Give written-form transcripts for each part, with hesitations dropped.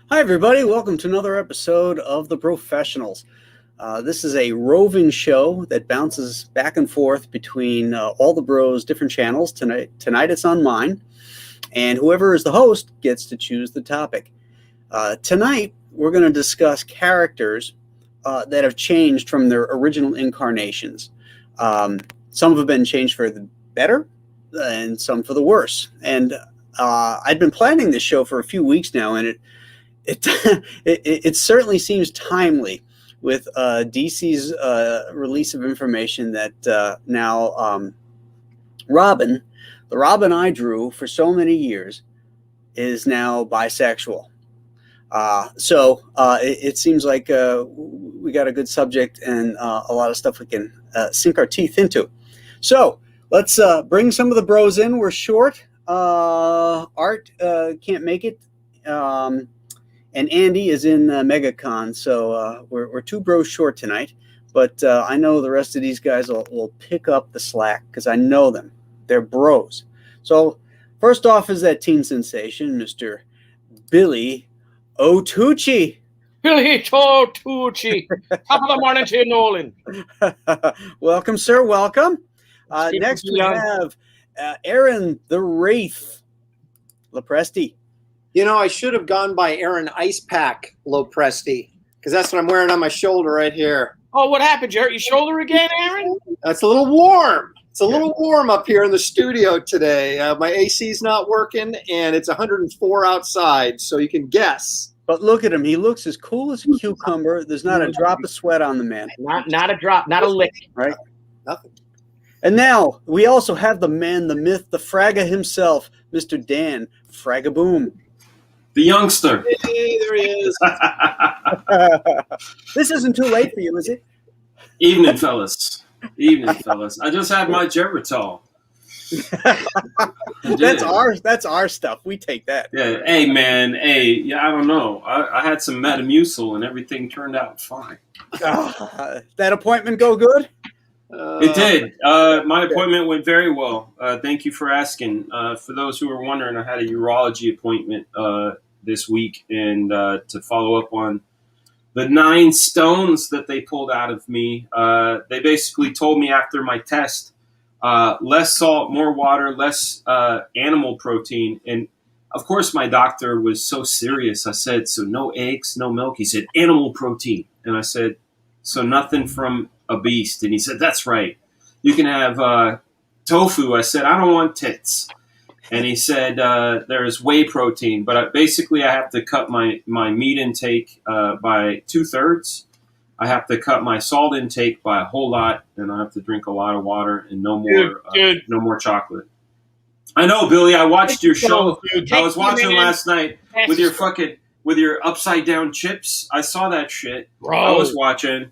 Hi, everybody. Welcome to another episode of The Brofessionals. This is a roving show that bounces back and forth between all the bros' different channels. Tonight it's on mine, and whoever is the host gets to choose the topic. Tonight, we're going to discuss characters that have changed from their original incarnations. Some have been changed for the better, and some for the worse. And I've been planning this show for a few weeks now, and it certainly seems timely with DC's release of information that now Robin, the Robin I drew for so many years, is now bisexual. So it seems like we got a good subject and a lot of stuff we can sink our teeth into. So let's bring some of the bros in. We're short. Art can't make it. And Andy is in MegaCon, so we're two bros short tonight. But I know the rest of these guys will pick up the slack because I know them. They're bros. So first off is that teen sensation, Mr. Billy O'Tucci. Billy O'Tucci. Top of the morning to you, Nolan. Welcome, sir. Welcome. Next we have Aaron the Wraith Lopresti. You know, I should have gone by Aaron Ice Pack Lopresti because that's what I'm wearing on my shoulder right here. Oh, what happened? You hurt your shoulder again, Aaron? It's a little warm. It's a little warm up here in the studio today. My AC's not working, and it's 104 outside, so you can guess. But look at him. He looks as cool as a cucumber. There's not a drop of sweat on the man. Not a drop, not a lick. Right? Nothing. And now we also have the man, the myth, the Fragga himself, Mr. Dan Fragaboom. The youngster. Hey, there he is. This isn't too late for you, is it? Evening, fellas. Evening, fellas. I just had my Geritol. That's our stuff. We take that. Yeah. Hey, man. Hey, yeah. I don't know. I had some Metamucil and everything turned out fine. That appointment go good? It did. My appointment went very well. Thank you for asking. For those who are wondering, I had a urology appointment this week, and to follow up on the 9 stones that they pulled out of me, they basically told me after my test, less salt, more water, less animal protein. And of course, my doctor was so serious. I said, so no eggs, no milk. He said, animal protein. And I said, so nothing from a beast. And he said, that's right. You can have tofu. I said, I don't want tits. And he said, there's whey protein. But basically, I have to cut my meat intake by 2/3. I have to cut my salt intake by a whole lot. And I have to drink a lot of water and no more chocolate. I know, Billy. I watched your show. I was watching last night with your upside down chips. I saw that shit. Bro. I was watching.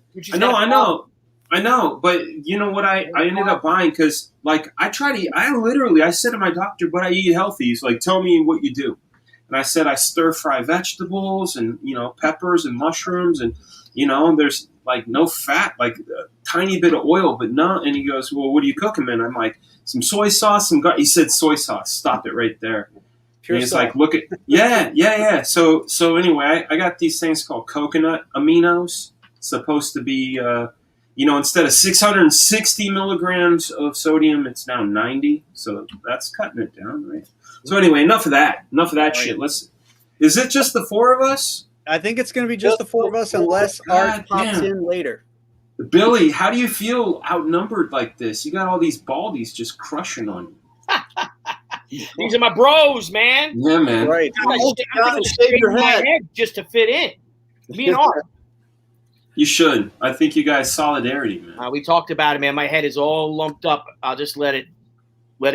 I know, but you know what I ended up buying because, like, I said to my doctor, but I eat healthy. He's like, tell me what you do. And I said, I stir fry vegetables and, peppers and mushrooms and, there's like no fat, like a tiny bit of oil, but no. And he goes, well, what do you cook them in? I'm like, some soy sauce, he said soy sauce. Stop it right there. And he's like, look at, yeah. So anyway, I got these things called coconut aminos, supposed to be, instead of 660 milligrams of sodium, it's now 90. So that's cutting it down, right? So anyway, enough of that shit. Is it just the 4 of us? I think it's going to be just the 4 of us unless Art pops in later. Billy, how do you feel outnumbered like this? You got all these baldies just crushing on you. These are my bros, man. Yeah, man. Right. I'm gonna shave my head just to fit in. Me and Art. You should. I think you guys solidarity, man. We talked about it, man. My head is all lumped up. I'll just let it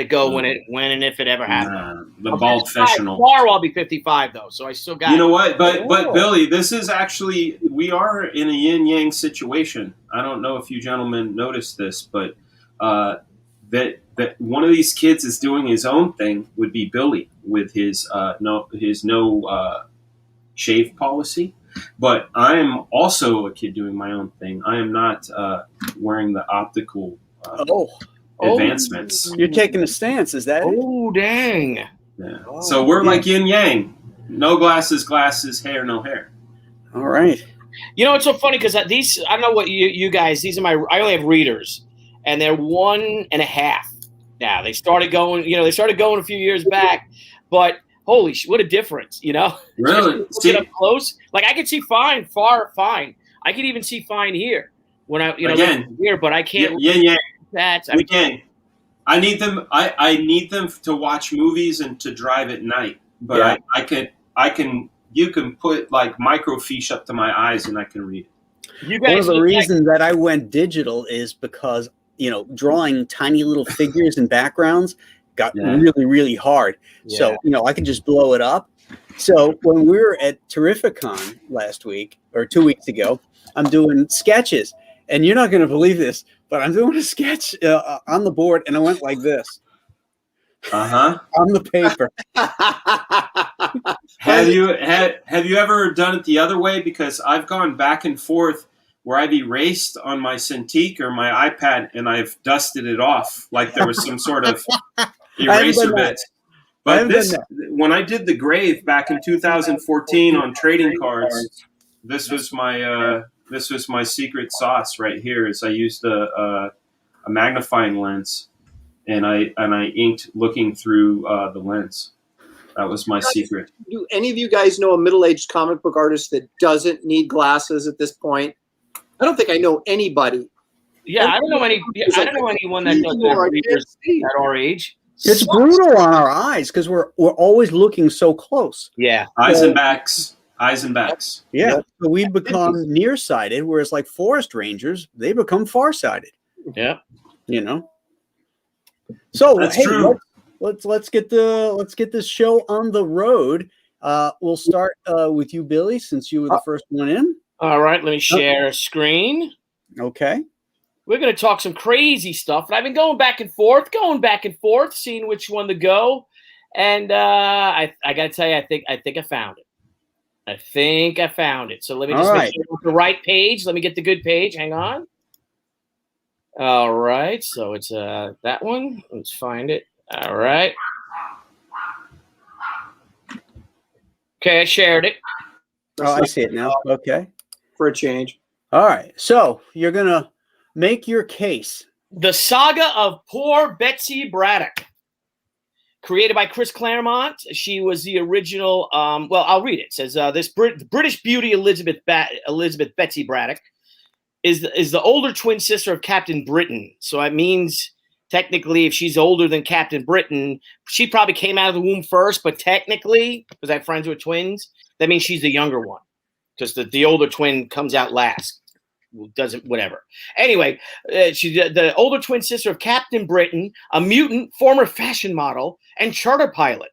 go when and if it ever happens. The Baldfessional. Tomorrow I'll be 55 though, so I still got. You know what? But Billy, this is actually, we are in a yin yang situation. I don't know if you gentlemen noticed this, but that one of these kids is doing his own thing would be Billy with his no shave policy. But I am also a kid doing my own thing. I am not wearing the optical advancements. You're taking a stance, is that it? Oh, dang. Yeah. So we're like yin yang. No glasses, glasses, hair, no hair. All right. You know, it's so funny because these, I don't know what you guys, these are I only have readers, and they're 1.5 now. They started going a few years back, but holy what a difference, you know? Really? Look up close. Like I can see fine. I can even see fine here when I, Again, here, but I can't. Yeah. We can. I need them. I need them to watch movies and to drive at night. But yeah. You can put like microfiche up to my eyes and I can read it. You guys, one of the reasons that I went digital is because, drawing tiny little figures and backgrounds got really, really hard. Yeah. So, I could just blow it up. So when we were at Terrificon last week or 2 weeks ago, I'm doing sketches. And you're not going to believe this, but I'm doing a sketch on the board, and I went like this. On the paper. Have you ever done it the other way? Because I've gone back and forth where I've erased on my Cintiq or my iPad and I've dusted it off like there was some sort of eraser bit. But when I did the grave back in 2014 on trading cards, this was my secret sauce right here. Is I used a magnifying lens. And I inked looking through the lens. That was my secret. Do any of you guys know a middle-aged comic book artist that doesn't need glasses at this point? I don't think I know anybody. Yeah, I don't know anyone that doesn't have readers at our age. It's brutal on our eyes because we're always looking so close. Yeah, eyes and backs. Yeah, so we become nearsighted, whereas like forest rangers, they become farsighted. Yeah, So that's hey, true. Let's get this show on the road. We'll start with you, Billy, since you were the first one in. All right, let me share a screen. Okay. We're going to talk some crazy stuff. And I've been going back and forth, seeing which one to go. And I got to tell you, I think I found it. So let me just make sure it's the right page. Let me get the good page. Hang on. All right. So it's that one. Let's find it. All right. Okay, I shared it. Oh, I see it now. Okay. For a change. All right. So you're going to make your case. The Saga of Poor Betsy Braddock. Created by Chris Claremont. She was the original. Well, I'll read it. It says this British beauty Elizabeth Betsy Braddock is the older twin sister of Captain Britain. So that means technically, if she's older than Captain Britain, she probably came out of the womb first. But technically, because I have friends who are twins, that means she's the younger one. Because the older twin comes out last. Doesn't whatever. Anyway, she's the older twin sister of Captain Britain, a mutant, former fashion model, and charter pilot.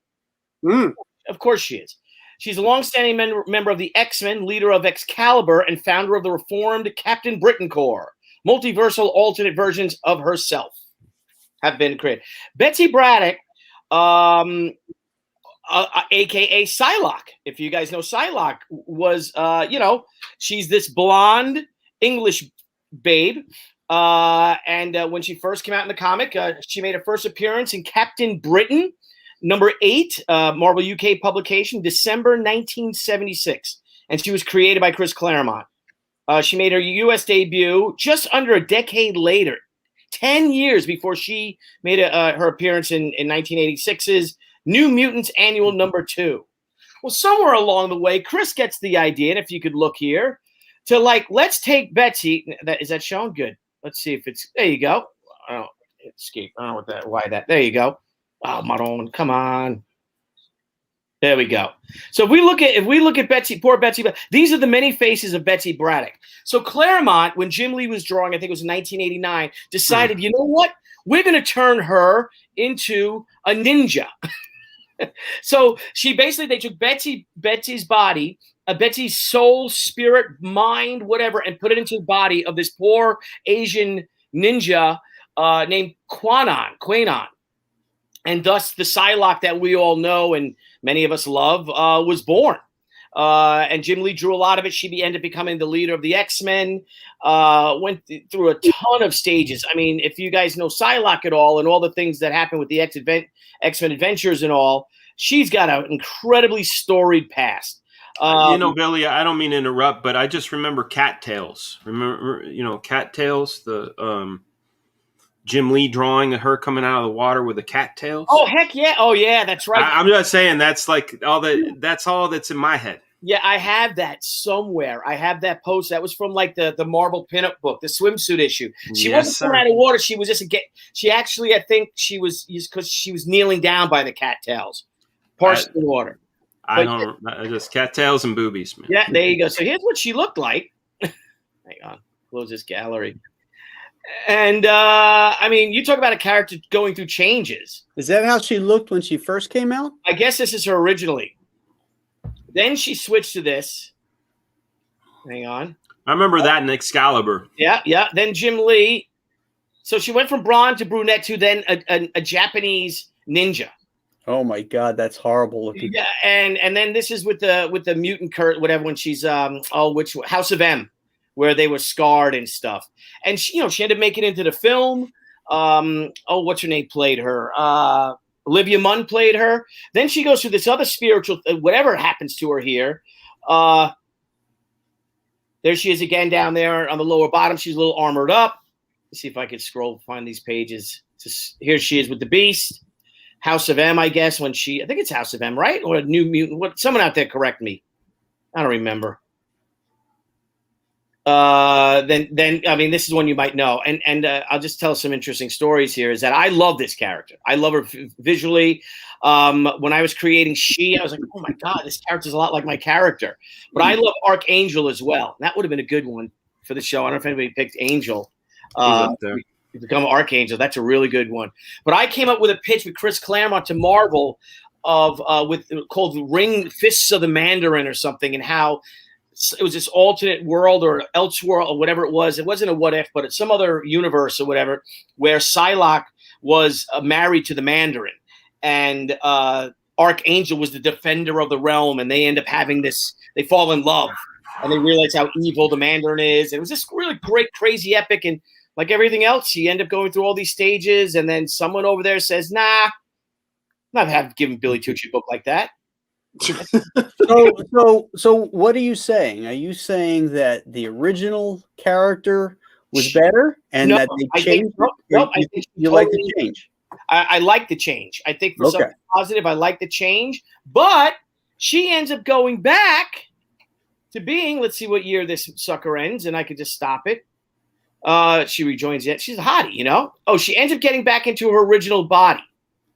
Of course she is. She's a long-standing member of the X-Men, leader of Excalibur, and founder of the reformed Captain Britain Corps. Multiversal alternate versions of herself have been created. Betsy Braddock, aka Psylocke. If you guys know Psylocke, was she's this blonde English babe, and when she first came out in the comic, she made her first appearance in Captain Britain, number 8, Marvel UK publication, December 1976, and she was created by Chris Claremont. She made her U.S. debut just under a decade later, 10 years before she made her appearance in 1986's New Mutants Annual number 2. Well, somewhere along the way, Chris gets the idea, and if you could look here, to let's take Betsy. Is that shown? Good. Let's see if it's. There you go. Oh, escape. I don't know what that. Why that? There you go. Oh, Maron, come on. There we go. So if we look at Betsy, poor Betsy, these are the many faces of Betsy Braddock. So Claremont, when Jim Lee was drawing, I think it was in 1989, decided, you know what? We're going to turn her into a ninja. So they took Betsy's body, Betsy's soul, spirit, mind, whatever, and put it into the body of this poor Asian ninja named Quanon. And thus the Psylocke that we all know and many of us love was born. And Jim Lee drew a lot of it. She ended up becoming the leader of the X-Men, went through a ton of stages. I mean, if you guys know Psylocke at all and all the things that happened with the X-Men Adventures and all, she's got an incredibly storied past. Billy, I don't mean to interrupt, but I just remember Cattails. Remember, Cattails, the Jim Lee drawing of her coming out of the water with the cattails. Oh, heck yeah. Oh, yeah, that's right. I'm just saying that's like that's all that's in my head. Yeah, I have that somewhere. I have that post. That was from like the Marvel pinup book, the swimsuit issue. She wasn't coming out of water. She was just she actually, I think she was because she was kneeling down by the cattails, partially in water. Just cattails and boobies, man. Yeah, there you go. So here's what she looked like. Hang on, close this gallery. And I mean, you talk about a character going through changes. Is that how she looked when she first came out? I guess this is her originally. Then she switched to this. Hang on. I remember that in Excalibur. Yeah. Then Jim Lee. So she went from blonde to brunette to then a Japanese ninja. Oh my God, that's horrible looking. Yeah, and then this is with the mutant Kurt, whatever, when she's which House of M, where they were scarred and stuff. And she ended up making it into the film. What's her name played her? Olivia Munn played her. Then she goes through this other spiritual, whatever happens to her here. There she is again down there on the lower bottom. She's a little armored up. Let's see if I can find these pages. Here she is with the Beast. House of M, I guess, I think it's House of M, right? Or a New Mutant. Someone out there correct me. I don't remember. Then I mean, this is one you might know. And I'll just tell some interesting stories here is that I love this character. I love her visually. When I was creating I was like, oh my God, this character's a lot like my character. But I love Archangel as well. That would have been a good one for the show. I don't know if anybody picked Angel. Become Archangel. That's a really good one. But I came up with a pitch with Chris Claremont to Marvel called Ring Fists of the Mandarin or something, and how it was this alternate world or Elseworld or whatever it was. It wasn't a what if, but it's some other universe or whatever, where Psylocke was married to the Mandarin, and Archangel was the defender of the realm, and they end up having this. They fall in love, and they realize how evil the Mandarin is. It was this really great, crazy epic, and like everything else, you end up going through all these stages, and then someone over there says, "Nah, not giving Billy Tucci a book like that." So what are you saying? Are you saying that the original character was better and that they changed? I think you like the change. I like the change. I think for something positive, I like the change. But she ends up going back to being. Let's see what year this sucker ends, and I could just stop it. She rejoins it. She's a hottie, she ends up getting back into her original body.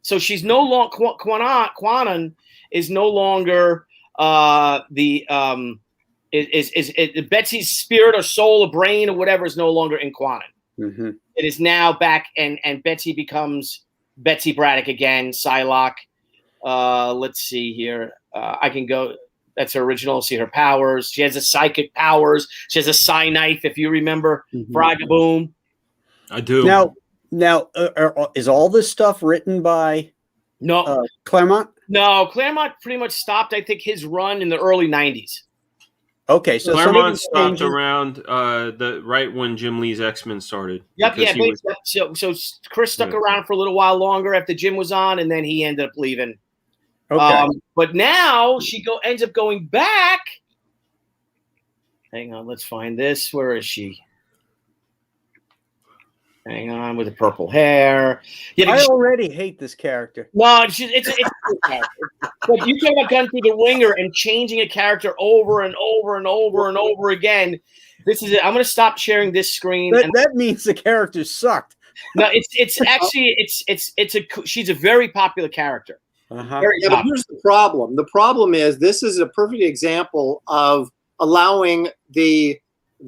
So she's no longer Quanon is no longer Betsy's spirit or soul or brain or whatever is no longer in Quanon. Mm-hmm. It is now back, and Betsy becomes Betsy Braddock again, Psylocke. Let's see here. I can go. That's her original. See her powers. She has a psychic powers. She has a psi knife, if you remember. Mm-hmm. Fragaboom. I do. Now, is all this stuff written by Claremont? No, Claremont pretty much stopped, I think, his run in the early 90s. Okay, so Claremont stopped around right when Jim Lee's X-Men started. Yep, yeah. So Chris stuck around for a little while longer after Jim was on, and then he ended up leaving. Okay. But now she ends up going back. Hang on, let's find this. Where is she? Hang on, with the purple hair. Yeah, I already hate this character. No, it's a good character. But you talk about going through the ringer and changing a character over and over and over and over again. This is it. I'm going to stop sharing this screen. That means the character sucked. No, it's actually she's a very popular character. Uh-huh. But here's the problem. The problem is this is a perfect example of allowing the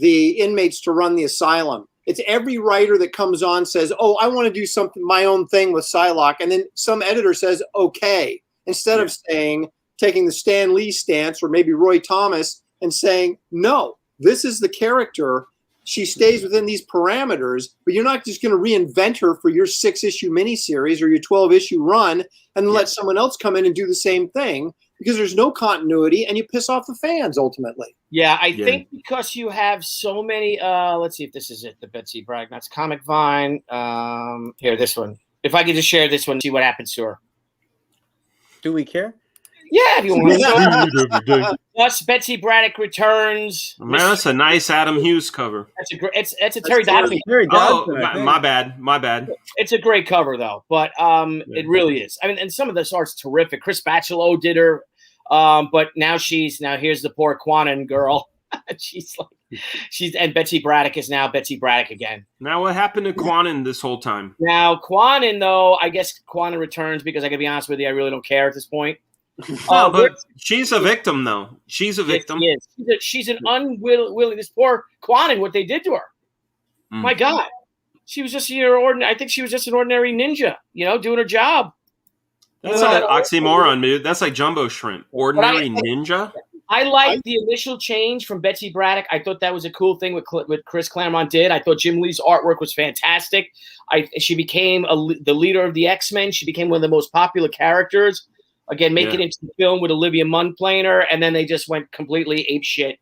inmates to run the asylum. It's every writer that comes on says, "Oh, I want to do my own thing with Psylocke," and then some editor says, "Okay," instead of taking the Stan Lee stance or maybe Roy Thomas and saying, "No, this is the character. She stays within these parameters, but you're not just going to reinvent her for your 6-issue miniseries or your 12-issue run and let someone else come in and do the same thing, because there's no continuity and you piss off the fans ultimately." Yeah, I think because you have so many, let's see if this is it, the Betsy Bragnot's Comic Vine. Here, this one. If I could just share this one, see what happens to her. Do we care? Yeah, if you want to. Plus, Betsy Braddock returns. Man, that's a nice Adam Hughes cover. That's a great. It's a Terry Dodson. Terry Dodson. My bad. It's a great cover though, but it really is. I mean, and some of this art's terrific. Chris Bachalo did her, but now here's the poor Quanon girl. And Betsy Braddock is now Betsy Braddock again. Now, what happened to Quanon this whole time? Now, Quanon, though, I guess Quanon returns because I gotta be honest with you, I really don't care at this point. No, but she's a victim, though. She's a victim. Yes, she's an unwilling. This poor Quanon, what they did to her. My God, she was just your ordinary. I think she was just an ordinary ninja, doing her job. That's like an oxymoron, dude. That's like jumbo shrimp. Ordinary ninja. I like the initial change from Betsy Braddock. I thought that was a cool thing what Chris Claremont did. I thought Jim Lee's artwork was fantastic. She became the leader of the X-Men. She became one of the most popular characters. Again, make it into the film with Olivia Munn playing her, and then they just went completely apeshit.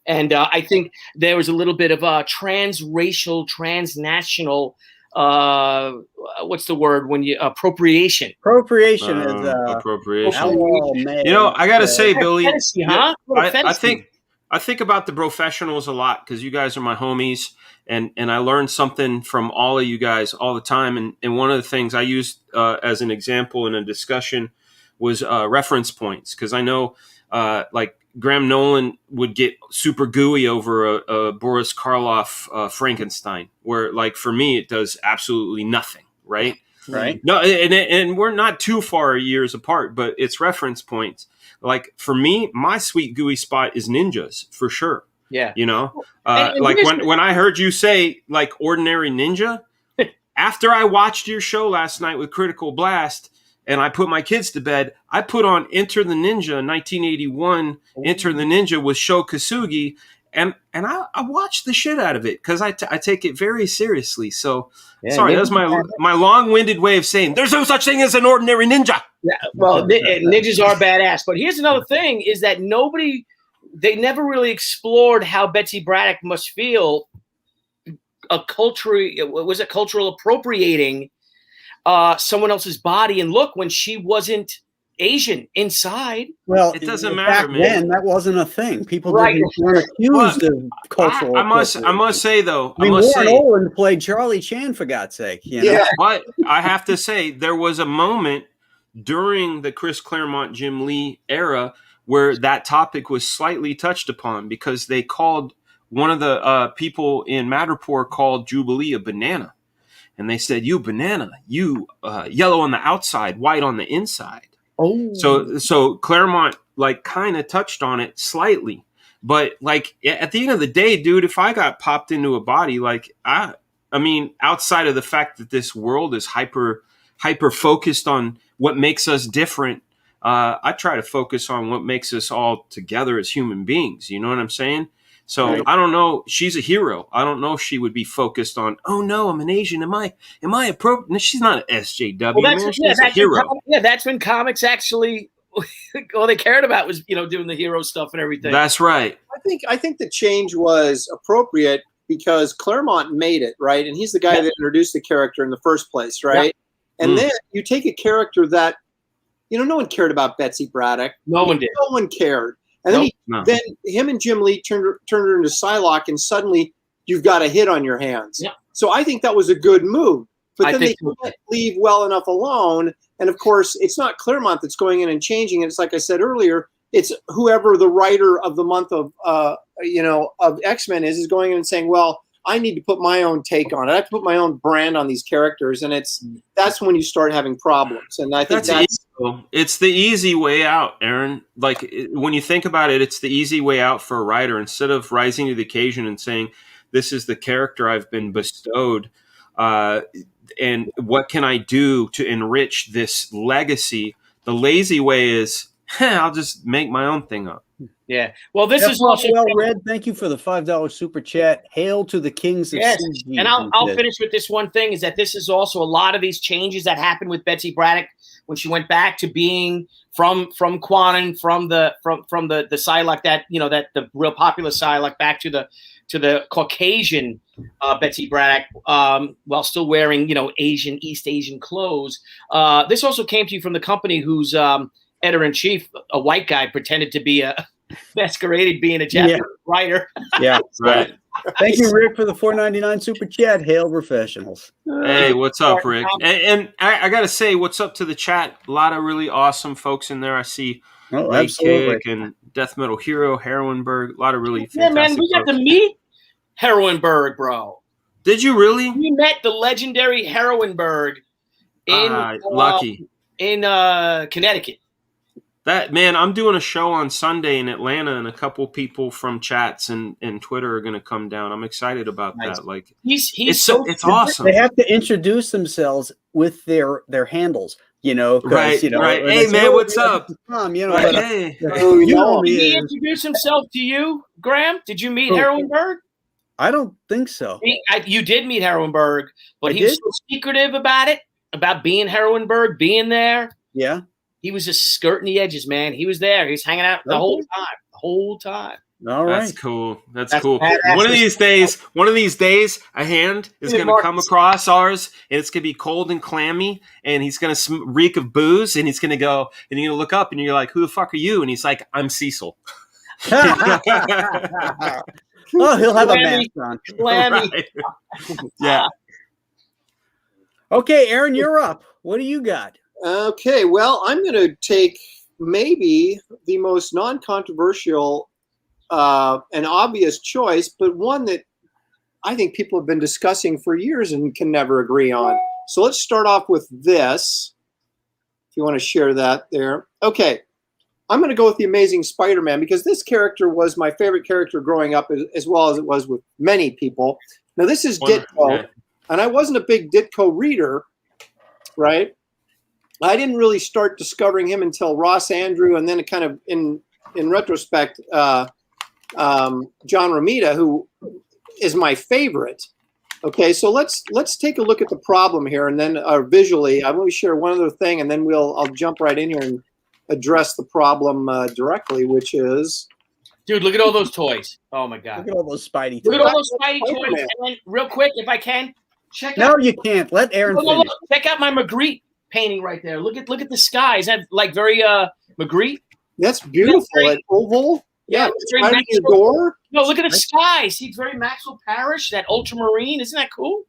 And I think there was a little bit of a transracial, transnational, what's the word when you appropriation? Appropriation is appropriation. Oh, man. I gotta say, Billy, fantasy, huh? I think about the Brofessionals a lot because you guys are my homies, and I learn something from all of you guys all the time. And one of the things I used as an example in a discussion was reference points, because I know like Graham Nolan would get super gooey over a Boris Karloff Frankenstein, where like for me it does absolutely nothing, right? Right. No, and we're not too far years apart, but it's reference points. Like for me, my sweet gooey spot is ninjas for sure. Yeah. And like when I heard you say like ordinary ninja, after I watched your show last night with Critical Blast, and I put my kids to bed, I put on Enter the Ninja, 1981, Enter the Ninja with Sho Kosugi, and I watched the shit out of it because I take it very seriously. So, sorry, that's my long-winded way of saying there's no such thing as an ordinary ninja. Yeah, well, ninjas are badass. But here's another thing, is that they never really explored how Betsy Braddock must feel cultural appropriating someone else's body and look when she wasn't Asian inside. Well, it doesn't matter, man. Then that wasn't a thing. People weren't accused of cultural. I must say though, Warren Oland played Charlie Chan, for God's sake. Yeah, but I have to say there was a moment during the Chris Claremont, Jim Lee era where that topic was slightly touched upon, because they called one of the people in Matterport called Jubilee a banana. And they said, "You banana, you yellow on the outside, white on the inside." Oh, so Claremont like kind of touched on it slightly, but like at the end of the day, dude, if I got popped into a body, like I mean, outside of the fact that this world is hyper focused on what makes us different, I try to focus on what makes us all together as human beings. You know what I'm saying? So right. I don't know. She's a hero. I don't know if she would be focused on, oh no, I'm an Asian. Am I appropriate? No, she's not an SJW. Man. She's a hero. That's when comics actually, all they cared about was, doing the hero stuff and everything. That's right. I think the change was appropriate because Claremont made it, right? And he's the guy that introduced the character in the first place, right? Yeah. And then you take a character that, no one cared about Betsy Braddock. No one did. No one cared. And then him and Jim Lee turned her into Psylocke, and suddenly you've got a hit on your hands. Yeah. So I think that was a good move. But then they can't leave well enough alone. And of course, it's not Claremont that's going in and changing it. It's like I said earlier, it's whoever the writer of the month of X-Men is going in and saying, well, I need to put my own take on it. I have to put my own brand on these characters, and that's when you start having problems. And I think it's the easy way out, Aaron. Like when you think about it, it's the easy way out for a writer. Instead of rising to the occasion and saying, "This is the character I've been bestowed, and what can I do to enrich this legacy?" The lazy way is, I'll just make my own thing up. Yeah. Well, this is also well read. Thank you for the $5 super chat. Hail to the kings of CG. And I'll finish with this one thing, is that this is also a lot of these changes that happened with Betsy Braddock when she went back to being from Quanon, from the Psylocke, that the real popular Psylocke, back to the Caucasian Betsy Braddock, while still wearing East Asian clothes. This also came to you from the company whose editor-in-chief, a white guy, pretended to be masqueraded being a Japanese writer. Yeah, Right. Thank you, Rick, for the $4.99 super chat. Hail Professionals. Hey, what's up, Rick? And I got to say, what's up to the chat? A lot of really awesome folks in there. I see Late Kick and Death Metal Hero, Heroinberg. A lot of really fantastic man, we got folks. to meet Heroinberg, bro. Did you really? We met the legendary Heroinberg in Connecticut. That man, I'm doing a show on Sunday in Atlanta, and a couple people from chats and Twitter are going to come down. I'm excited about that. Like, it's awesome. They have to introduce themselves with their handles, right? You know, right. Hey, man, what's up? Tom, right, hey. Did he introduce himself to you, Graham? Did you meet Heroinberg? I don't think so. You did meet Heroinberg, but he was so secretive about it, about being Heroinberg, being there. Yeah. He was just skirting the edges, man. He was there. He was hanging out the whole time. All right. That's cool. That's cool. One of these days, a hand is going to come across ours, and it's going to be cold and clammy, and he's going to reek of booze, and he's going to go, and you're going to look up, and you're like, who the fuck are you? And he's like, I'm Cecil. Oh, he'll have a mask on. Clammy. Right. Yeah. Okay, Aaron, you're up. What do you got? Okay, well, I'm going to take maybe the most non-controversial and obvious choice, but one that I think people have been discussing for years and can never agree on. So let's start off with this, if you want to share that there. Okay, I'm going to go with The Amazing Spider-Man because this character was my favorite character growing up, as well as it was with many people. Now, this is Ditko, and I wasn't a big Ditko reader, right? I didn't really start discovering him until Ross Andrew, and then kind of in retrospect, John Romita, who is my favorite. Okay, so let's take a look at the problem here, and then visually, I'm going to share one other thing, and then I'll jump right in here and address the problem directly, which is, dude, look at all those toys. Oh my god, look at all those Spidey toys. Look at all those Spidey toys. And then, real quick, if I can, check out. No, you can't. Let Aaron finish. Check out my Magritte painting right there. Look at the sky. Is that like very Magritte? That's beautiful. That oval. Yeah, it's very your door. No, look at the sky. See, it's very Maxwell Parrish, that ultramarine. Isn't that cool?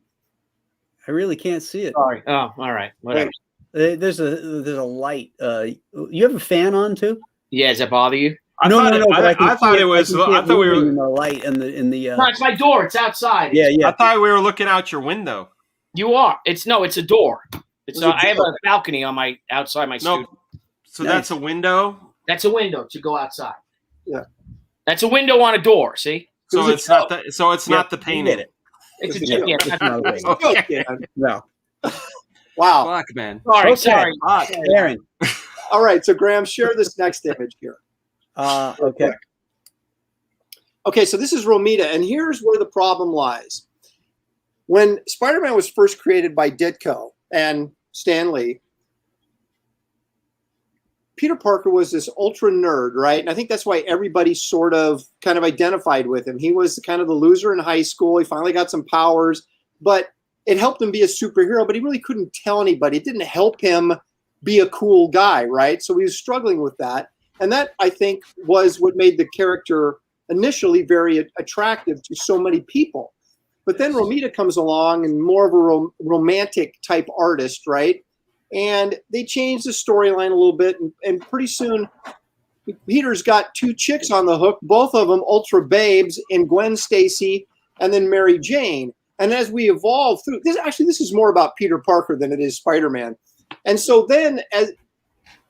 I really can't see it. Sorry. Oh, all right. Whatever. There's a light. You have a fan on too? Yeah, does that bother you? No. I thought it was. I thought we were in the light in the. No, it's my door. It's outside. Yeah. I thought we were looking out your window. You are. It's a door. It's I have a balcony on my outside my studio. So that's a window. That's a window to go outside. Yeah. That's a window on a door. See. So it's not the. So it's not the painting. It's a joke. Yeah, no. Wow. Fuck, man. Sorry. Aaron. All right. So Graham, share this next image here. Okay. Okay. So this is Romita, and here's where the problem lies. When Spider-Man was first created by Ditko and Stan Lee, Peter Parker was this ultra nerd, right? And I think that's why everybody sort of kind of identified with him. He was kind of the loser in high school. He finally got some powers, but it helped him be a superhero, but he really couldn't tell anybody. It didn't help him be a cool guy, right? So he was struggling with that. And that, I think, was what made the character initially very attractive to so many people. But then Romita comes along and more of a romantic type artist, right? And they changed the storyline a little bit. And pretty soon, Peter's got two chicks on the hook, both of them ultra babes, in Gwen Stacy and then Mary Jane. And as we evolve through this, actually, this is more about Peter Parker than it is Spider-Man. And so then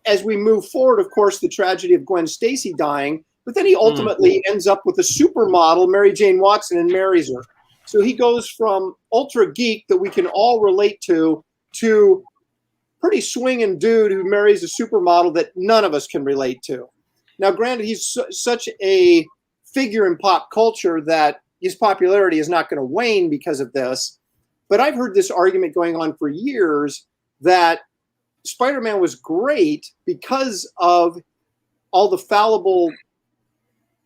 as we move forward, of course, the tragedy of Gwen Stacy dying, but then he ultimately ends up with a supermodel, Mary Jane Watson, and marries her. So he goes from ultra geek that we can all relate to pretty swinging dude who marries a supermodel that none of us can relate to. Now, granted, he's such a figure in pop culture that his popularity is not going to wane because of this. But I've heard this argument going on for years that Spider-Man was great because of all the fallible,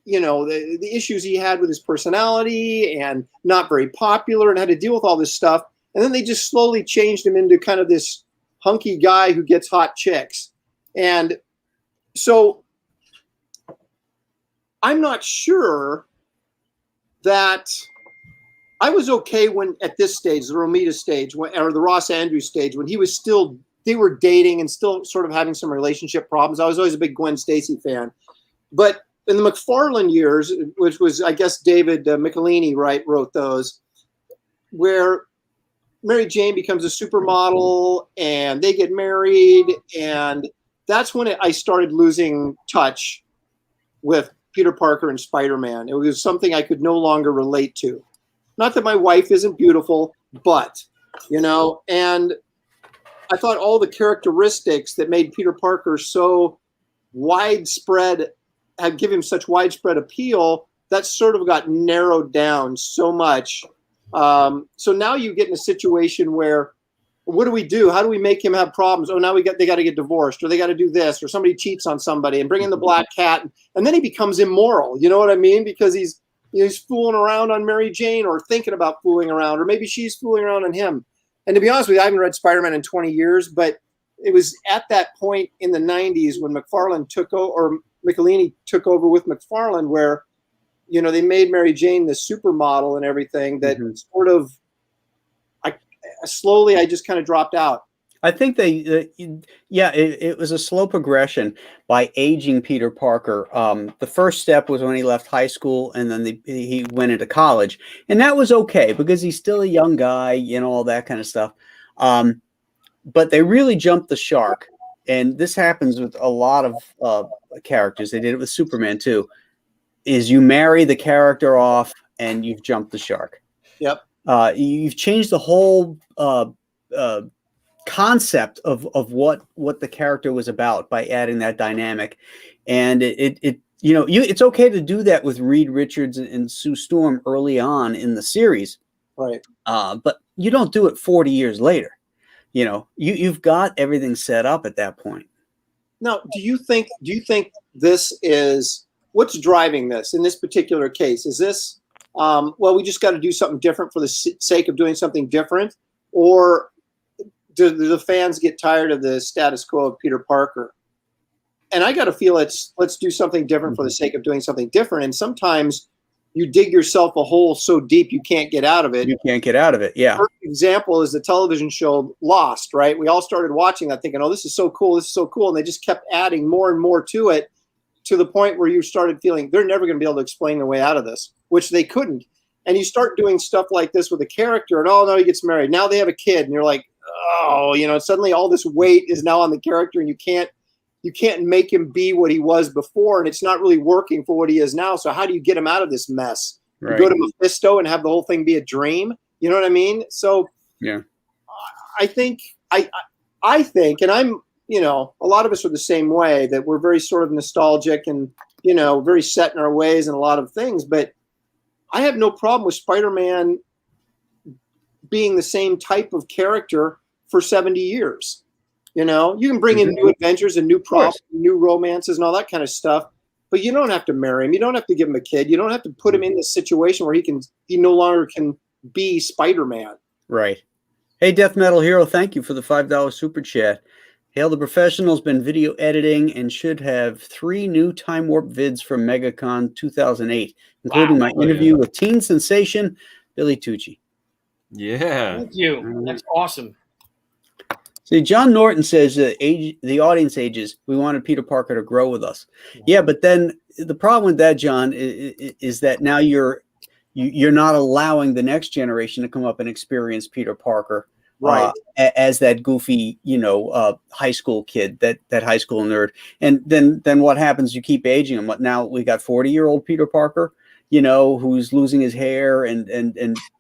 the issues he had with his personality and not very popular and had to deal with all this stuff. And then they just slowly changed him into kind of this hunky guy who gets hot chicks. And So I'm not sure that I was okay when at this stage, the Romita stage, or the Ross Andrews stage, when he was still, they were dating and still sort of having some relationship problems. I was always a big Gwen Stacy fan. But in the McFarlane years, which was, I guess, David Michelini, wrote those, where Mary Jane becomes a supermodel and they get married. And that's when I started losing touch with Peter Parker and Spider-Man. It was something I could no longer relate to. Not that my wife isn't beautiful, but, and I thought all the characteristics that made Peter Parker so widespread, had given him such widespread appeal, that sort of got narrowed down so much. So now you get in a situation where, what do we do? How do we make him have problems? Oh, now they got to get divorced, or they got to do this, or somebody cheats on somebody, and bring in the black cat, and then he becomes immoral. You know what I mean? Because he's fooling around on Mary Jane, or thinking about fooling around, or maybe she's fooling around on him. And to be honest with you, I haven't read Spider-Man in 20 years, but it was at that point in the 90s when McFarlane took over, or Michelini took over with McFarlane, where, they made Mary Jane the supermodel and everything that sort of, I just kind of dropped out. I think it was a slow progression by aging Peter Parker. The first step was when he left high school, and then he went into college, and that was okay because he's still a young guy, all that kind of stuff. But they really jumped the shark, and this happens with a lot of characters. They did it with Superman too. Is you marry the character off, and you've jumped the shark. Yep. You've changed the whole concept of what the character was about by adding that dynamic, and it's okay to do that with Reed Richards and Sue Storm early on in the series, right? But you don't do it 40 years later. You've got everything set up at that point. Now, do you think this is what's driving this in this particular case? Is this we just got to do something different for the sake of doing something different, or do the fans get tired of the status quo of Peter Parker? And I got to feel let's do something different for the sake of doing something different. And sometimes you dig yourself a hole so deep you can't get out of it. You can't get out of it, yeah. Perfect example is the television show Lost, right? We all started watching that thinking, oh, this is so cool, and they just kept adding more and more to it, to the point where you started feeling they're never going to be able to explain their way out of this, which they couldn't. And you start doing stuff like this with a character, and oh no, he gets married. Now they have a kid, and you're like, oh, suddenly all this weight is now on the character, and you can't make him be what he was before, and it's not really working for what he is now. So how do you get him out of this mess? Right. You go to Mephisto and have the whole thing be a dream. You know what I mean? So yeah, I think, and I'm, a lot of us are the same way, that we're very sort of nostalgic and, very set in our ways and a lot of things. But I have no problem with Spider-Man being the same type of character for 70 years. You can bring in new adventures and new props, new romances and all that kind of stuff, but you don't have to marry him. You don't have to give him a kid. You don't have to put him in this situation where he no longer can be Spider-Man. Right. Hey, Death Metal Hero, thank you for the $5 super chat. Hail the Professionals, been video editing and should have 3 new Time Warp vids from MegaCon 2008, including my interview with teen sensation Billy Tucci. Yeah. Thank you. That's awesome. See, John Norton says the audience ages. We wanted Peter Parker to grow with us. Yeah, but then the problem with that, John, is that now you're not allowing the next generation to come up and experience Peter Parker. Right. As that goofy, high school kid, that high school nerd. And then what happens? You keep aging him. What now? We got 40-year-old Peter Parker, who's losing his hair and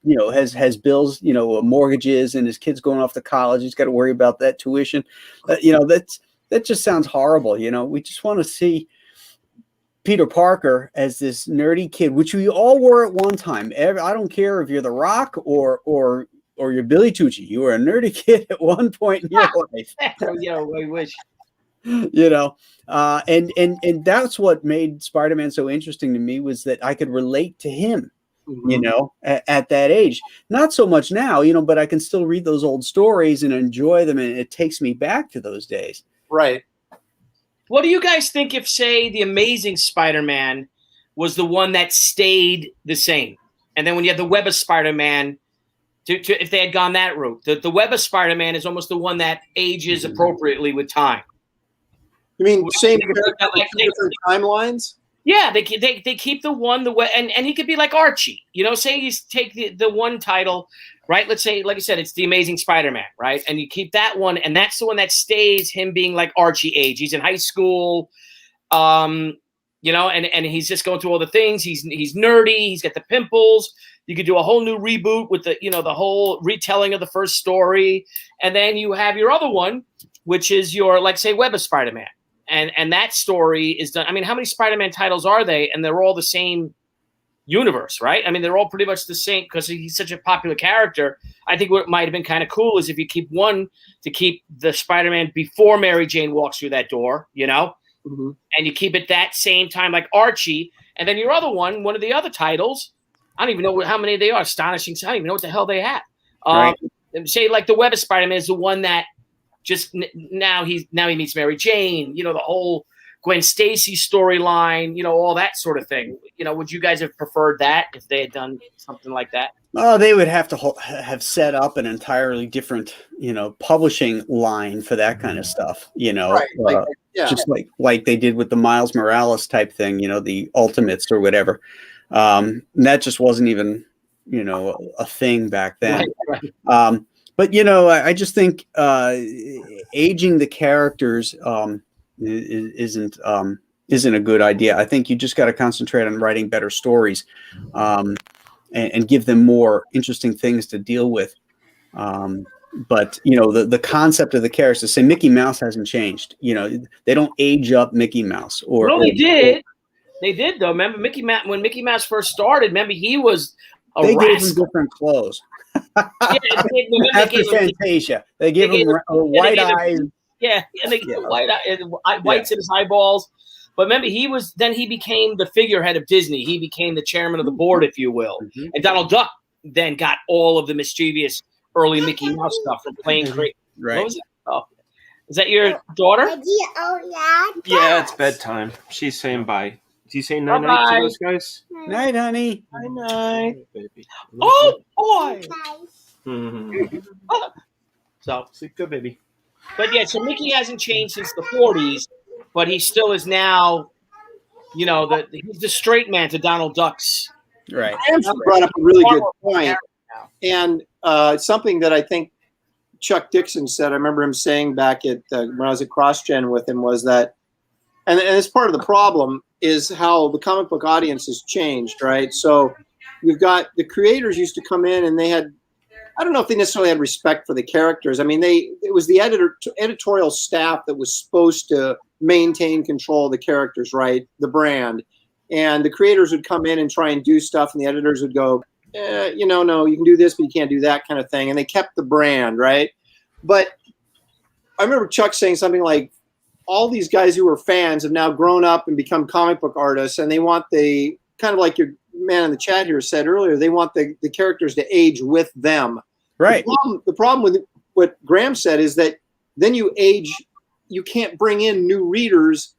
has bills, mortgages, and his kid's going off to college. He's got to worry about that tuition. That just sounds horrible. We just want to see Peter Parker as this nerdy kid, which we all were at one time. I don't care if you're The Rock or you're Billy Tucci. You were a nerdy kid at one point in your life. I wish. And that's what made Spider-Man so interesting to me, was that I could relate to him, at that age. Not so much now, but I can still read those old stories and enjoy them, and it takes me back to those days. Right. What do you guys think if, say, the Amazing Spider-Man was the one that stayed the same, and then when you have the Web of Spider-Man, if they had gone that route, the Web of Spider-Man is almost the one that ages appropriately with time. You mean same character, like two different timelines? Yeah, they keep the one and he could be like Archie, you know. Say you take the one title, right? Let's say, like I said, it's the Amazing Spider-Man, right? And you keep that one, and that's the one that stays him being like Archie age. He's in high school, you know, and he's just going through all the things. He's nerdy. He's got the pimples. You could do a whole new reboot with the whole retelling of the first story, and then you have your other one, which is your, like, say, Web of Spider-Man. And that story is done. I mean, how many Spider-Man titles are they? And they're all the same universe, right? I mean, they're all pretty much the same because he's such a popular character. I think what might have been kind of cool is if you keep one to keep the Spider-Man before Mary Jane walks through that door, you know, and you keep it that same time like Archie. And then your other one of the other titles, I don't even know how many they are. Astonishing. I don't even know what the hell they have. Right. Say like the Web of Spider-Man is the one that just now he meets Mary Jane, you know, the whole Gwen Stacy storyline, you know, all that sort of thing. You know, would you guys have preferred that if they had done something like that? Oh, they would have to have set up an entirely different, you know, publishing line for that kind of stuff, you know, Right. just like they did with the Miles Morales type thing, you know, the Ultimates or whatever. That just wasn't even, you know, a thing back then. Right. But, you know, I just think aging the characters isn't a good idea. I think you just got to concentrate on writing better stories and give them more interesting things to deal with. But, you know, the concept of the characters, say Mickey Mouse hasn't changed. You know, they don't age up Mickey Mouse. They did. They did, though. Remember when Mickey Mouse first started, remember he was they gave him different clothes. After Fantasia, they give him white eyes. Yeah, and they give him whites in his eyeballs. But remember, he became the figurehead of Disney. He became the chairman of the board, if you will. And Donald Duck then got all of the mischievous early Mickey Mouse stuff from playing great. Right. What was that? Oh, is that your daughter? Yeah, it's bedtime. She's saying bye. Do you say night-night to those guys? Night, honey. Night-night, baby. Oh, boy. So, Sleep good, baby. but yeah, so Mickey hasn't changed since the 40s, but he still is now, you know, he's the straight man to Donald Duck's. Right. Amsterdam brought up a really good point. And something that I think Chuck Dixon said, I remember him saying back at when I was at CrossGen with him, was that, and it's part of the problem, is how the comic book audience has changed, right? So you've got the creators used to come in and they had, I don't know if they necessarily had respect for the characters. I mean, it was the editorial staff that was supposed to maintain control of the characters, right? The brand. And the creators would come in and try and do stuff, and the editors would go, you know, no, you can do this, but you can't do that kind of thing. And they kept the brand, right? But I remember Chuck saying something like, all these guys who were fans have now grown up and become comic book artists, and they want the, kind of like your man in the chat here said earlier, they want the characters to age with them. Right. The problem with what Graham said is that then you can't bring in new readers,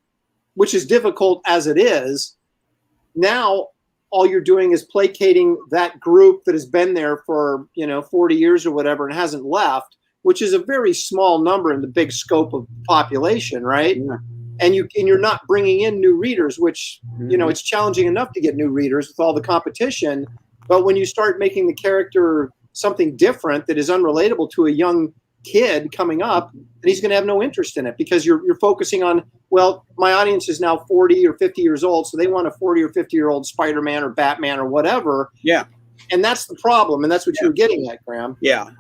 which is difficult as it is. Now, all you're doing is placating that group that has been there for, 40 years or whatever and hasn't left, which is a very small number in the big scope of population, right? Yeah. And you're not bringing in new readers, which, it's challenging enough to get new readers with all the competition. But when you start making the character something different that is unrelatable to a young kid coming up, then he's going to have no interest in it, because you're focusing on, well, my audience is now 40 or 50 years old, so they want a 40 or 50-year-old Spider-Man or Batman or whatever. Yeah. And that's the problem, and that's what you were getting at, Graham. Yeah.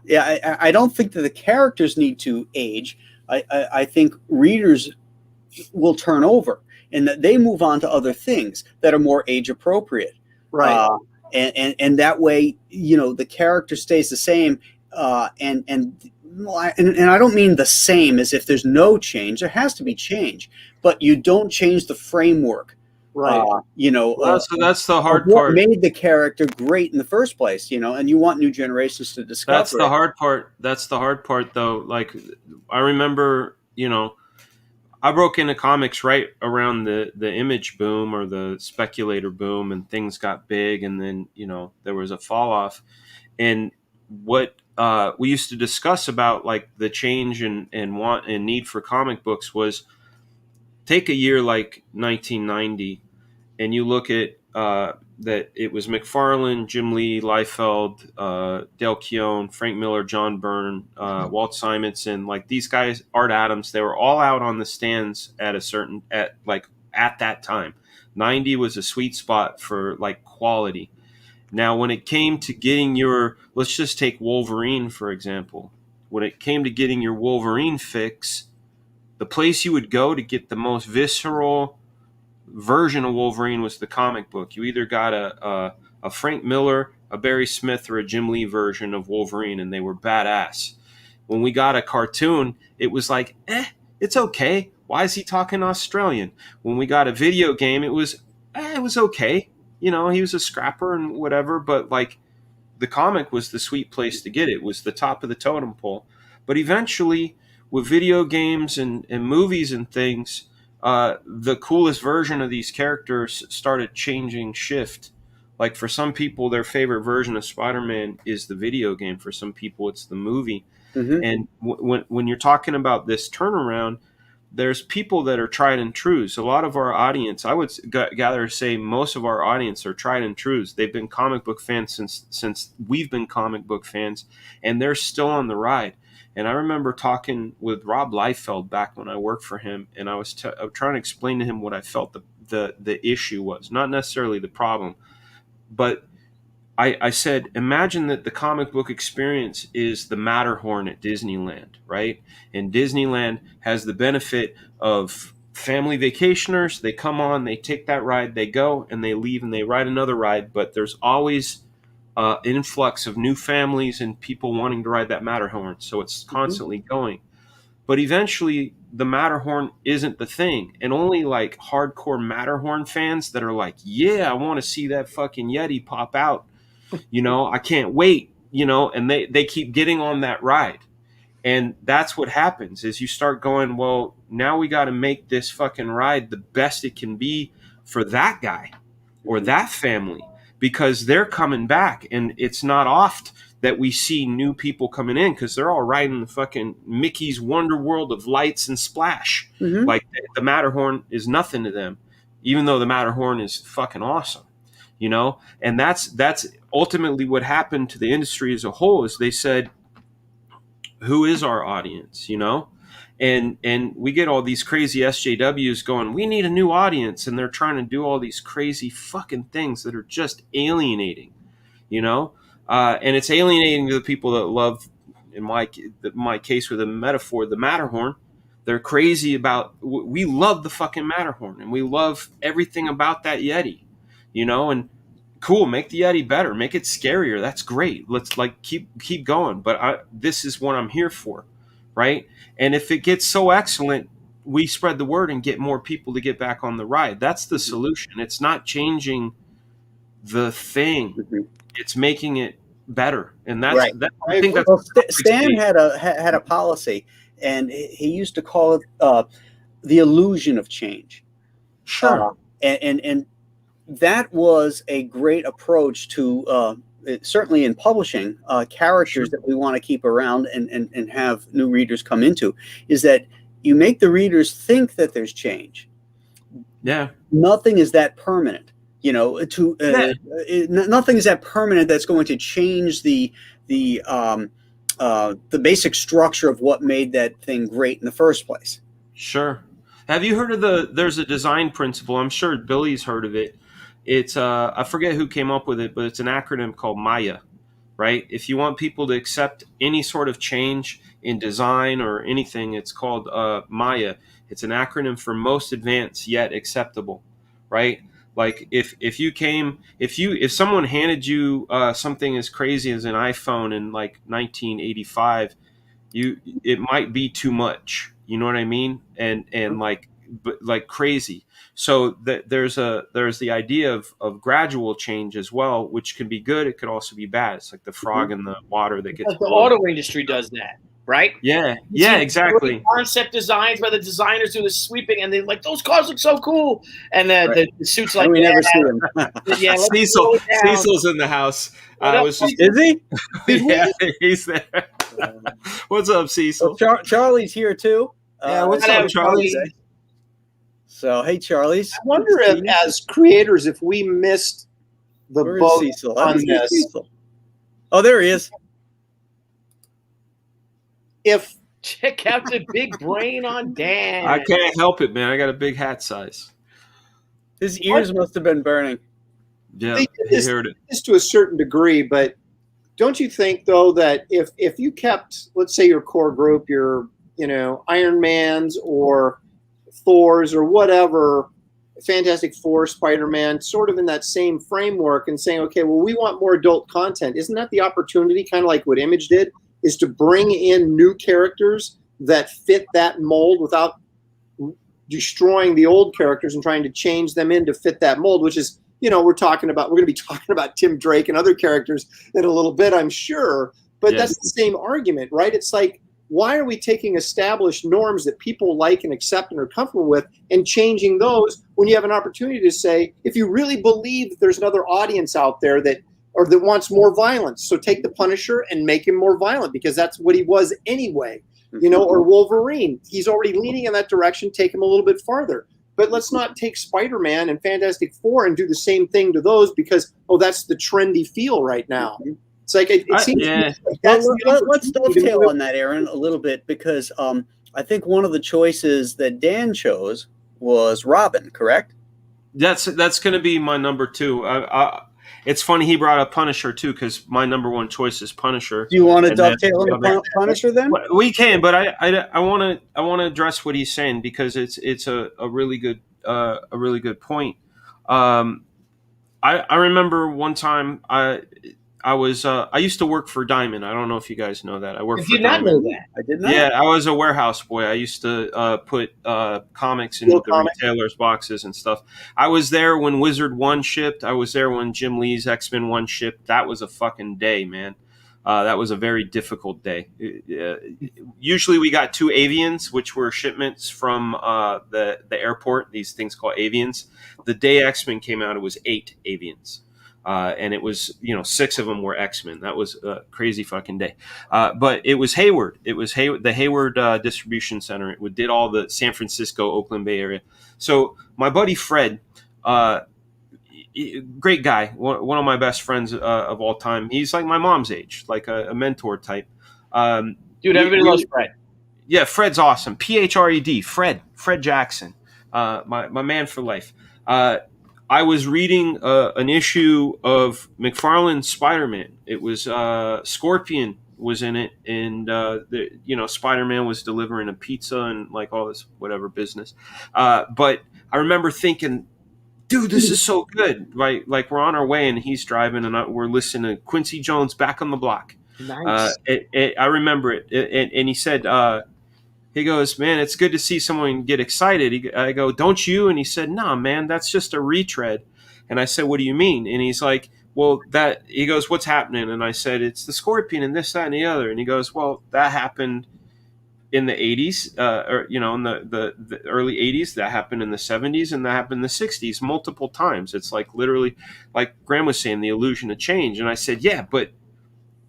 I don't think that the characters need to age. I think readers will turn over, and that they move on to other things that are more age appropriate. Right. And that way, the character stays the same. And I don't mean the same as if there's no change. There has to be change, but you don't change the framework. Right. So that's the hard what part. Made the character great in the first place, and you want new generations to discover. That's the hard part. That's the hard part, though. Like, I remember, I broke into comics right around the image boom or the speculator boom, and things got big, and then there was a fall off. And what we used to discuss about like the change and want and need for comic books was take a year like 1990, and you look at that it was McFarlane, Jim Lee, Liefeld, Dale Keown, Frank Miller, John Byrne, Walt Simonson, like these guys, Art Adams, they were all out on the stands at that time. 90 was a sweet spot for like quality. Now, when it came to getting let's just take Wolverine, for example. When it came to getting your Wolverine fix, the place you would go to get the most visceral version of Wolverine was the comic book. You either got a Frank Miller, a Barry Smith, or a Jim Lee version of Wolverine, and they were badass. When we got a cartoon, it was like, it's okay. Why is he talking Australian? When we got a video game, it was okay. He was a scrapper and whatever, but like the comic was the sweet place to get it. It was the top of the totem pole. But eventually, with video games and movies and things, the coolest version of these characters started shift. Like for some people, their favorite version of Spider-Man is the video game. For some people, it's the movie. Mm-hmm. And when you're talking about this turnaround, there's people that are tried and trues. A lot of our audience, I would gather say most of our audience are tried and trues. They've been comic book fans since we've been comic book fans, and they're still on the ride. And I remember talking with Rob Liefeld back when I worked for him, and I was trying to explain to him what I felt the issue was, not necessarily the problem, but I said, imagine that the comic book experience is the Matterhorn at Disneyland, right? And Disneyland has the benefit of family vacationers. They come on, they take that ride, they go, and they leave, and they ride another ride. But there's always an influx of new families and people wanting to ride that Matterhorn. So it's constantly going. But eventually, the Matterhorn isn't the thing. And only like hardcore Matterhorn fans that are like, yeah, I want to see that fucking Yeti pop out. I can't wait, and they keep getting on that ride. And that's what happens is you start going, well, now we got to make this fucking ride the best it can be for that guy or that family, because they're coming back. And it's not oft that we see new people coming in because they're all riding the fucking Mickey's Wonder World of lights and splash. Mm-hmm. Like the Matterhorn is nothing to them, even though the Matterhorn is fucking awesome. And that's ultimately what happened to the industry as a whole is they said, who is our audience, and we get all these crazy SJWs going, we need a new audience. And they're trying to do all these crazy fucking things that are just alienating, and it's alienating to the people that love, in my case with a metaphor, the Matterhorn. They're crazy about, we love the fucking Matterhorn and we love everything about that Yeti. And cool, make the Yeti better, make it scarier. That's great. Let's like keep going. But this is what I'm here for, right? And if it gets so excellent, we spread the word and get more people to get back on the ride. That's the solution. It's not changing the thing; it's making it better. And that's right. I think that's. Well, Stan had a policy, and he used to call it the illusion of change. Sure. And that was a great approach to certainly in publishing characters that we want to keep around and have new readers come into, is that you make the readers think that there's change. Yeah. Nothing is that permanent, nothing is that permanent that's going to change the basic structure of what made that thing great in the first place. Sure. Have you heard of there's a design principle? I'm sure Billy's heard of it. It's I forget who came up with it, but it's an acronym called Maya, right? If you want people to accept any sort of change in design or anything, it's called Maya. It's an acronym for most advanced yet acceptable, right? Like if someone handed you something as crazy as an iPhone in like 1985, it might be too much. You know what I mean? And like crazy. So there's the idea of gradual change as well, which can be good. It could also be bad. It's like the frog in the water that gets the auto industry does that. right? Yeah, You see exactly. great concept designs where the designers do the sweeping, and they're like, "Those cars look so cool," and the suits like, and we never see him. yeah, let's Cecil, slow it down. Cecil's in the house. What up, Was just, Is he? yeah, he's there. What's up, Cecil? Well, Charlie's here too. Yeah, what's Hello, up, Charlie? Charlie. So, hey, Charlie's. I wonder if, as creators, if we missed the Where is boat Cecil? I on don't see this. Cecil. Oh, there he is. If Check out the big brain on Dan. I can't help it, man. I got a big hat size. His ears must have been burning. Yeah, They did he this- heard it. this to a certain degree, but don't you think though that if you kept, let's say, your core group, your Iron Man's or Thor's or whatever, Fantastic Four, Spider-Man, sort of in that same framework, and saying, okay, well, we want more adult content. Isn't that the opportunity, kind of like what Image did, is to bring in new characters that fit that mold without destroying the old characters and trying to change them in to fit that mold, which is, we're going to be talking about Tim Drake and other characters in a little bit, I'm sure. But Yeah. That's the same argument, right? It's like, why are we taking established norms that people like and accept and are comfortable with and changing those when you have an opportunity to say, if you really believe that there's another audience out there that wants more violence, so take the Punisher and make him more violent because that's what he was anyway, or Wolverine. He's already leaning in that direction, take him a little bit farther. But let's not take Spider-Man and Fantastic Four and do the same thing to those because, that's the trendy feel right now. It's like it seems like that's Let's dovetail on that, Aaron, a little bit because I think one of the choices that Dan chose was Robin, correct? That's going to be my number 2. It's funny he brought up Punisher too because my number 1 choice is Punisher. Do you want to And then- dovetail into Punisher then? We can, but I want to address what he's saying because it's a really good point. I remember one time I used to work for Diamond. I don't know if you guys know that. I worked I for did not Diamond. know that. I did not. Yeah, I was a warehouse boy. I used to put comics in the retailers' boxes and stuff. I was there when Wizard 1 shipped. I was there when Jim Lee's X-Men 1 shipped. That was a fucking day, man. That was a very difficult day. Usually we got 2 avians, which were shipments from the airport, these things called avians. The day X-Men came out, it was 8 avians. And it was, 6 of them were X-Men. That was a crazy fucking day. But it was Hayward. It was the Hayward Distribution Center. It did all the San Francisco, Oakland Bay Area. So my buddy Fred, great guy, one of my best friends of all time. He's like my mom's age, like a mentor type. Dude, everybody loves Fred. Yeah, Fred's awesome. Phred, Fred Jackson, my man for life. I was reading an issue of McFarlane's Spider-Man. It was Scorpion was in it, and Spider-Man was delivering a pizza and like all this whatever business. But I remember thinking, dude, this is so good. Right, like we're on our way, and he's driving, and we're listening to Quincy Jones, Back on the Block. Nice. I remember it, and he said. He goes, man, it's good to see someone get excited. I go, don't you? And he said, nah, man, that's just a retread. And I said, what do you mean? And he's like, well, he goes, what's happening? And I said, it's the Scorpion and this, that, and the other. And he goes, well, that happened in the 80s, in the early 80s. That happened in the 70s, and that happened in the 60s multiple times. It's like literally, like Graham was saying, the illusion of change. And I said, yeah, but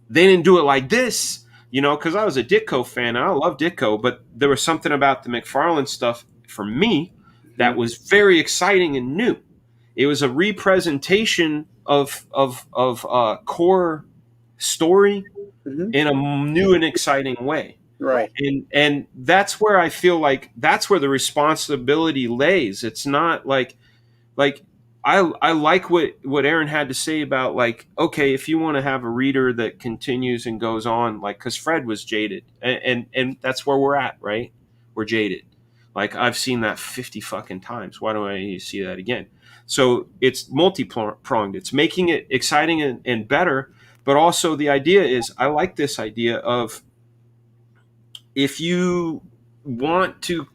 they didn't do it like this. Because I was a Ditko fan, and I love Ditko, but there was something about the McFarlane stuff for me that was very exciting and new. It was a representation of core story in a new and exciting way. Right. And that's where I feel like that's where the responsibility lays. It's not like I like what Aaron had to say about like, okay, if you want to have a reader that continues and goes on, like, because Fred was jaded, and that's where we're at, right? We're jaded. Like I've seen that 50 fucking times. Why do I need to see that again? So it's multi-pronged. It's making it exciting and better, but also the idea is I like this idea of if you want to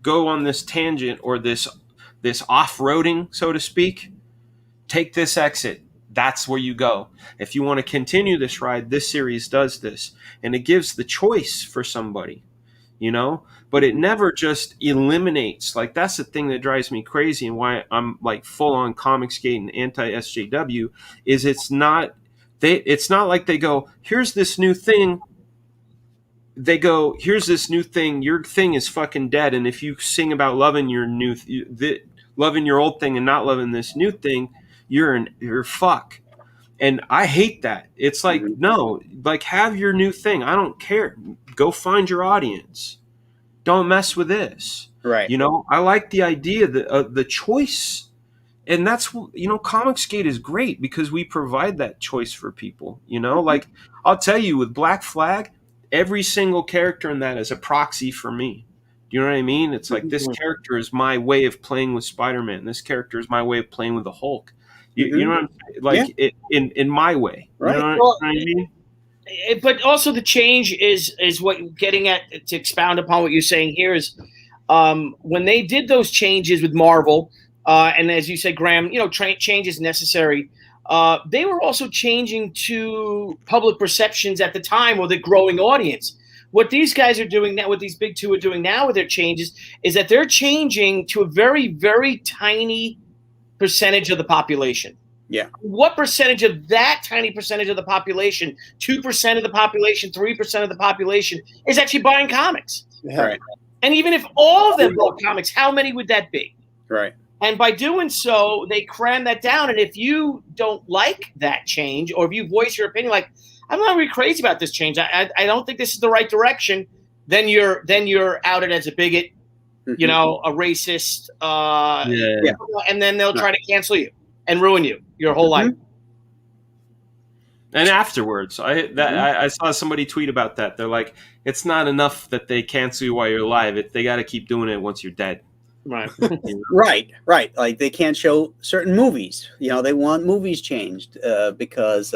go on this tangent or this off-roading, so to speak, take this exit. that's where you go. If you want to continue this ride, this series does this, and it gives the choice for somebody, you know, but it never just eliminates. Like, that's the thing that drives me crazy, and why I'm like full on Comicsgate and anti SJW is it's not like they go, here's this new thing. They go, here's this new thing. Your thing is fucking dead, and if you sing about loving your loving your old thing and not loving this new thing, you're fuck. And I hate that. It's like, no, like, have your new thing. I don't care. Go find your audience. Don't mess with this. Right. You know, I like the idea that the choice. And that's, you know, Comicsgate is great because we provide that choice for people. You know, like, I'll tell you, with Black Flag, every single character in that is a proxy for me. Do you know what I mean? It's like, this character is my way of playing with Spider-Man. This character is my way of playing with the Hulk. You know what I'm saying? Like, in my way. Right. You know what I mean? But also the change is what you're getting at, to expound upon what you're saying here, is when they did those changes with Marvel, and as you said, Graham, you know, change is necessary. They were also changing to public perceptions at the time, or the growing audience. What these guys are doing now, what these big two are doing now with their changes, is that they're changing to a very, very tiny percentage of the population. Yeah. What percentage of that tiny percentage of the population, 2% of the population, 3% of the population, is actually buying comics? Yeah. Right. And even if all of them bought comics, how many would that be? Right. And by doing so, they cram that down. And if you don't like that change, or if you voice your opinion, like, I'm not really crazy about this change, I don't think this is the right direction, then you're outed as a bigot, you know, a racist, and then they'll try to cancel you and ruin your whole life. And afterwards, I saw somebody tweet about that. They're like, it's not enough that they cancel you while you're alive. They got to keep doing it once you're dead. Right. Right. Like, they can't show certain movies. You know, they want movies changed because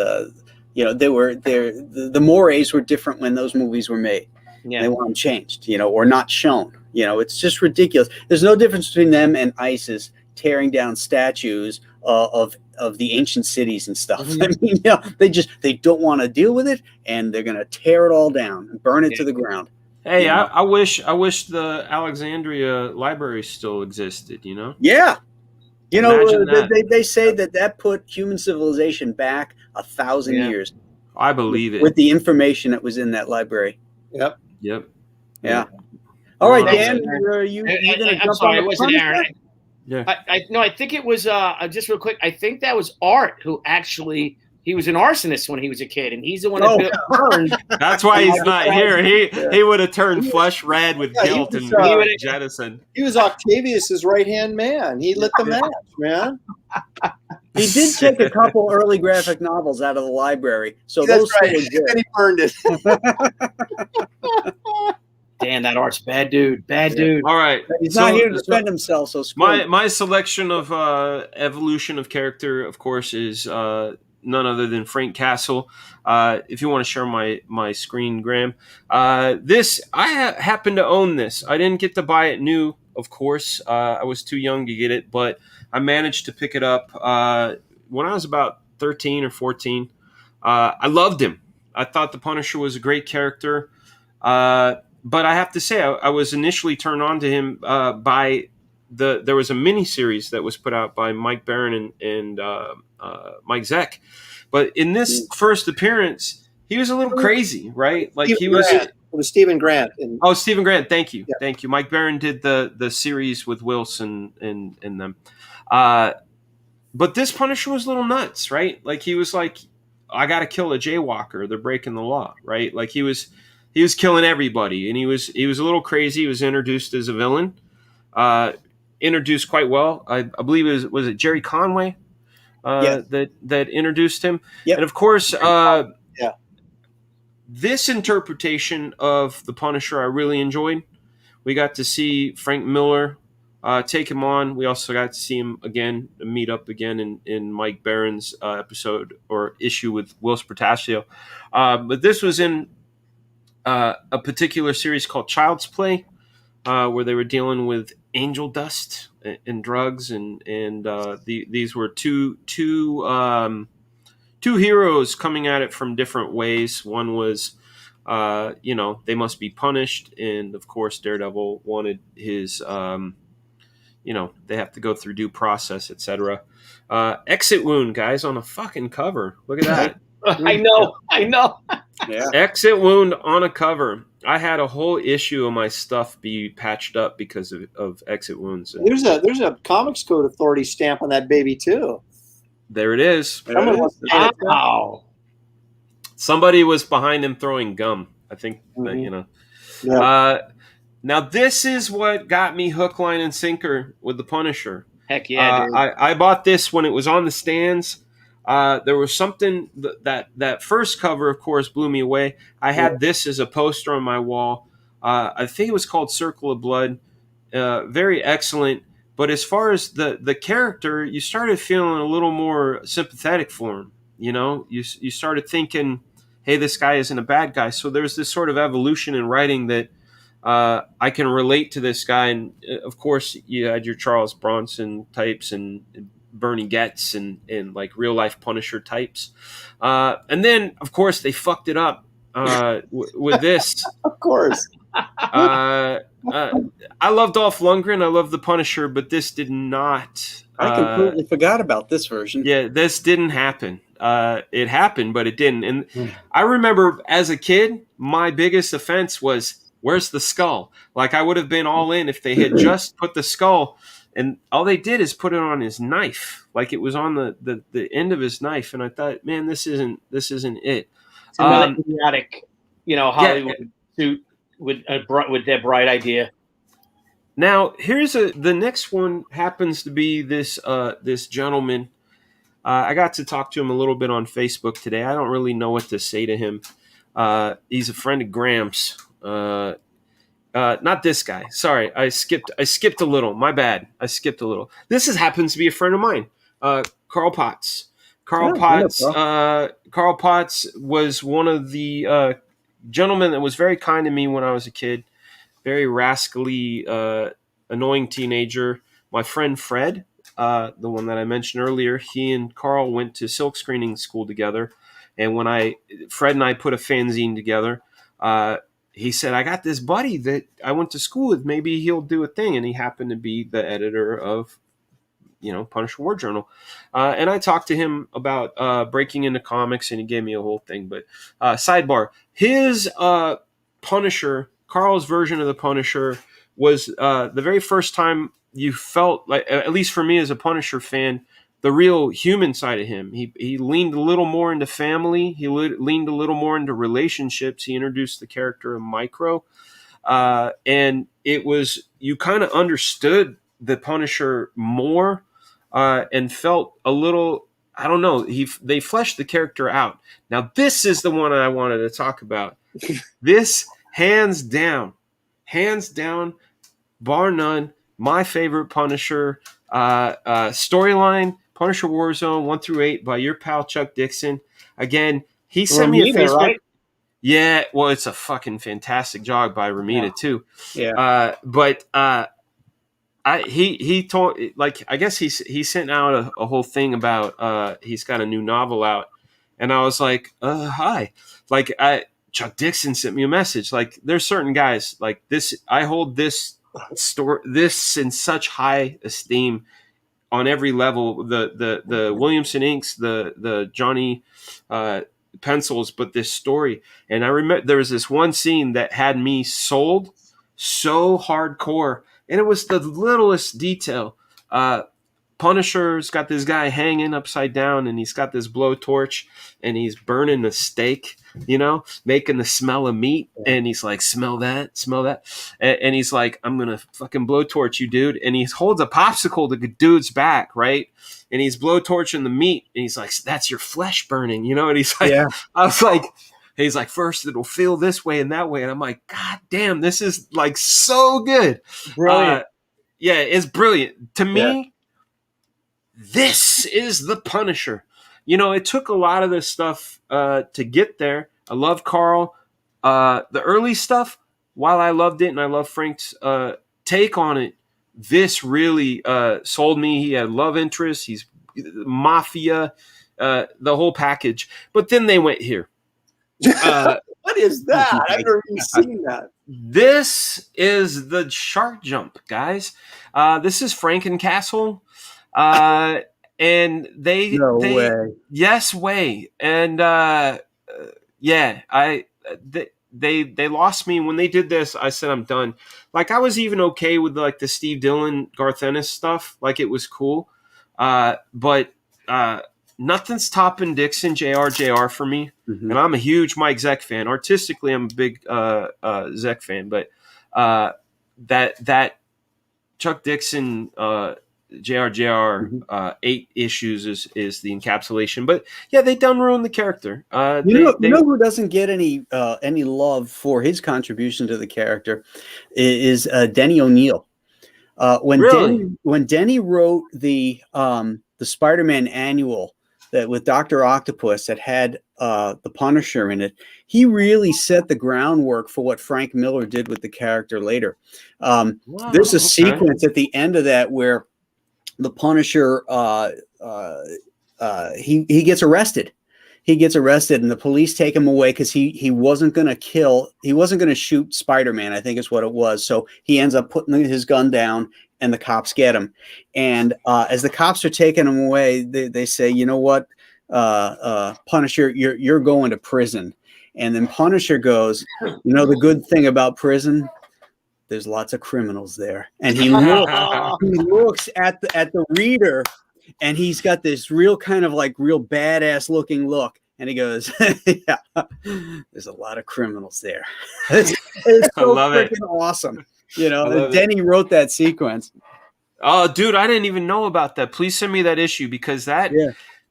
you know, the mores were different when those movies were made. Yeah. They want them changed, you know, or not shown. You know, it's just ridiculous. There's no difference between them and ISIS tearing down statues of the ancient cities and stuff. I mean, you know, they don't want to deal with it, and they're going to tear it all down and burn it to the ground. Hey, I wish the Alexandria Library still existed, you know? Yeah. You Imagine know, that. they say that put human civilization back 1,000 years. I believe it. With the information that was in that library. Yep. Yeah. All right, Dan, Aaron. are you going to jump sorry, on it wasn't Aaron. Yeah. I think it was just real quick. I think that was Art, who actually, he was an arsonist when he was a kid, and he's the one that burned. That's why he's not here. He would have turned flesh red with guilt and jettisoned. He was Octavius's right-hand man. He lit the match, man. He did take a couple early graphic novels out of the library, so That's those right. still exist. And he burned it. Dan, that Art's bad dude. Bad dude. All right. He's not here to defend himself, so my selection of evolution of character, of course, is none other than Frank Castle. If you want to share my screen, Graham. This, I happen to own this. I didn't get to buy it new, of course. I was too young to get it, but I managed to pick it up when I was about 13 or 14. I loved him. I thought the Punisher was a great character. But I have to say, I was initially turned on to him by there was a mini series that was put out by Mike Baron and Mike Zeck. But in this first appearance, he was a little crazy, right? Like It was Stephen Grant. Stephen Grant. Thank you. Yeah. Thank you. Mike Baron did the series with Wilson and them. But this Punisher was a little nuts, right? Like, he was like, I got to kill a jaywalker. They're breaking the law, right? Like, he was killing everybody, and he was a little crazy. He was introduced as a villain, introduced quite well. I believe was it Jerry Conway that introduced him, and of course, this interpretation of the Punisher I really enjoyed. We got to see Frank Miller take him on. We also got to see him again, meet up again in Mike Baron's episode or issue with Will Spertasio. But this was in a particular series called Child's Play, where they were dealing with angel dust and drugs, and these were two two heroes coming at it from different ways. One was, they must be punished, and of course, Daredevil wanted his, they have to go through due process, etc. Exit Wound, guys, on a fucking cover. Look at that. I know. Yeah. Exit Wound on a cover. I had a whole issue of my stuff be patched up because of Exit Wounds. And There's a Comics Code Authority stamp on that baby too. there it is. Wow. Somebody was behind him throwing gum. I think that, Yeah. Now this is what got me hook, line, and sinker with the Punisher. Heck yeah, dude. I bought this when it was on the stands. There was something that first cover, of course, blew me away. I had this as a poster on my wall. I think it was called Circle of Blood. Very excellent. But as far as the character, you started feeling a little more sympathetic for him. You started thinking, hey, this guy isn't a bad guy. So there's this sort of evolution in writing that I can relate to this guy. And of course, you had your Charles Bronson types and Bernie Getz and like real life Punisher types. And then, of course, they fucked it up with this. Of course. I love Dolph Lundgren. I love the Punisher, but this did not. I completely forgot about this version. Yeah, this didn't happen. It happened, but it didn't. And I remember as a kid, my biggest offense was, where's the skull? Like, I would have been all in if they had just put the skull, and all they did is put it on his knife. Like, it was on the end of his knife. And I thought, man, this isn't it. It's another idiotic, Hollywood suit with their bright idea. Now, here's the next one happens to be this gentleman. I got to talk to him a little bit on Facebook today. I don't really know what to say to him. He's a friend of Graham's. Not this guy. Sorry, I skipped a little. My bad. I skipped a little. This happens to be a friend of mine, Carl Potts. Carl Potts was one of the gentlemen that was very kind to me when I was a kid. Very rascally, annoying teenager. My friend Fred, the one that I mentioned earlier, he and Carl went to silk screening school together. And when Fred and I put a fanzine together, he said, I got this buddy that I went to school with. Maybe he'll do a thing. And he happened to be the editor of, Punisher War Journal. And I talked to him about breaking into comics, and he gave me a whole thing. But sidebar, his Punisher, Carl's version of the Punisher, was the very first time you felt, like, at least for me as a Punisher fan, the real human side of him. He leaned a little more into family. He leaned a little more into relationships. He introduced the character of Micro. And it was, you kind of understood the Punisher more and felt a little, I don't know, they fleshed the character out. Now, this is the one I wanted to talk about. This, hands down, bar none, my favorite Punisher storyline, Punisher Warzone 1 through 8 by your pal Chuck Dixon. Again, he sent me a Facebook. Right? Yeah, well, it's a fucking fantastic job by Ramita too. Yeah. But he told, like, I guess he sent out a whole thing about he's got a new novel out, and I was like, hi, like Chuck Dixon sent me a message. Like, there's certain guys like this. I hold this in such high esteem on every level. The Williamson inks, the Johnny pencils, but this story. And I remember there was this one scene that had me sold so hardcore, and it was the littlest detail. Punisher's got this guy hanging upside down, and he's got this blowtorch, and he's burning the steak, making the smell of meat. And he's like, smell that. And he's like, I'm going to fucking blowtorch you, dude. And he holds a popsicle to the dude's back, right? And he's blowtorching the meat, and he's like, that's your flesh burning, And he's like, yeah. I was like, he's like, first it'll feel this way and that way. And I'm like, God damn, this is like so good. Brilliant. Yeah, it's brilliant. To me, this is the Punisher. It took a lot of this stuff to get there. I love Carl. The early stuff, while I loved it and I love Frank's take on it, this really sold me. He had love interest. He's mafia. the whole package. But then they went here. What is that? I've never even seen that. This is the shark jump, guys. This is Frankencastle. And they way. Yes way. And they lost me when they did this. I said I'm done. Like, I was even okay with like the Steve Dillon, Garth Ennis stuff. Like, it was cool. But nothing's topping Dixon JR for me. Mm-hmm. And I'm a huge Mike Zeck fan. Artistically, I'm a big Zeck fan. But that Chuck Dixon JR 8 issues is the encapsulation. But yeah, they done ruined the character. You know who doesn't get any love for his contribution to the character is Denny O'Neil. When Denny wrote the Spider-Man annual that with Dr. Octopus that had the Punisher in it, he really set the groundwork for what Frank Miller did with the character later. There's a sequence at the end of that where the Punisher he gets arrested. He gets arrested, and the police take him away because he wasn't going to shoot Spider-Man, I think is what it was. So he ends up putting his gun down, and the cops get him. And as the cops are taking him away, they say, you know what, Punisher, you're going to prison. And then Punisher goes, you know, the good thing about prison, there's lots of criminals there. And he looks at the reader, and he's got this real kind of like real badass looking look. And he goes, yeah, there's a lot of criminals there. It's so freaking awesome. You know, Denny wrote that sequence. Oh, dude, I didn't even know about that. Please send me that issue, because that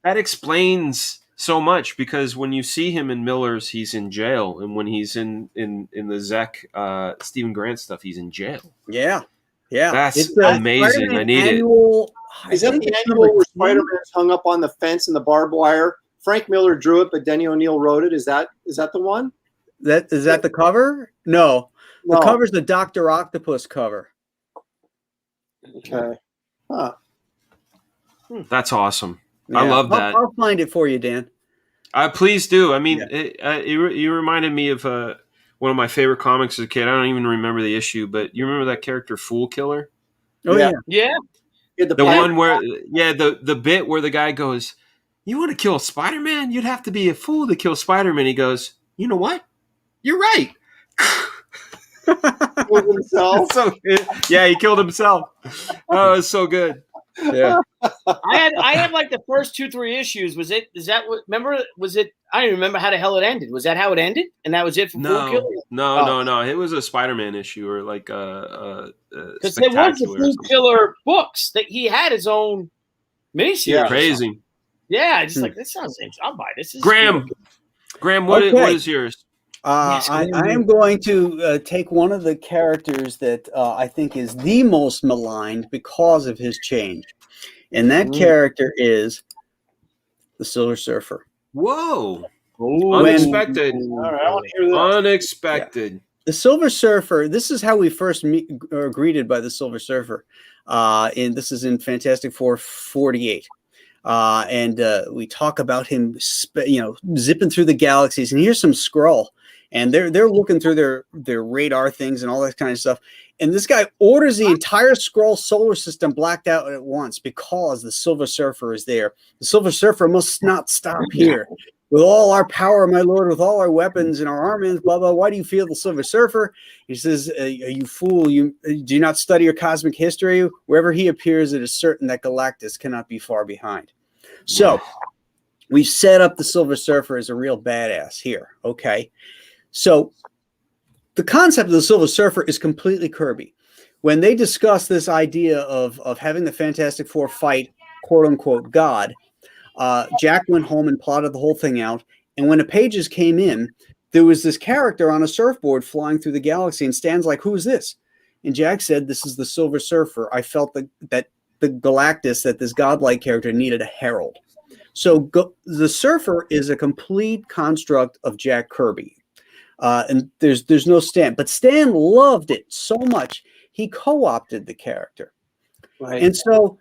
explains so much. Because when you see him in Miller's, he's in jail, and when he's in the Zeck Stephen Grant stuff, he's in jail. Yeah, that's amazing. Spider-Man I need annual, it. Is that the annual where Spider-Man's hung up on the fence and the barbed wire? Frank Miller drew it, but Denny O'Neil wrote it. Is that the one? Is that the cover? No. The cover's the Dr. Octopus cover. Okay. Huh. That's awesome. Yeah. I love that. I'll find it for you, Dan. Please do. I mean, you reminded me of one of my favorite comics as a kid. I don't even remember the issue, but you remember that character Fool Killer? Oh yeah. The one where the bit where the guy goes, "You want to kill Spider-Man? You'd have to be a fool to kill Spider-Man." He goes, "You know what? You're right." Killed himself. He killed himself. Oh, it's so good. Yeah. I had like the first 2-3 issues. Was it? Is that what? Remember? Was it? I don't even remember how the hell it ended. Was that how it ended? And that was it for Fool Killer? No. It was a Spider-Man issue, or like because there was the Fool Killer books that he had his own miniseries. Yeah, crazy. Yeah, just like this sounds. I'll buy this. Graham, what is yours? I am going to take one of the characters that I think is the most maligned because of his change. And that character is the Silver Surfer. Whoa. Unexpected. All right, I want to hear this. Unexpected. Yeah. The Silver Surfer, this is how we first greeted by the Silver Surfer. This is in Fantastic Four 48. And we talk about him, zipping through the galaxies. And here's some Skrull. And they're looking through their radar things and all that kind of stuff. And this guy orders the entire Skrull solar system blacked out at once because the Silver Surfer is there. The Silver Surfer must not stop here. With all our power, my lord, with all our weapons and our armaments, blah, blah, why do you fear the Silver Surfer? He says, you fool, do you not study your cosmic history? Wherever he appears, it is certain that Galactus cannot be far behind. So we've set up the Silver Surfer as a real badass here, okay? So the concept of the Silver Surfer is completely Kirby. When they discussed this idea of having the Fantastic Four fight, quote unquote, God, Jack went home and plotted the whole thing out. And when the pages came in, there was this character on a surfboard flying through the galaxy, and Stan's like, who is this? And Jack said, this is the Silver Surfer. I felt that the Galactus, that this godlike character needed a herald. So the Surfer is a complete construct of Jack Kirby. And there's no Stan, but Stan loved it so much he co-opted the character, right. And so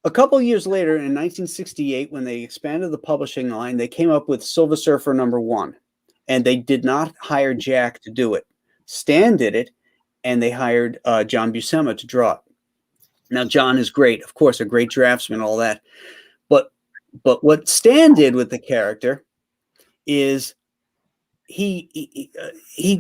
A couple years later, in 1968, when they expanded the publishing line, they came up with Silver Surfer #1, and they did not hire Jack to do it. Stan did it, and they hired John Buscema to draw it. Now, John is great, of course, a great draftsman, all that. But what Stan did with the character is he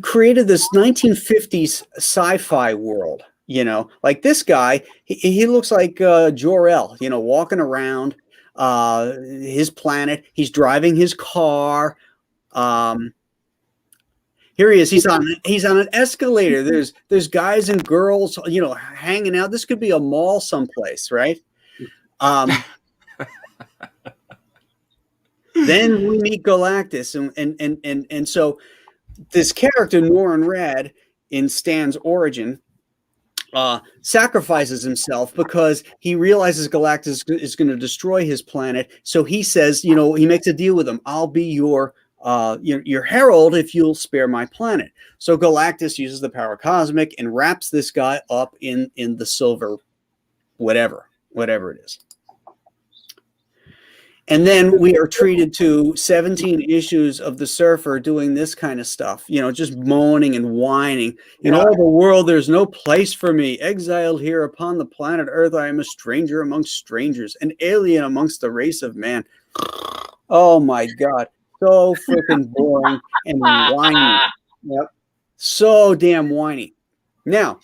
created this 1950s sci-fi world. You know, like this guy, he looks like Jor-El, you know, walking around his planet. He's driving his car. Here he is. He's on an escalator. There's guys and girls, you know, hanging out. This could be a mall someplace, right? Then we meet Galactus, and so this character Norrin Radd in Stan's origin sacrifices himself because he realizes Galactus is going to destroy his planet. So he says, you know, he makes a deal with him. I'll be your herald if you'll spare my planet. So Galactus uses the power cosmic and wraps this guy up in the silver, whatever it is. And then we are treated to 17 issues of the Surfer doing this kind of stuff, you know, just moaning and whining. In all the world, there's no place for me. Exiled here upon the planet Earth, I am a stranger amongst strangers, an alien amongst the race of man. Oh, my God. So freaking boring and whiny. Yep. So damn whiny. Now,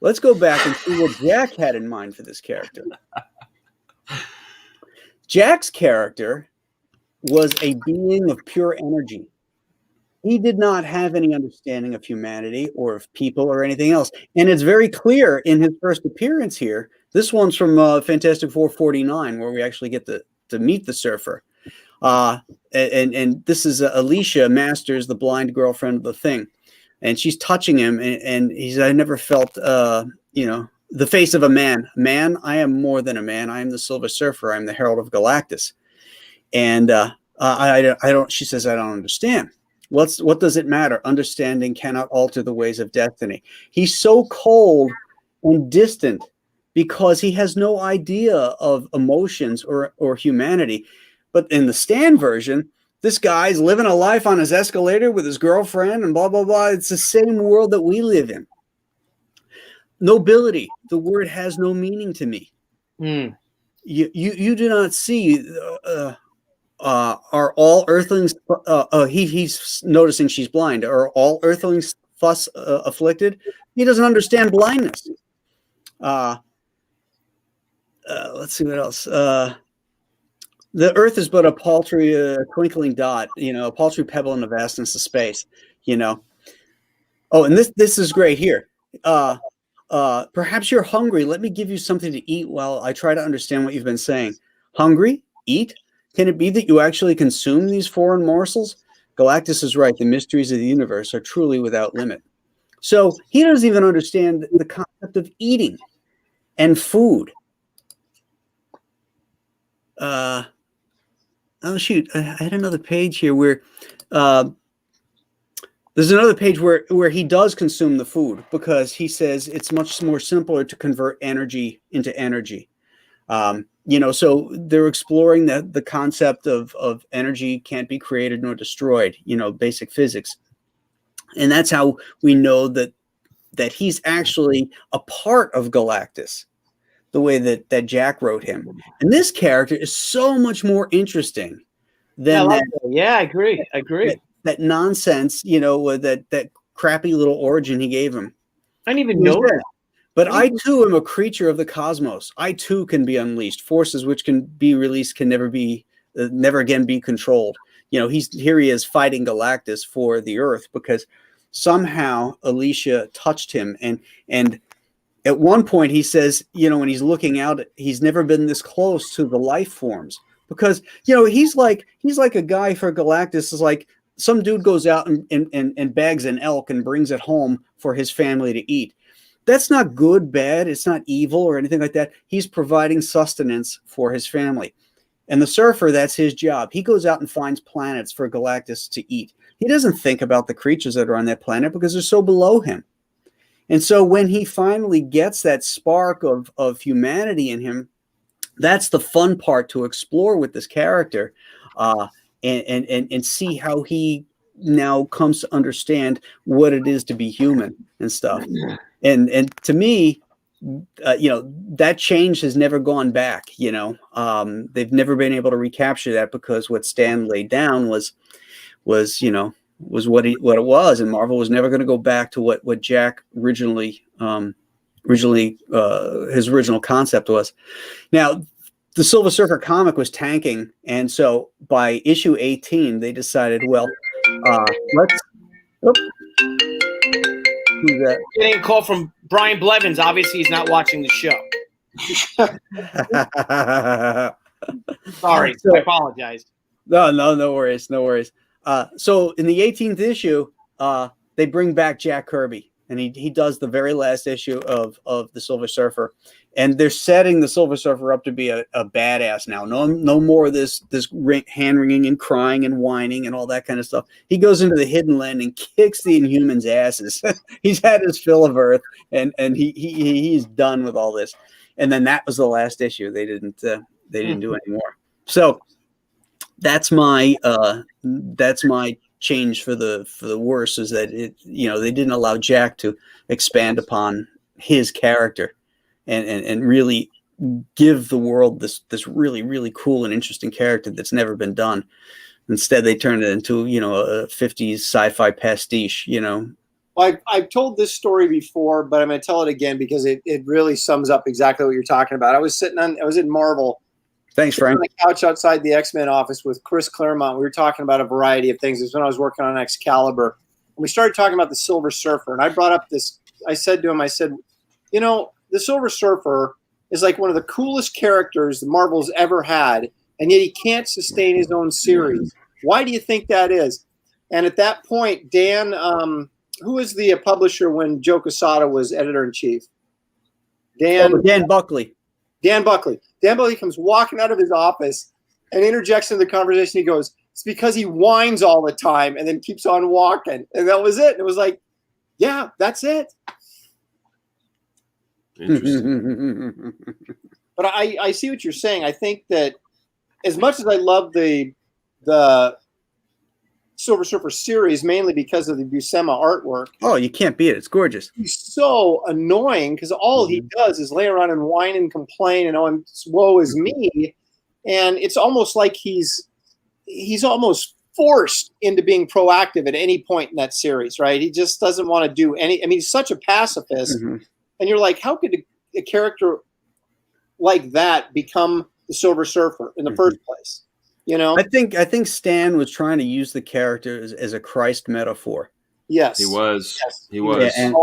let's go back and see what Jack had in mind for this character. Jack's character was a being of pure energy. He did not have any understanding of humanity or of people or anything else. And it's very clear in his first appearance here. This one's from Fantastic Four 49, where we actually get to meet the Surfer. And this is Alicia Masters, the blind girlfriend of the Thing. And she's touching him, and he said, I never felt, you know, the face of a man. Man, I am more than a man. I am the Silver Surfer. I'm the Herald of Galactus. And I don't. She says, I don't understand. What does it matter? Understanding cannot alter the ways of destiny. He's so cold and distant because he has no idea of emotions or humanity. But in the Stan version, this guy's living a life on his escalator with his girlfriend and blah, blah, blah. It's the same world that we live in. Nobility, the word has no meaning to me. You do not see, are all earthlings, he's noticing she's blind. Are all earthlings thus afflicted? He doesn't understand blindness. Let's see what else. The earth is but a paltry twinkling dot, you know, a paltry pebble in the vastness of space, you know. Oh, and this is great here. Perhaps you're hungry. Let me give you something to eat while I try to understand what you've been saying. Hungry? Eat? Can it be that you actually consume these foreign morsels? Galactus is right. The mysteries of the universe are truly without limit. So he doesn't even understand the concept of eating and food. Oh, shoot. I had another page here where there's another page where he does consume the food because he says it's much more simpler to convert energy into energy. You know, so they're exploring the concept of energy can't be created nor destroyed, you know, basic physics. And that's how we know that he's actually a part of Galactus, the way that Jack wrote him. And this character is so much more interesting than that. Yeah, I agree. That nonsense, you know, that crappy little origin he gave him. I didn't even know that. But I too am a creature of the cosmos. I too can be unleashed. Forces which can be released can never again be controlled. You know, here he is fighting Galactus for the Earth because somehow Alicia touched him. And at one point he says, you know, when he's looking out, he's never been this close to the life forms because, you know, he's like a guy for Galactus is like, some dude goes out and bags an elk and brings it home for his family to eat. That's not good, bad. It's not evil or anything like that. He's providing sustenance for his family. And the Surfer, that's his job. He goes out and finds planets for Galactus to eat. He doesn't think about the creatures that are on that planet because they're so below him. And so when he finally gets that spark of humanity in him, that's the fun part to explore with this character, and see how he now comes to understand what it is to be human and stuff. And to me, that change has never gone back. They've never been able to recapture that, because what Stan laid down was what it was, and Marvel was never going to go back to what Jack originally his original concept was. Now, the Silver Surfer comic was tanking, and so by issue 18, they decided, well, let's. Who's that? Getting a call from Brian Blevins. Obviously, he's not watching the show. Sorry, I apologize. No worries. So in the 18th issue, they bring back Jack Kirby, and he does the very last issue of the Silver Surfer, and they're setting the Silver Surfer up to be a badass now. No more of this hand wringing and crying and whining and all that kind of stuff. He goes into the Hidden Land and kicks the Inhumans' asses. He's had his fill of Earth, and he's done with all this. And then that was the last issue. They didn't do anymore. So that's my change for the worse, is that they didn't allow Jack to expand upon his character and really give the world this really, really cool and interesting character that's never been done. Instead, they turned it into a 50s sci-fi pastiche. Well, I've told this story before, but I'm going to tell it again because it really sums up exactly what you're talking about. I was in Marvel. Thanks, Frank. On the couch outside the X-Men office with Chris Claremont. We were talking about a variety of things. It was when I was working on Excalibur. And we started talking about the Silver Surfer. And I brought up this. I said to him, the Silver Surfer is like one of the coolest characters the Marvel's ever had. And yet he can't sustain his own series. Why do you think that is? And at that point, Dan, who was the publisher when Joe Quesada was editor-in-chief? Dan Buckley. Dan Buckley comes walking out of his office and interjects into the conversation. He goes, "It's because he whines all the time," and then keeps on walking. And that was it. And it was like, yeah, that's it. Interesting. But I see what you're saying. I think that as much as I love the Silver Surfer series, mainly because of the Buscema artwork. Oh, you can't beat it. It's gorgeous. He's so annoying because all he does is lay around and whine and complain and woe is me. And it's almost like he's almost forced into being proactive at any point in that series, right? He just doesn't want to do any. I mean, he's such a pacifist. Mm-hmm. And you're like, how could a character like that become the Silver Surfer in the first place? I think Stan was trying to use the character as a Christ metaphor. Yes, he was. Yes. He was, and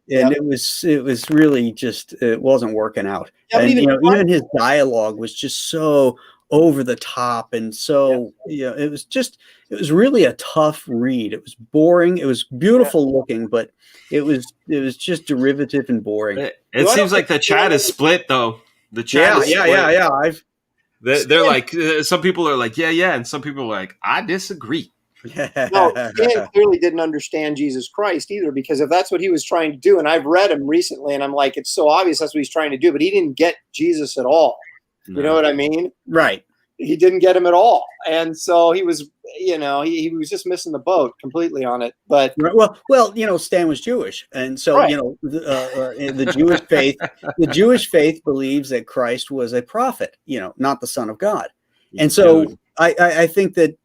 it was really just, it wasn't working out. Yeah, and even his dialogue was just so over the top, and so it was really a tough read. It was boring. It was beautiful looking, but it was just derivative and boring. It seems like the chat is split, though. The chat is split. Yeah. They're like, some people are like, yeah, and some people are like, I disagree. No, Dan clearly didn't understand Jesus Christ either, because if that's what he was trying to do, and I've read him recently, and I'm like, it's so obvious that's what he's trying to do, but he didn't get Jesus at all. No. You know what I mean? Right. He didn't get him at all, and so he was, he was just missing the boat completely on it. But well, Stan was Jewish, and so the Jewish faith believes that Christ was a prophet, not the Son of God, and so I think that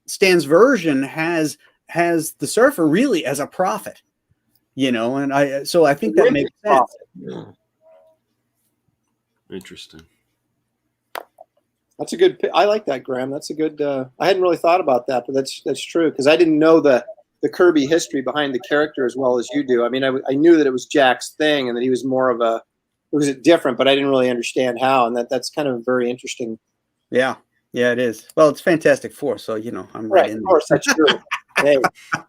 Stan's version has the Surfer really as a prophet, and I think that makes sense. Yeah. Interesting. That's a good. I like that, Graham. That's a good. I hadn't really thought about that, but that's true, because I didn't know the Kirby history behind the character as well as you do. I mean, I knew that it was Jack's thing and that he was more of it was different, but I didn't really understand how, and that's kind of very interesting. Yeah, it is. Well, it's Fantastic Four, so I'm right in. Of course, that's true. Hey,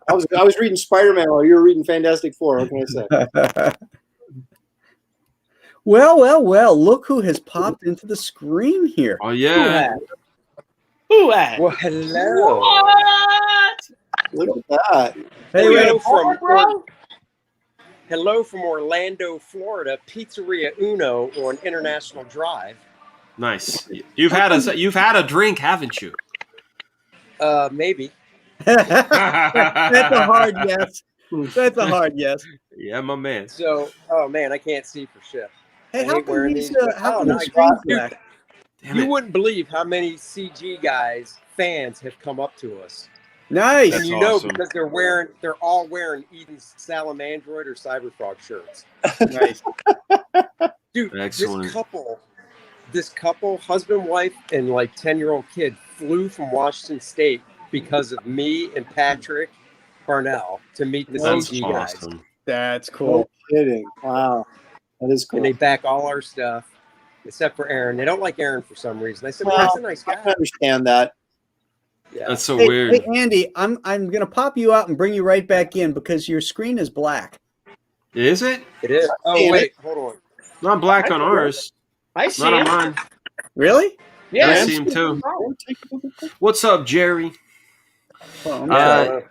I was reading Spider-Man while you were reading Fantastic Four. What can I say? Well, look who has popped into the screen here. Oh, yeah. Who had? Well, hello. What? Look at that. Hey, we go from bro? hello from Orlando, Florida, Pizzeria Uno on International Drive. Nice. You've had a drink, haven't you? Maybe. That's a hard yes. That's a hard yes. Yeah, my man. So, oh man, I can't see for shit. Hey, I how hate come wearing these? these, but- How oh, come the nice. screen's Dude, black? Damn you it. wouldn't believe how many CG guys, fans, have come up to us. Nice. And That's you know, awesome. because they're all wearing Eden's Salamandroid or Cyberfrog shirts. Nice. Dude, Excellent. this couple, husband, wife, and like 10-year-old kid flew from Washington State because of me and Patrick Parnell to meet the That's CG guys. awesome. That's No cool. kidding. Wow. That is cool. And they back all our stuff, except for Aaron. They don't like Aaron for some reason. I said, well, Well, that's a nice I guy. can understand that. Yeah. That's so Hey, weird. hey, Andy, I'm gonna pop you out and bring you right back in because your screen is black. Is it? It is. Oh, Damn wait, hold on. Not black on ours. I see Not on him. mine. Really? Yeah, I see him too. What's up, Jerry? Oh, I'm Uh, sorry.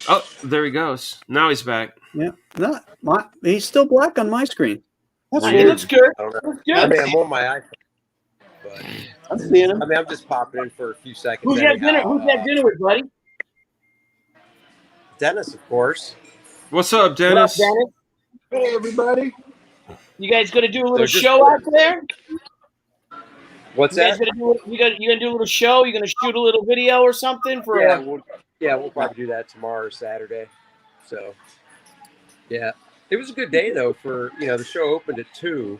Oh, there he goes. Now he's back. Yeah. No, he's still black on my screen. That's I mean, weird. looks good. I don't know. Looks I good. mean, I'm on my iPhone. But, I'm seeing him. I mean, I'm just popping in for a few seconds. Who's that anyhow. dinner? Who's that dinner with, buddy? Dennis, of course. What's up, What up, Dennis? Dennis? Hey, everybody. You guys gonna do a little They're just- show out there? What's You guys that? gonna do? You gonna do a little show? You gonna shoot a little video or something for? Yeah, we'll probably do that tomorrow or Saturday. So, yeah, it was a good day though. For the show opened at 2,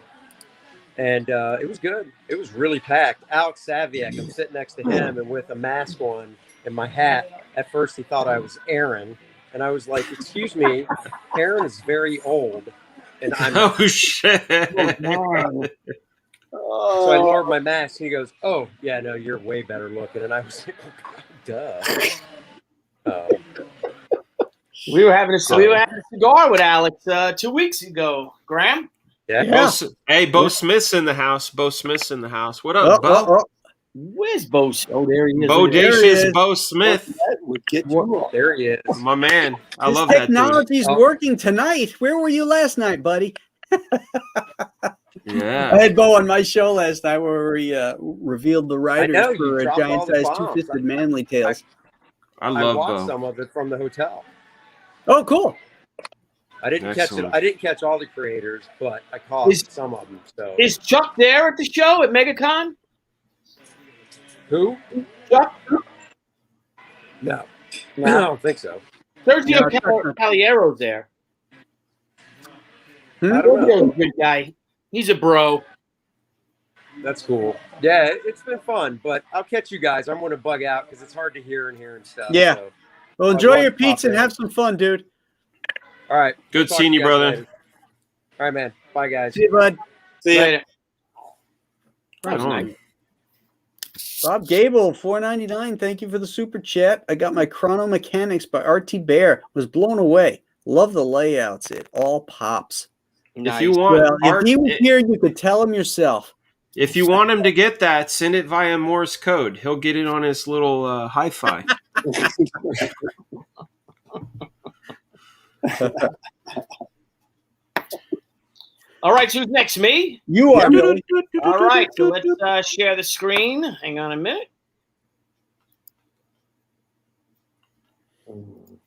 and it was good. It was really packed. Alex Saviak, I'm sitting next to him, and with a mask on and my hat. At first, he thought I was Aaron, and I was like, "Excuse me, Aaron is very old, and I'm." Oh shit! So I lowered my mask, and he goes, "Oh, yeah, no, you're way better looking." And I was like, "Oh, duh." We were having a cigar with Alex 2 weeks ago. Graham. Yeah. Hey, Bo Smith's in the house. Bo Smith's in the house. What up, Bo? Oh. Where's Bo? Oh, there he is. Bodacious Bo Smith. That would get you. There he is. My man. I This love that dude. technology's Oh. working tonight. Where were you last night, buddy? I Yeah. had Bo on my show last night where we revealed the writers know, you for dropped all Giant the Size bombs. Two-Fisted Manly Tales. I I love watched Bo. some of it from the hotel. Oh, cool. I didn't Excellent. catch it. I didn't catch all the creators, but I caught Is- some of them. So Is Chuck there at the show at MegaCon? who? Chuck. No, I don't think so. Sergio No, Caliero's there. I don't know. Sergio's a good guy. He's a bro. That's cool. Yeah, it's been fun, but I'll catch you guys. I'm going to bug out because it's hard to hear and stuff. Yeah. So. Well, I enjoy want your to pizza pop and in. have some fun, dude. All right. Good Talk seeing to you, guys brother. later. All right, man. Bye, guys. See you, bud. See ya. Later. Right That was on. nice. Bob Gable, $4.99. Thank you for the super chat. I got my Chrono Mechanics by RT Bear. Was blown away. Love the layouts. It all pops. If you want Well, art, if he was here, you could tell him yourself. if you want him to get that, send it via Morse code. He'll get it on his little hi-fi. All right, so who's next? Me? You are. Billy. All right, so let's share the screen. Hang on a minute.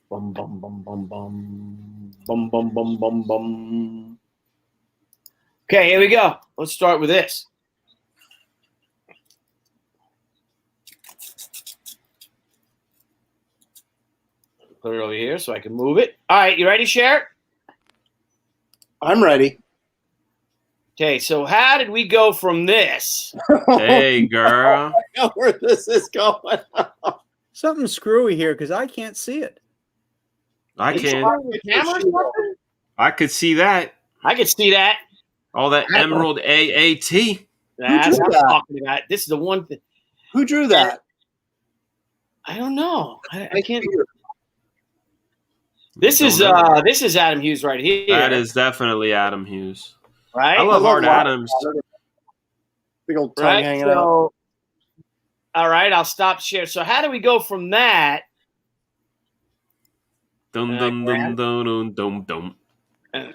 Bum, bum, bum, bum, bum. Bum, bum, bum, bum, bum. Okay, here we go. Let's start with this. Put it over here so I can move it. All right, you ready, Cher? I'm ready. Okay, so how did we go from this? Hey, girl. I know where this is going. Something screwy here because I can't see it. I Is it can. on the camera or something? I could see that. I could see that. All that Emerald AAT. That's drew what I'm that? talking about. This is the one thing. Who drew that? I don't know. I can't. figured. This is Don't know. this is Adam Hughes right here. That is definitely Adam Hughes. right. I love Art Wild Adams. Powder. Big old tongue right. hanging out. So, all right, I'll stop share. So how do we go from that? Dum dum dum dum dum dum.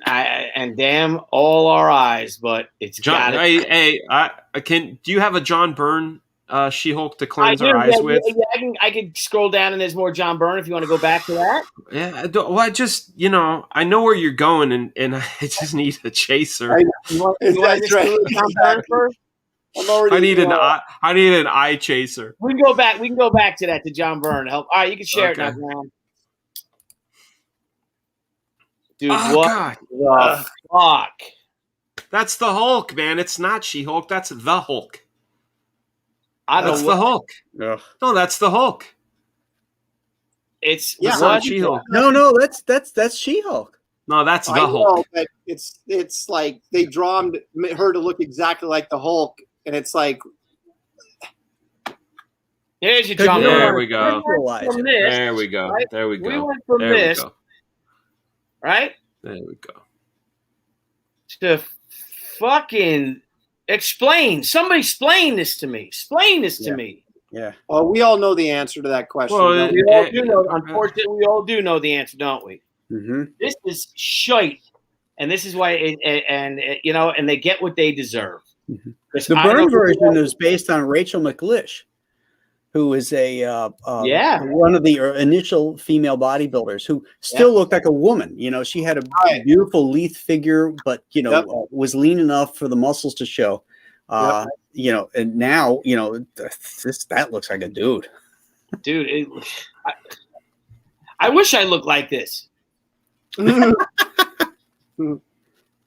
And damn all our eyes, but it's John, got it. Do you have a John Byrne She-Hulk to I cleanse do, our eyes yeah, with? yeah, I can scroll down and there's more John Byrne if you want to go back to that. Yeah, well, I just, I know where you're going, and I just need a chaser. You want to just do John Byrne first? I need an eye chaser. We can go back. We can go back to that to John Byrne. Help. All right, you can share it now, Graham. Dude, what God. the fuck? That's the Hulk, man. It's not She-Hulk. That's the Hulk. That's the Hulk. Ugh. No, that's the Hulk. It's not She-Hulk. No, that's She-Hulk. No, that's the I Hulk. know, but it's like they drawn her to look exactly like the Hulk, and it's like, here's your John Byrne. There we go. From this, There we go. right? There we go. We went from there this, we go. right, There we go. to fucking explain. Somebody explain this to me. Explain this to me. Yeah. well, we all know the answer to that question. Well, don't We we? all do know. Unfortunately, we all do know the answer, don't we? Mm-hmm. This is shite, and this is why. And they get what they deserve. Mhm. 'Cause The I Byrne don't- version is based on Rachel McLish, who is one of the initial female bodybuilders who still looked like a woman. She had a Right. beautiful lithe figure, but Yep. was lean enough for the muscles to show. And now that looks like a dude. dude. I wish I looked like this.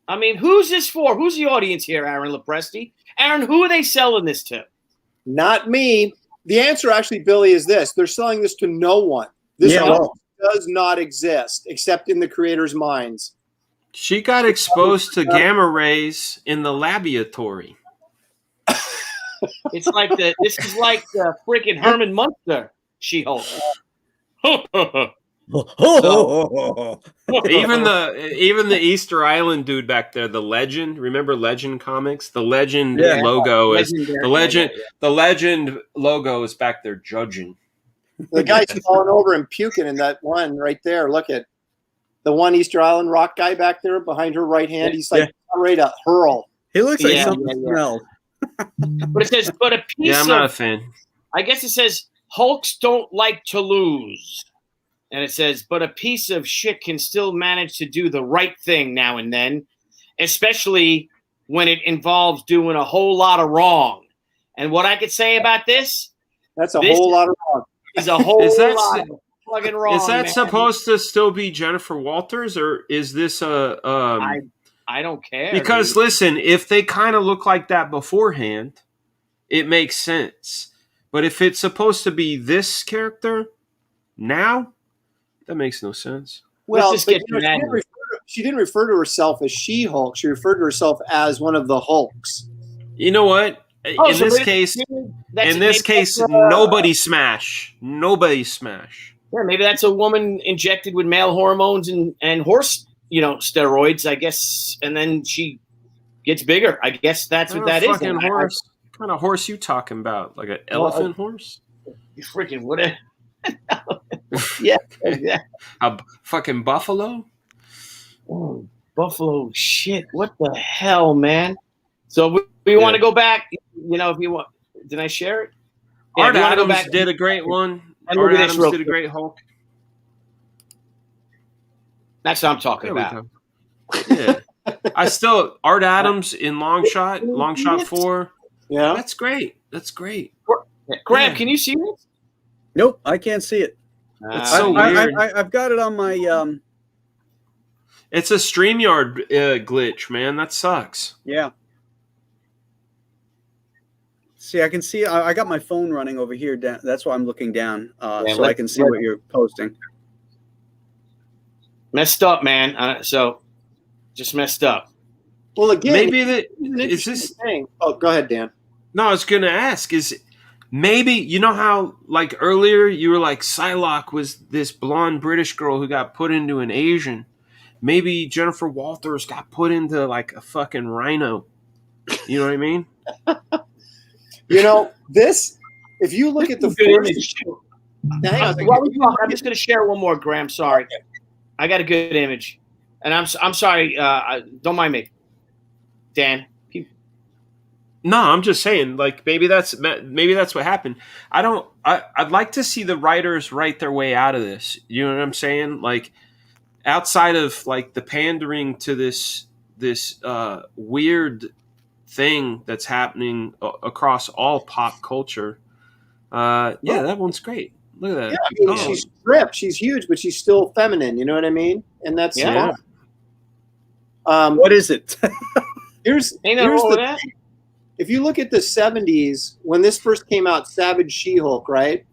I mean, who's this for? Who's the audience here, Aaron Lepresti? Aaron, who are they selling this to? Not me. The answer, actually, Billy, is this: they're selling this to no one. This Hulk does not exist except in the creators' minds. She got exposed to gamma rays in the laboratory. This is like the freaking Herman Munster She-Hulk. Even the Easter Island dude back there, the Legend. Remember Legend comics? The Legend logo is the Legend logo is back there judging. The guy's falling over and puking in that one right there. Look at the one Easter Island rock guy back there behind her right hand. He's like ready to hurl. He looks like something smelled. But it says, but a piece Yeah, I'm not a fan. I guess it says Hulks don't like to lose. And it says, but a piece of shit can still manage to do the right thing now and then, especially when it involves doing a whole lot of wrong. And what I could say about this, that's a whole lot of wrong. Is a whole lot of fucking wrong. Is that supposed to still be Jennifer Walters, or is this a? I don't care. Because listen, if they kind of look like that beforehand, it makes sense. But if it's supposed to be this character now, that makes no sense. Well, she didn't refer to herself as She-Hulk. She referred to herself as one of the Hulks. You know what? In this case, nobody smash. Nobody smash. Yeah, maybe that's a woman injected with male hormones and horse, steroids, I guess, and then she gets bigger. I guess that's what that is. Fucking horse. What kind of horse you talking about? Like an elephant horse? You freaking what? Yeah. A fucking buffalo? Oh, buffalo shit. What the hell, man? So we want to go back, if you want. Did I share it? Yeah, Art Adams did a great one. Art Adams did a great Hulk. That's what I'm talking about. Yeah. Art Adams in Long Shot 4. Yeah. That's great. That's great. Graham, can you see this? Nope, I can't see it. It's so weird. I've got it on my. It's a StreamYard glitch, man. That sucks. Yeah. See, I can see. I got my phone running over here. That's why I'm looking down, so I can see what you're posting. Messed up, man. So, just messed up. Well, again, maybe is this thing? Oh, go ahead, Dan. No, I was going to ask. Is maybe how like earlier you were like Psylocke was this blonde British girl who got put into an Asian. Maybe Jennifer Walters got put into like a fucking rhino. You know what I mean? This. If you look at the first, While we talk, I'm just going to share one more, Graham. Sorry. I got a good image, and I'm sorry. Don't mind me, Dan. No, I'm just saying, like maybe that's what happened. I'd like to see the writers write their way out of this. You know what I'm saying? Like outside of like the pandering to this weird thing that's happening across all pop culture. Yeah, that one's great. Look at that. Yeah, I mean, she's ripped, she's huge, but she's still feminine. You know what I mean? And that's Yeah. What is it? here's the thing. If you look at the 70s, when this first came out, Savage She-Hulk, right?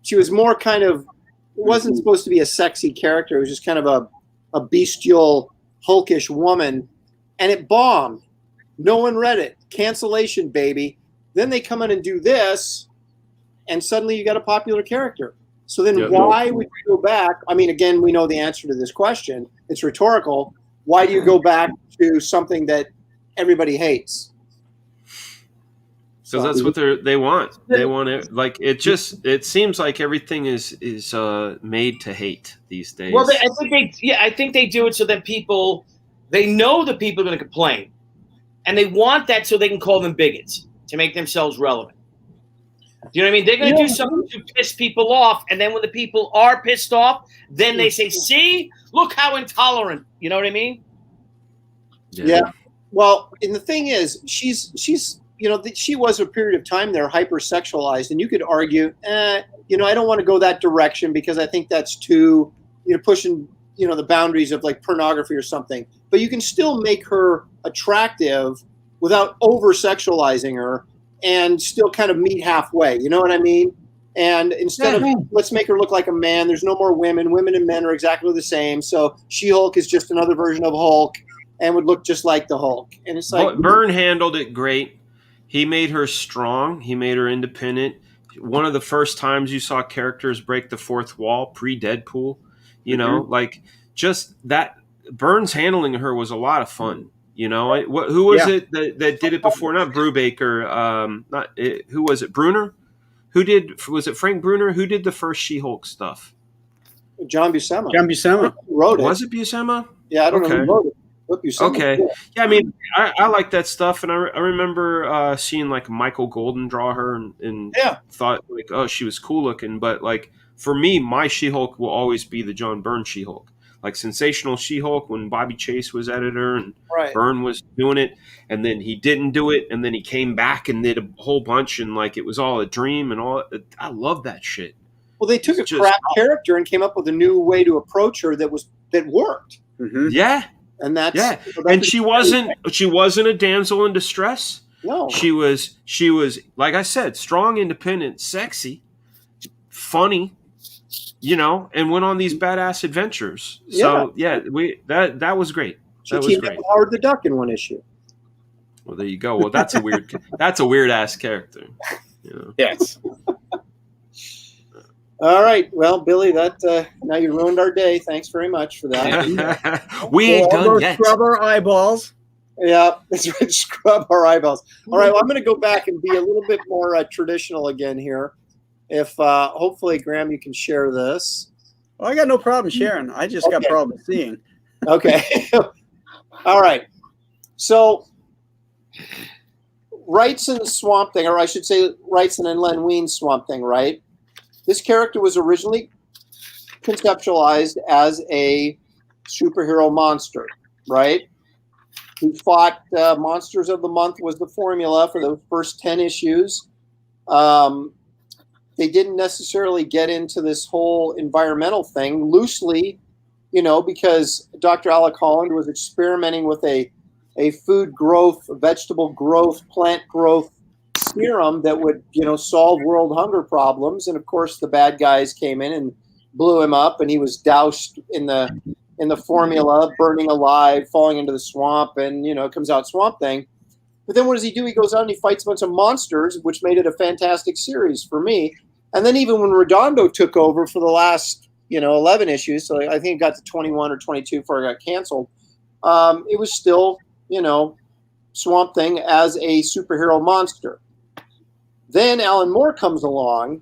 She was more kind of, it wasn't supposed to be a sexy character. It was just kind of a bestial, hulkish woman. And it bombed. No one read it. Cancellation, baby. Then they come in and do this, and suddenly you got a popular character. So then why would you go back? I mean, again, we know the answer to this question. It's rhetorical. Why do you go back to something that everybody hates? Because that's what they want. They want it. Like it seems like everything is made to hate these days. Well, I think they do it so that they know that people are going to complain, and they want that so they can call them bigots to make themselves relevant. Do you know what I mean? They're going to do something to piss people off, and then when the people are pissed off, then they say, "See, look how intolerant." You know what I mean? Yeah. Well, and the thing is, she's she was a period of time there hypersexualized, and you could argue, I don't want to go that direction because I think that's too, pushing, the boundaries of like pornography or something. But you can still make her attractive without over-sexualizing her and still kind of meet halfway. You know what I mean? And instead of let's make her look like a man, there's no more women. Women and men are exactly the same. So She-Hulk is just another version of Hulk and would look just like the Hulk. And it's like Byrne handled it great. He made her strong. He made her independent. One of the first times you saw characters break the fourth wall pre-Deadpool, like just that. Byrne's handling her was a lot of fun. Who was it that did it before? Not Brubaker. Who was it? Bruner. Was it Frank Bruner? Who did the first She-Hulk stuff? John Buscema. Wrote it. Was it Buscema? Yeah, I don't know who wrote it. Okay. Yeah, I mean, I like that stuff, and I remember seeing like Michael Golden draw her, and thought like, oh, she was cool looking. But like for me, my She-Hulk will always be the John Byrne She-Hulk. Like Sensational She-Hulk when Bobby Chase was editor and Byrne was doing it, and then he didn't do it, and then he came back and did a whole bunch, and like it was all a dream and all. I love that shit. Well, they took a crap character and came up with a new way to approach her that worked. Mm-hmm. Yeah. And that's and she wasn't a damsel in distress. No, she was like I said, strong, independent, sexy, funny, and went on these badass adventures. So that was great. She teamed up with Howard the Duck in one issue. Well, there you go. Well, that's a weird ass character. Yes. All right. Well, Billy, that now you ruined our day. Thanks very much for that. We ain't done yet. Scrub our eyeballs. Yeah, that's right. Scrub our eyeballs. All right. Well, I'm going to go back and be a little bit more traditional again here. If hopefully, Graham, you can share this. Well, I got no problem sharing. I just got problems seeing. Okay. All right. So, Wrightson Swamp Thing, or I should say Wrightson and Len Wein's Swamp Thing, right? This character was originally conceptualized as a superhero monster, right? He fought Monsters of the Month was the formula for the first 10 issues. They didn't necessarily get into this whole environmental thing loosely, because Dr. Alec Holland was experimenting with a food growth, vegetable growth, plant growth serum that would, solve world hunger problems. And of course, the bad guys came in and blew him up, and he was doused in the formula, burning alive, falling into the swamp, and it comes out Swamp Thing. But then what does he do? He goes out and he fights a bunch of monsters, which made it a fantastic series for me. And then even when Redondo took over for the last 11 issues, so I think it got to 21 or 22 before it got canceled, it was still Swamp Thing as a superhero monster. Then Alan Moore comes along,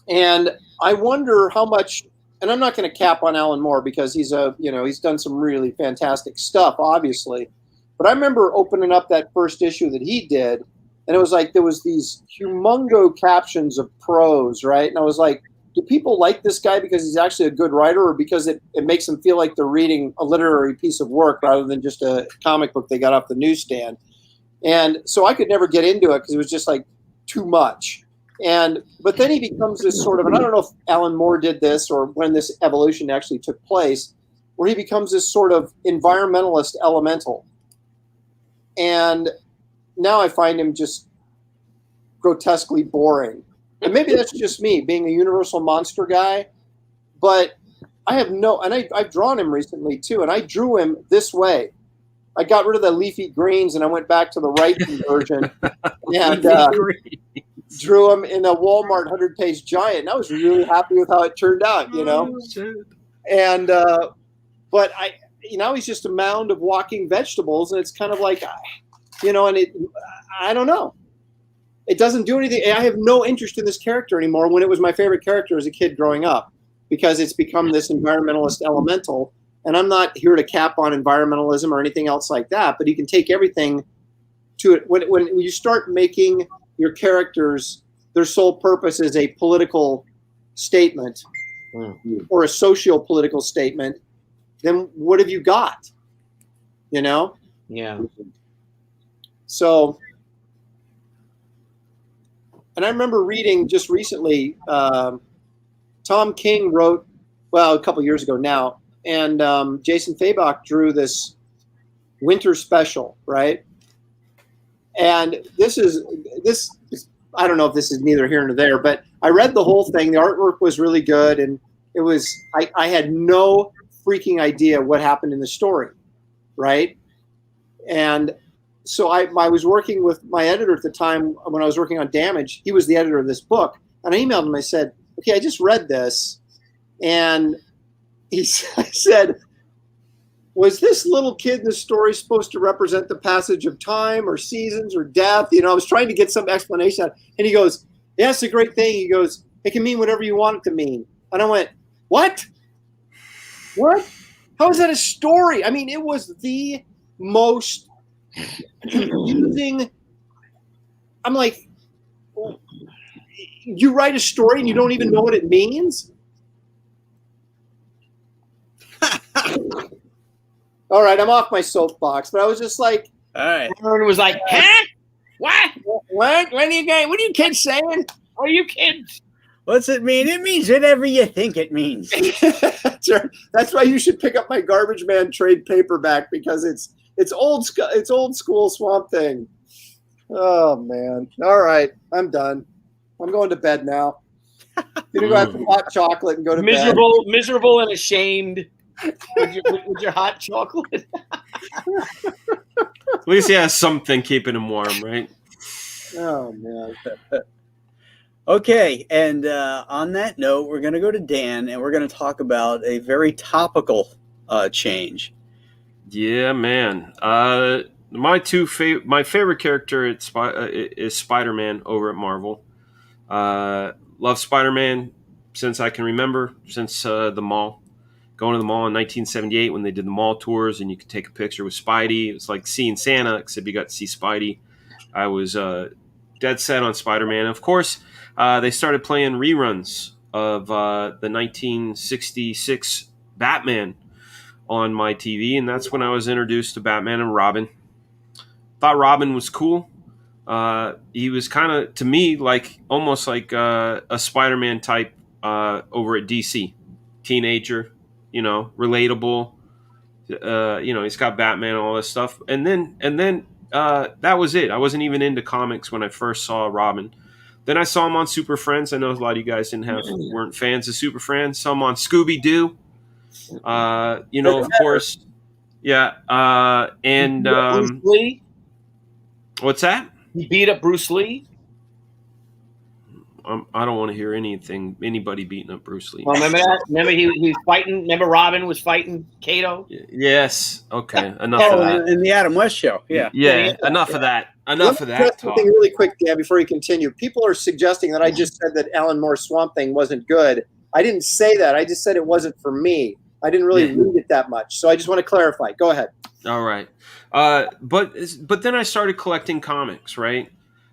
and I wonder how much and I'm not going to cap on Alan Moore because he's done some really fantastic stuff, obviously. But I remember opening up that first issue that he did, and it was like there was these humongo captions of prose, right? And I was like, do people like this guy because he's actually a good writer, or because it makes them feel like they're reading a literary piece of work rather than just a comic book they got off the newsstand? And so I could never get into it because it was just like too much. But then he becomes this sort of, and I don't know if Alan Moore did this or when this evolution actually took place, where he becomes this sort of environmentalist elemental. And now I find him just grotesquely boring. And maybe that's just me being a universal monster guy, but I have I've drawn him recently too, and I drew him this way. I got rid of the leafy greens and I went back to the writing version and drew him in a Walmart 100-page giant. And I was really happy with how it turned out, you know? And, but now he's just a mound of walking vegetables, and it's kind of like, and I don't know. It doesn't do anything. I have no interest in this character anymore when it was my favorite character as a kid growing up, because it's become this environmentalist elemental. And I'm not here to cap on environmentalism or anything else like that, but you can take everything to it. When you start making your characters, their sole purpose is a political statement or a socio-political statement, then what have you got? Yeah. So, and I remember reading just recently, Tom King wrote, a couple years ago now, and Jason Fabok drew this winter special, right? And this is I don't know if this is neither here nor there, but I read the whole thing. The artwork was really good, and it was I had no freaking idea what happened in the story, right? And so I was working with my editor at the time when I was working on Damage. He was the editor of this book, and I emailed him. I said, "Okay, I just read this," and I said, was this little kid in the story supposed to represent the passage of time or seasons or death? I was trying to get some explanation. And he goes, yeah, it's a great thing. He goes, it can mean whatever you want it to mean. And I went, what? What? How is that a story? I mean, it was the most confusing. I'm like, you write a story and you don't even know what it means? All right, I'm off my soapbox, but I was just like, all right. Everyone was like, huh? What? What are you kids saying? What are you kids? What's it mean? It means whatever you think it means. That's why you should pick up my Garbage Man trade paperback, because it's old school Swamp Thing. Oh man! All right, I'm done. I'm going to bed now. Gonna go have some hot chocolate and go to bed. Miserable and ashamed. with your hot chocolate. At least he has something keeping him warm, right? Oh man. Okay, and on that note, we're going to go to Dan, and we're going to talk about a very topical change. Yeah, man. My favorite character is Spider-Man over at Marvel. Love Spider-Man since I can remember, since the mall. Going to the mall in 1978 when they did the mall tours and you could take a picture with Spidey. It was like seeing Santa, except you got to see Spidey. I was dead set on Spider-Man. Of course, they started playing reruns of the 1966 Batman on my TV, and that's when I was introduced to Batman and Robin. Thought Robin was cool. He was kind of, to me, almost like a Spider-Man type over at DC. Teenager. Relatable. He's got Batman and all this stuff. And then that was it. I wasn't even into comics when I first saw Robin. Then I saw him on Super Friends. I know a lot of you guys weren't fans of Super Friends. Saw him on Scooby Doo. Of course. Yeah. And Bruce Lee? What's that? He beat up Bruce Lee. I don't want to hear anybody beating up Bruce Lee. Well, remember that? Remember he was fighting? Remember Robin was fighting Kato? Yes. Okay. Enough of that. In the Adam West show. Yeah. Yeah. Enough of that. Enough of that talk. Something really quick, Dan, before you continue. People are suggesting that I just said that Alan Moore's Swamp Thing wasn't good. I didn't say that. I just said it wasn't for me. I didn't really read it that much. So I just want to clarify. Go ahead. All right. But then I started collecting comics, right?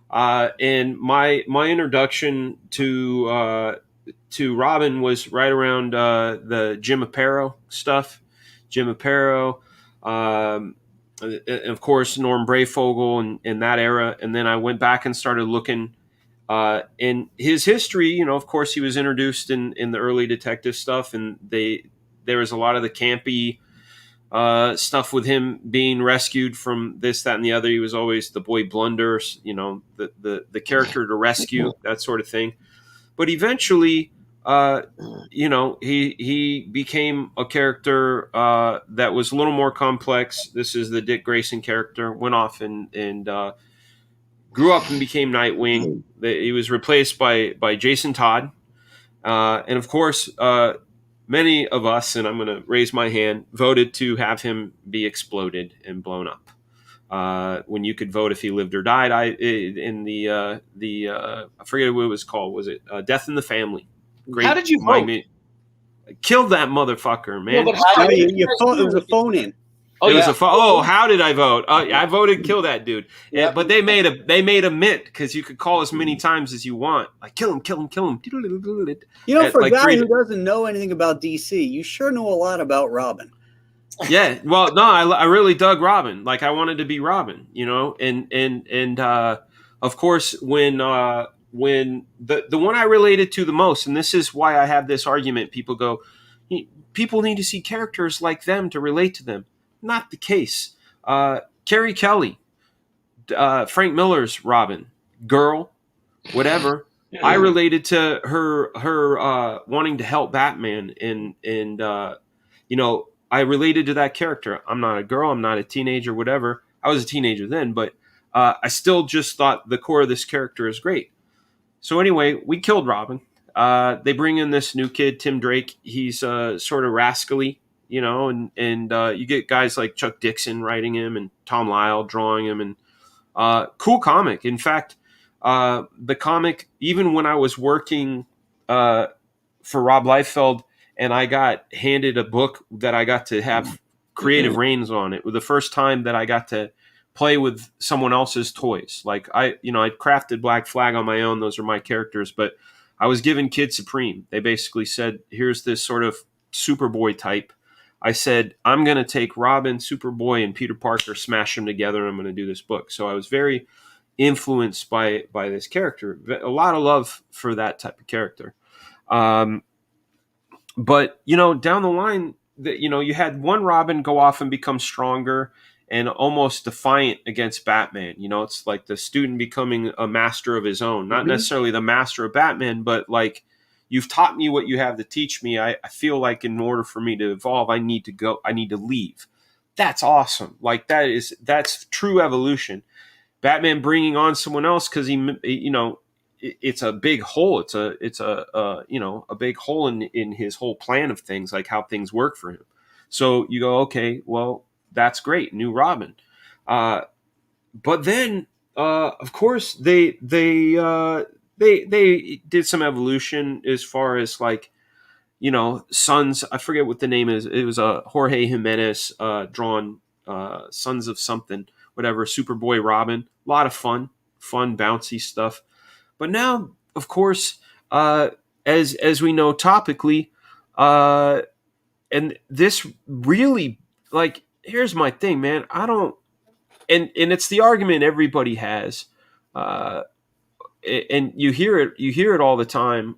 And my introduction to Robin was right around the Jim Aparo stuff. Jim Aparo, and of course Norm Brayfogle and that era. And then I went back and started looking in his history. You know, of course, he was introduced in the early detective stuff, and there was a lot of the campy stuff with him being rescued from this, that, and the other. He was always the boy blunder, you know, the character to rescue, that sort of thing. But eventually, you know, he became a character that was a little more complex. This is the Dick Grayson character. Went off and grew up and became Nightwing. He was replaced by Jason Todd, and of course. Many of us, and I'm going to raise my hand, voted to have him be exploded and blown up. When you could vote if he lived or died, I forget what it was called. Was it Death in the Family? Great. How did you vote? Killed that motherfucker, man. No, but how did It was a phone in. How did I vote? I voted kill that dude. Yep. But they made a mint because you could call as many times as you want. Like kill him. You know, for a like guy who doesn't know anything about DC, you sure know a lot about Robin. Yeah, well, no, I really dug Robin. Like I wanted to be Robin, you know, and of course when the one I related to the most, and this is why I have this argument. People go, people need to see characters like them to relate to them. Not the case. Carrie Kelly, Frank Miller's Robin, girl, whatever. I related to her wanting to help Batman, and you know, I related to that character. I'm not a girl. I'm not a teenager. Whatever. I was a teenager then, but I still just thought the core of this character is great. So anyway, we killed Robin. They bring in this new kid, Tim Drake. He's sort of rascally. You know, and you get guys like Chuck Dixon writing him and Tom Lyle drawing him, and cool comic. In fact, the comic, even when I was working for Rob Liefeld and I got handed a book that I got to have creative reins on, it was the first time that I got to play with someone else's toys. Like I crafted Black Flag on my own. Those are my characters, but I was given Kid Supreme. They basically said, here's this sort of Superboy type. I said, I'm going to take Robin, Superboy, and Peter Parker, smash them together, and I'm going to do this book. So I was very influenced by this character. A lot of love for that type of character. But, you know, down the line, you know, you had one Robin go off and become stronger and almost defiant against Batman. You know, it's like the student becoming a master of his own. Not necessarily the master of Batman, but like, you've taught me what you have to teach me. I feel like in order for me to evolve, I need to go. I need to leave. That's awesome. Like that's true evolution. Batman bringing on someone else because it's a big hole. It's a big hole in his whole plan of things, like how things work for him. So you go, okay, well, that's great, new Robin. But then, of course, they did some evolution as far as like, you know, Sons. I forget what the name is. It was a Jorge Jimenez drawn Sons of something, whatever. Superboy Robin. A lot of fun, bouncy stuff. But now, of course, as we know topically, and this really, like, here's my thing, man. I don't, and it's the argument everybody has. And you hear it all the time,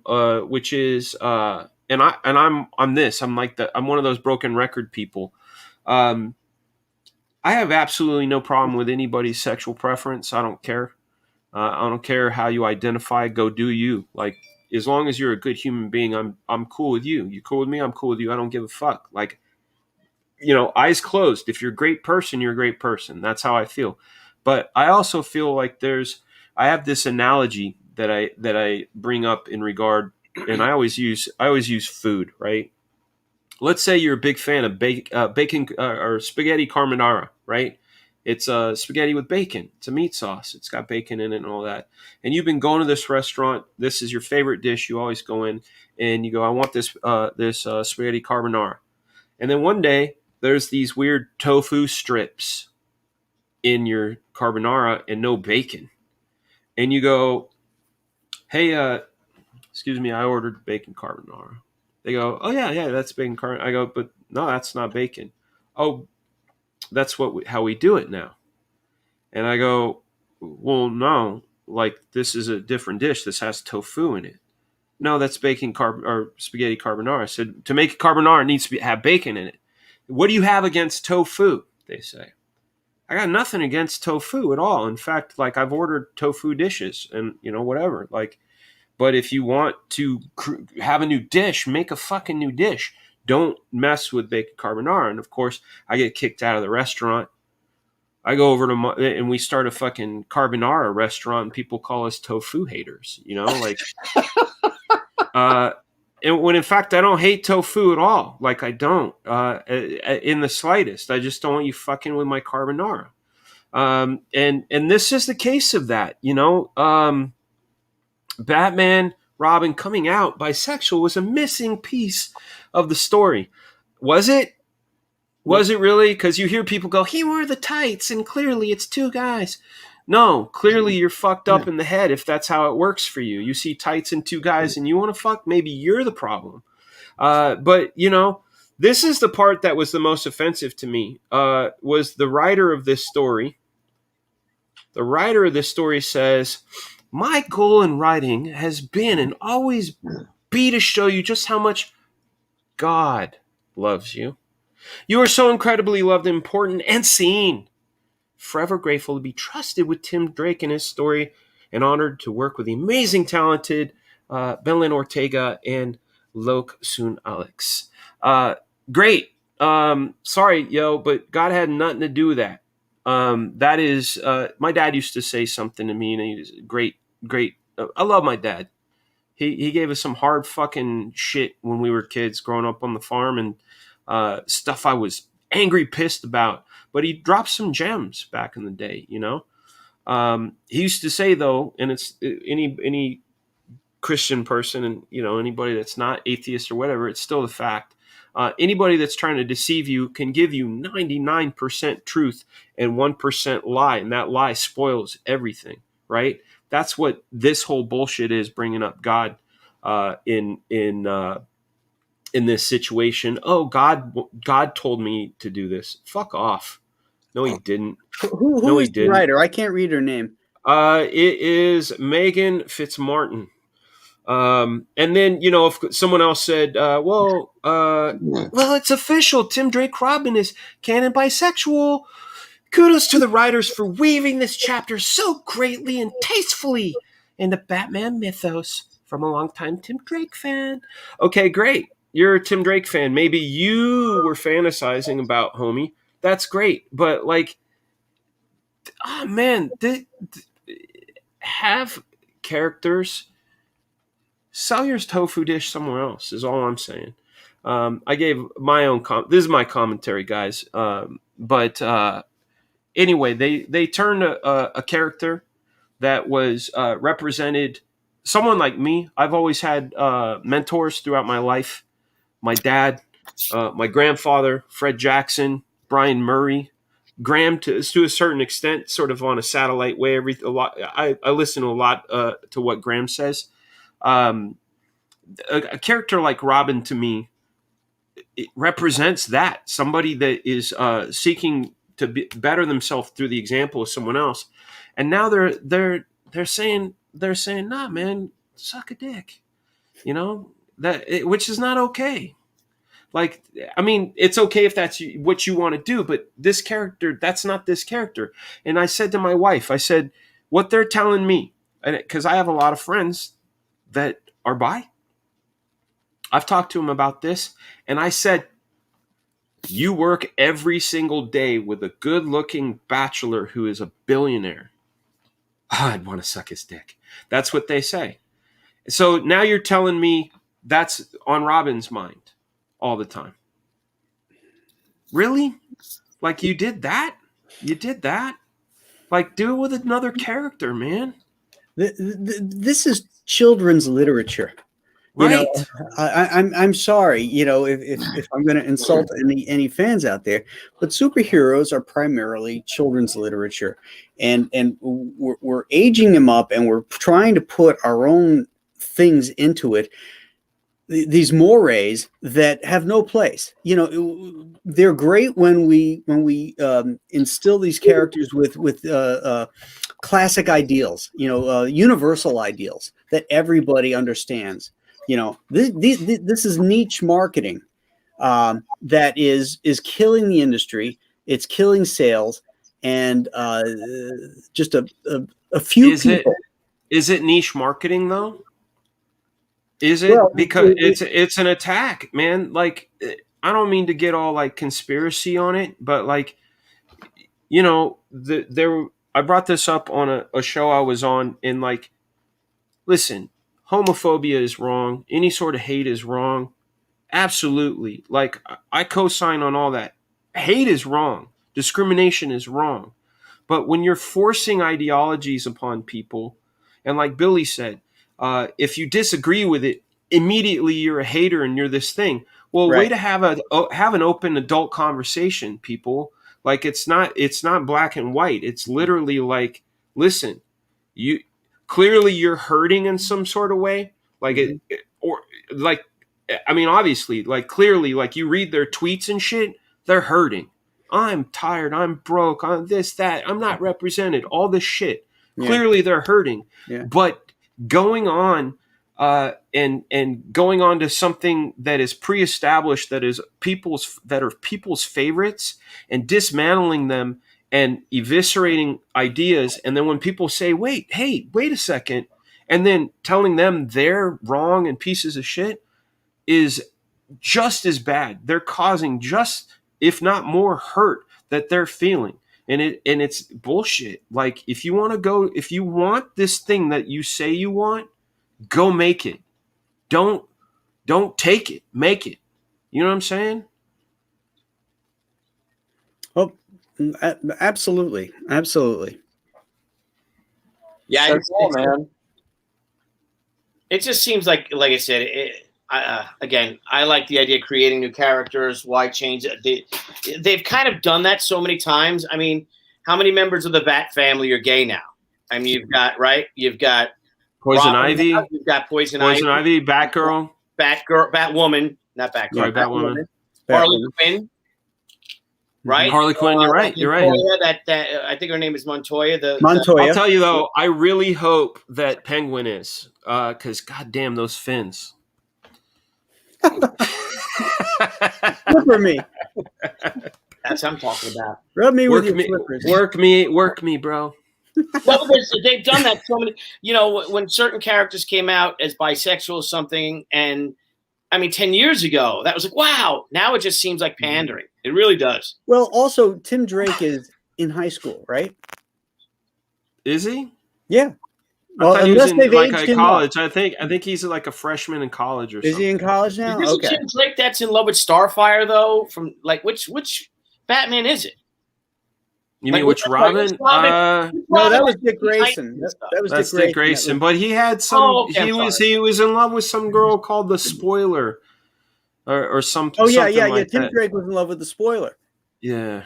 which is, I'm one of those broken record people. I have absolutely no problem with anybody's sexual preference. I don't care. I don't care how you identify. Go do you. Like, as long as you're a good human being, I'm cool with you. You cool with me? I'm cool with you. I don't give a fuck. Like, you know, eyes closed. If you're a great person, you're a great person. That's how I feel. But I also feel like I have this analogy that I bring up in regard, and I always use food, right? Let's say you're a big fan of bacon or spaghetti carbonara, right? It's spaghetti with bacon. It's a meat sauce. It's got bacon in it and all that. And you've been going to this restaurant. This is your favorite dish. You always go in and you go, I want this spaghetti carbonara. And then one day there's these weird tofu strips in your carbonara and no bacon. And you go, hey, excuse me, I ordered bacon carbonara. They go, oh yeah, that's bacon carbonara. I go, but no, that's not bacon. Oh, that's how we do it now. And I go, well, no, like this is a different dish. This has tofu in it. No, that's or spaghetti carbonara. I said, to make a carbonara, it needs to have bacon in it. What do you have against tofu? They say. I got nothing against tofu at all. In fact, like I've ordered tofu dishes and, whatever. Like, but if you want to have a new dish, make a fucking new dish. Don't mess with bacon carbonara. And of course, I get kicked out of the restaurant. I go over and we start a fucking carbonara restaurant and people call us tofu haters, like, and when in fact I don't hate tofu at all. Like I don't, in the slightest. I just don't want you fucking with my carbonara. And this is the case of that, Batman, Robin coming out bisexual was a missing piece of the story. Was it? Was it really? Because you hear people go, he wore the tights, and clearly it's two guys. No, clearly you're fucked up in the head if that's how it works for you. You see tights and two guys and you want to fuck, maybe you're the problem. But, this is the part that was the most offensive to me, was the writer of this story. The writer of this story says, my goal in writing has been and always be to show you just how much God loves you. You are so incredibly loved, important, and seen. Forever grateful to be trusted with Tim Drake and his story, and honored to work with the amazing, talented Belen Ortega and Loke Soon Alex. Great. Sorry, but God had nothing to do with that. That is, my dad used to say something to me, and he was great. I love my dad. He gave us some hard fucking shit when we were kids growing up on the farm, and stuff I was angry, pissed about, but he dropped some gems back in the day, he used to say though, and it's any Christian person and, anybody that's not atheist or whatever, it's still the fact. Anybody that's trying to deceive you can give you 99% truth and 1% lie. And that lie spoils everything, right? That's what this whole bullshit is, bringing up God in this situation. Oh, God told me to do this. Fuck off. No, he didn't. Who is the writer? I can't read her name. It is Megan Fitzmartin. And then, if someone else said, well, it's official. Tim Drake Robin is canon bisexual. Kudos to the writers for weaving this chapter so greatly and tastefully into Batman mythos from a longtime Tim Drake fan. Okay, great. You're a Tim Drake fan. Maybe you were fantasizing about homie. That's great. But like, oh man, have characters. Sell your tofu dish somewhere else is all I'm saying. I gave my own this is my commentary, guys. But anyway, they turned a character that was represented someone like me. I've always had mentors throughout my life. My dad, my grandfather, Fred Jackson, Brian Murray, Graham to a certain extent, sort of on a satellite way. I listen a lot to what Graham says. A character like Robin to me, it represents that somebody that is seeking to better themselves through the example of someone else, and now they're saying nah, man, suck a dick, which is not okay. Like, I mean, it's okay if that's what you want to do, but this character, that's not this character. And I said to my wife, I said, what they're telling me, because I have a lot of friends that are bi. I've talked to them about this, and I said, you work every single day with a good-looking bachelor who is a billionaire. Oh, I'd want to suck his dick. That's what they say. So now you're telling me that's on Robin's mind all the time. Really? Like you did that? You did that? Like, do it with another character, man. This is children's literature. You know, Right. I'm sorry, you know, if I'm going to insult any fans out there, but superheroes are primarily children's literature, and we're aging them up, and we're trying to put our own things into it. These mores that have no place, you know, they're great when we instill these characters with classic ideals, you know, universal ideals that everybody understands. You know, this is niche marketing that is killing the industry. It's killing sales, and just a few people. Is it niche marketing though? Is it? Well, Because it's an attack, man. Like, I don't mean to get all like conspiracy on it, but like, you know, I brought this up on a show I was on, and like, listen, homophobia is wrong. Any sort of hate is wrong. Absolutely. Like, I co-sign on all that. Hate is wrong. Discrimination is wrong. But when you're forcing ideologies upon people, and like Billy said, if you disagree with it, immediately you're a hater and you're this thing. Well, right. Way to have an open adult conversation, people. Like, it's not black and white. It's literally like, listen, you clearly you're hurting in some sort of way. Like I mean, obviously, like, clearly, like, you read their tweets and shit, they're hurting. I'm tired. I'm broke. I'm this, that. I'm not represented. All this shit. Yeah. Clearly, they're hurting. Yeah. But going on and going on to something that is pre-established, that are people's favorites, and dismantling them and eviscerating ideas, and then when people say, wait a second, and then telling them they're wrong and pieces of shit, is just as bad. They're causing just, if not more, hurt that they're feeling. And it's bullshit. Like, if you want this thing that you say you want, go make it. Don't take it. Make it. You know what I'm saying? Oh, absolutely. Absolutely. Yeah, That's cool, man. It just seems like I said, again, I like the idea of creating new characters. Why change it? They've kind of done that so many times. I mean, how many members of the Bat family are gay now? I mean, you've got Poison Ivy. You've got Poison Ivy, Batgirl, Batwoman, not Batgirl. Sorry, Batwoman. Harley Quinn. Right, Harley Quinn. You're right. You're right. That I think her name is Montoya. Montoya. I'll tell you though, I really hope that Penguin is, because goddamn those fins. Flipper me. That's what I'm talking about. Rub me with your flippers. Work me, bro. Well, they've done that so many. You know, when certain characters came out as bisexual or something, and I mean, 10 years ago, that was like, wow. Now it just seems like pandering. It really does. Well, also, Tim Drake is in high school, right? Is he? Yeah. Well, unless they've aged him college. I think he's like a freshman in college or something. Is he in college now? Is this Tim Drake that's in love with Starfire, though? From like which Batman is it? You mean which Robin? No, that was Dick Grayson. That's Dick Grayson. But he had some. He was in love with some girl called the Spoiler, or something. Oh yeah. Like Tim that. Drake was in love with the Spoiler. Yeah.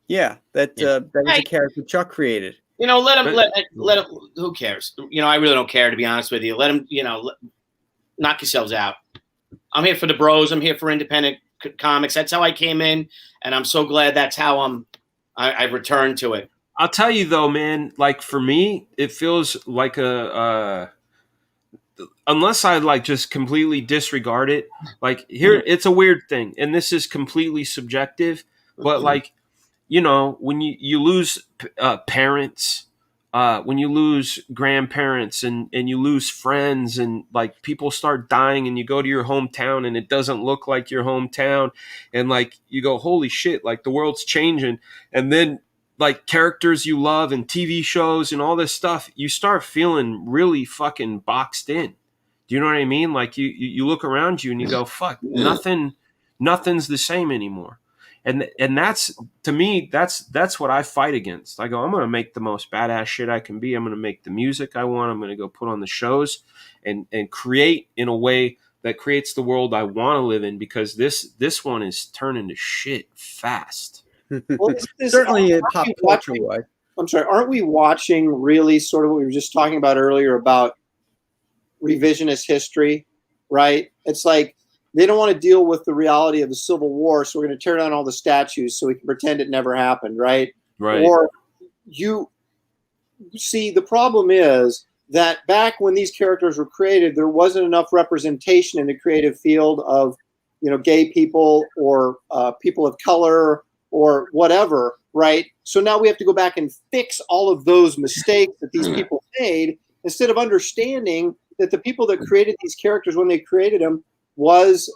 Yeah, that was a character Chuck created. You know, let him. Who cares? You know, I really don't care, to be honest with you. Let him. You know, knock yourselves out. I'm here for the bros. I'm here for independent comics. That's how I came in, and I'm so glad that's how I've returned to it. I'll tell you though, man, like for me, it feels like unless I like just completely disregard it, like here, it's a weird thing. And this is completely subjective, but like, you know, when you lose parents, when you lose grandparents and you lose friends, and like people start dying, and you go to your hometown and it doesn't look like your hometown, and like you go, holy shit, like the world's changing. And then like characters you love and TV shows and all this stuff, you start feeling really fucking boxed in. Do you know what I mean? Like you look around you and you go, fuck, nothing's the same anymore. And that's, to me, that's what I fight against. I go, I'm going to make the most badass shit I can be. I'm going to make the music I want. I'm going to go put on the shows and create in a way that creates the world I want to live in, because this one is turning to shit fast. Well, Certainly pop culture wise. I'm sorry, aren't we watching really sort of what we were just talking about earlier about revisionist history, right? It's like they don't want to deal with the reality of the Civil War, so we're going to tear down all the statues so we can pretend it never happened, right? Right. Or you see, the problem is that back when these characters were created, there wasn't enough representation in the creative field of, gay people or people of color or whatever, right? So now we have to go back and fix all of those mistakes that these people made, instead of understanding that the people that created these characters when they created them was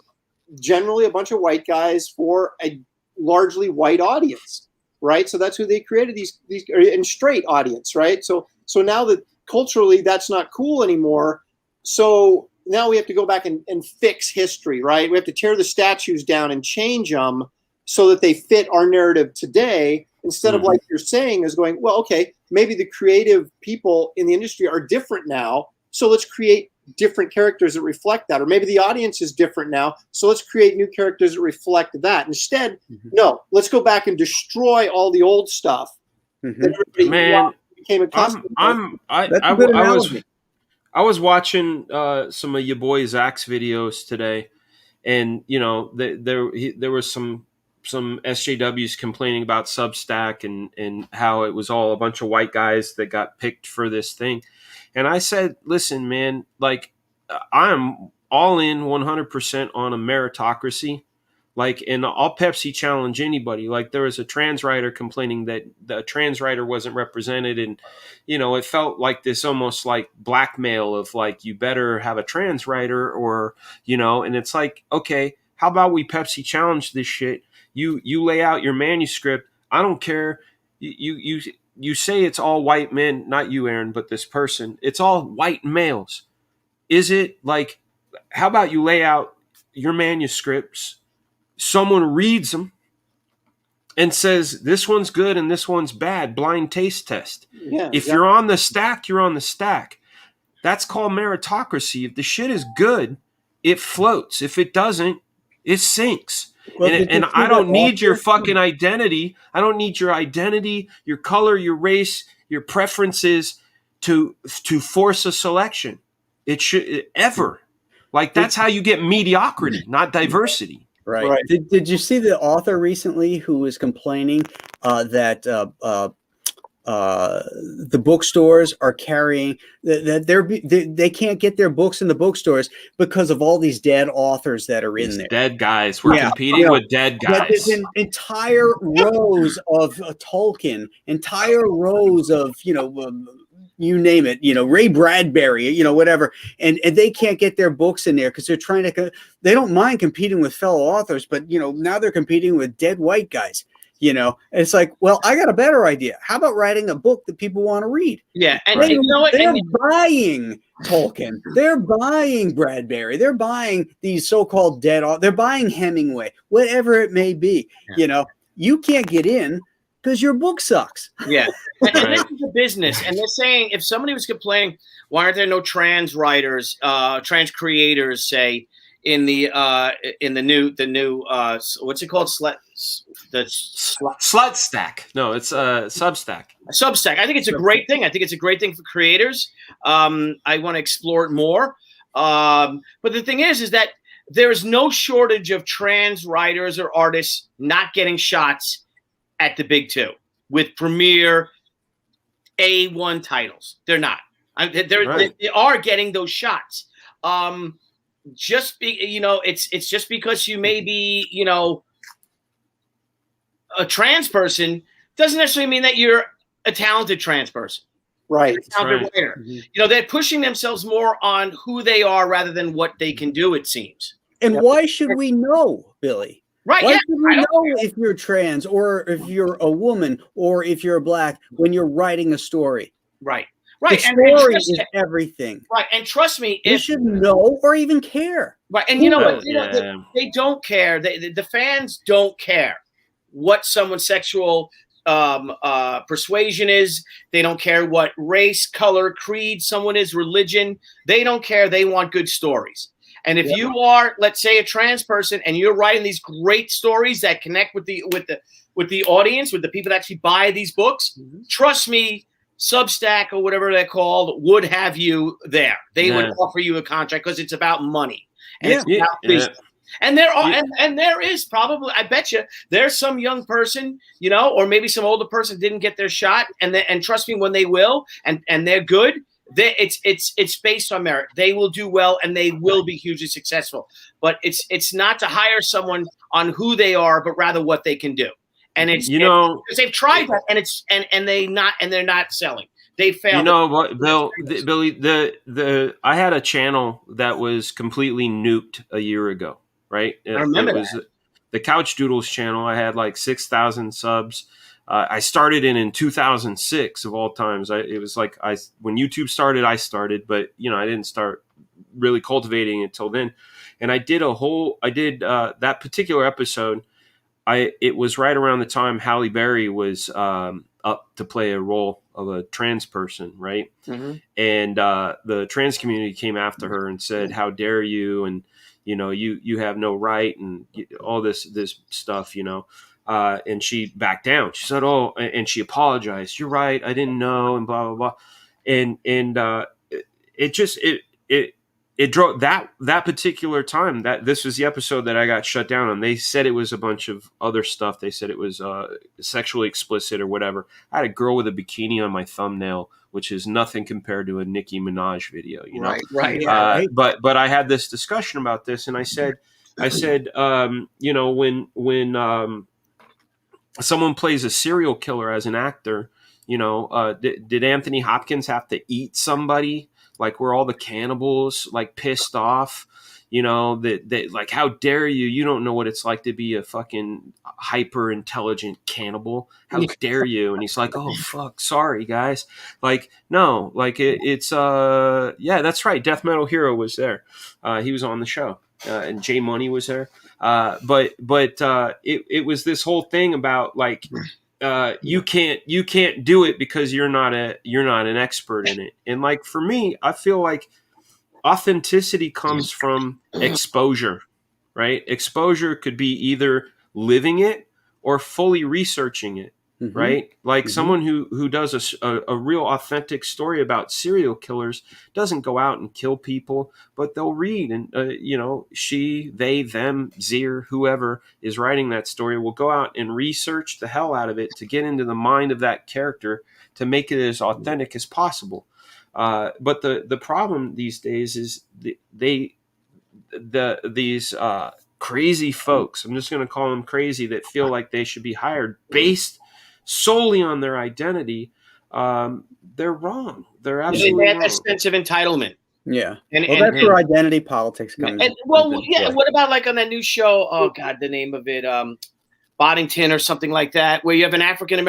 generally a bunch of white guys for a largely white audience, right? So that's who they created these and straight audience, right? So now that culturally that's not cool anymore, so now we have to go back and fix history, right? We have to tear the statues down and change them so that they fit our narrative today, instead of, like you're saying, is going, well, okay, maybe the creative people in the industry are different now, so let's create different characters that reflect that. Or maybe the audience is different now, so let's create new characters that reflect that. Instead, no, let's go back and destroy all the old stuff that everybody became accustomed to. I was watching some of your boy Zach's videos today, and there was some SJWs complaining about Substack and how it was all a bunch of white guys that got picked for this thing. And I said, listen, man, like, I'm all in 100% on a meritocracy. Like, and I'll Pepsi challenge anybody. Like, there was a trans writer complaining that the trans writer wasn't represented. And, it felt like this almost like blackmail of like, you better have a trans writer or, and it's like, okay, how about we Pepsi challenge this shit? You lay out your manuscript. I don't care. You say it's all white men, not you, Aaron, but this person. It's all white males. Is it like, how about you lay out your manuscripts? Someone reads them and says, this one's good and this one's bad. Blind taste test. Yeah, if you're on the stack, you're on the stack. That's called meritocracy. If the shit is good, it floats. If it doesn't, it sinks. Well, and I don't need your fucking identity. I don't need your identity, your color, your race, your preferences to force a selection. It should ever. Like, that's how you get mediocrity, not diversity. Right. Did you see the author recently who was complaining that the bookstores are carrying that they can't get their books in the bookstores because of all these dead authors that are in there. Dead guys. We're competing with dead guys. There's entire rows of Tolkien, entire rows of you name it, Ray Bradbury, whatever, and they can't get their books in there because they're trying to. They don't mind competing with fellow authors, but now they're competing with dead white guys. And it's like, well, I got a better idea. How about writing a book that people want to read? Yeah, and they're buying Tolkien, they're buying Bradbury, they're buying these so-called dead. They're buying Hemingway, whatever it may be. Yeah. You can't get in because your book sucks. Yeah, and this is a business, and they're saying if somebody was complaining, why aren't there no trans writers, trans creators, say in the new what's it called? Slut Stack. No, it's Substack. Substack. I think it's a great thing. I think it's a great thing for creators. I want to explore it more. But the thing is that there's no shortage of trans writers or artists not getting shots at the big two with premier A1 titles. They're not. They are getting those shots. It's just because you may be, a trans person doesn't necessarily mean that you're a talented trans person. Right. Talented writer. Mm-hmm. They're pushing themselves more on who they are rather than what they can do, it seems. And why should we know, Billy? Right. Why should we know if you're trans or if you're a woman or if you're black when you're writing a story? Right. Right. The story is everything. Right. And trust me, you should know or even care. Right. And you know what? They don't care. The fans don't care. what someone's sexual persuasion is. They don't care what race, color, creed someone is, religion. They don't care. They want good stories. And if you are, let's say, a trans person, and you're writing these great stories that connect with the audience, with the people that actually buy these books, trust me, Substack or whatever they're called would have you there. They would offer you a contract because it's about money and it's about business. And there are, and there is probably, I bet you, there's some young person, you know, or maybe some older person didn't get their shot, and trust me, when they will, and they're good. It's based on merit. They will do well and they will be hugely successful. But it's not to hire someone on who they are, but rather what they can do. And it's because they've tried that, and they're not selling. They failed. You know what, Billy? I had a channel that was completely nuked a year ago, right? I remember it was the Couch Doodles channel. I had like 6,000 subs. I started in 2006 of all times. It was like when YouTube started, I started, but you know, I didn't start really cultivating it until then. And I did that particular episode. It was right around the time Halle Berry was up to play a role of a trans person, right? Mm-hmm. And the trans community came after her and said, "How dare you?" And you know, you have no right, and all this stuff, you know. And she backed down. She said, "Oh," and she apologized. "You're right. I didn't know," and blah blah blah. And it drove that particular time. That this was the episode that I got shut down on. They said it was a bunch of other stuff. They said it was sexually explicit or whatever. I had a girl with a bikini on my thumbnail, which is nothing compared to a Nicki Minaj video. You know, right. But I had this discussion about this, and I said, you know, when someone plays a serial killer as an actor, you know, did Anthony Hopkins have to eat somebody? Like, were all the cannibals like pissed off? You know, that like, how dare you? You don't know what it's like to be a fucking hyper intelligent cannibal. How dare you? And he's like, "Oh fuck, sorry guys." Like, no, like it's yeah, that's right. Death Metal Hero was there. He was on the show, and Jay Money was there. But it was this whole thing about like, you can't do it because you're not an expert in it. And like, for me, I feel like authenticity comes from exposure, right? Exposure could be either living it or fully researching it, right? Like someone who does a real authentic story about serial killers doesn't go out and kill people, but they'll read, and you know, she, they, them, Zier, whoever is writing that story will go out and research the hell out of it to get into the mind of that character to make it as authentic as possible. But the problem these days is these crazy folks, I'm just going to call them crazy, that feel like they should be hired based solely on their identity. They're wrong. They're absolutely wrong. They have a sense of entitlement. Yeah. And that's where identity politics comes in. What about like on that new show? Oh God, the name of it, Boddington or something like that, where you have an African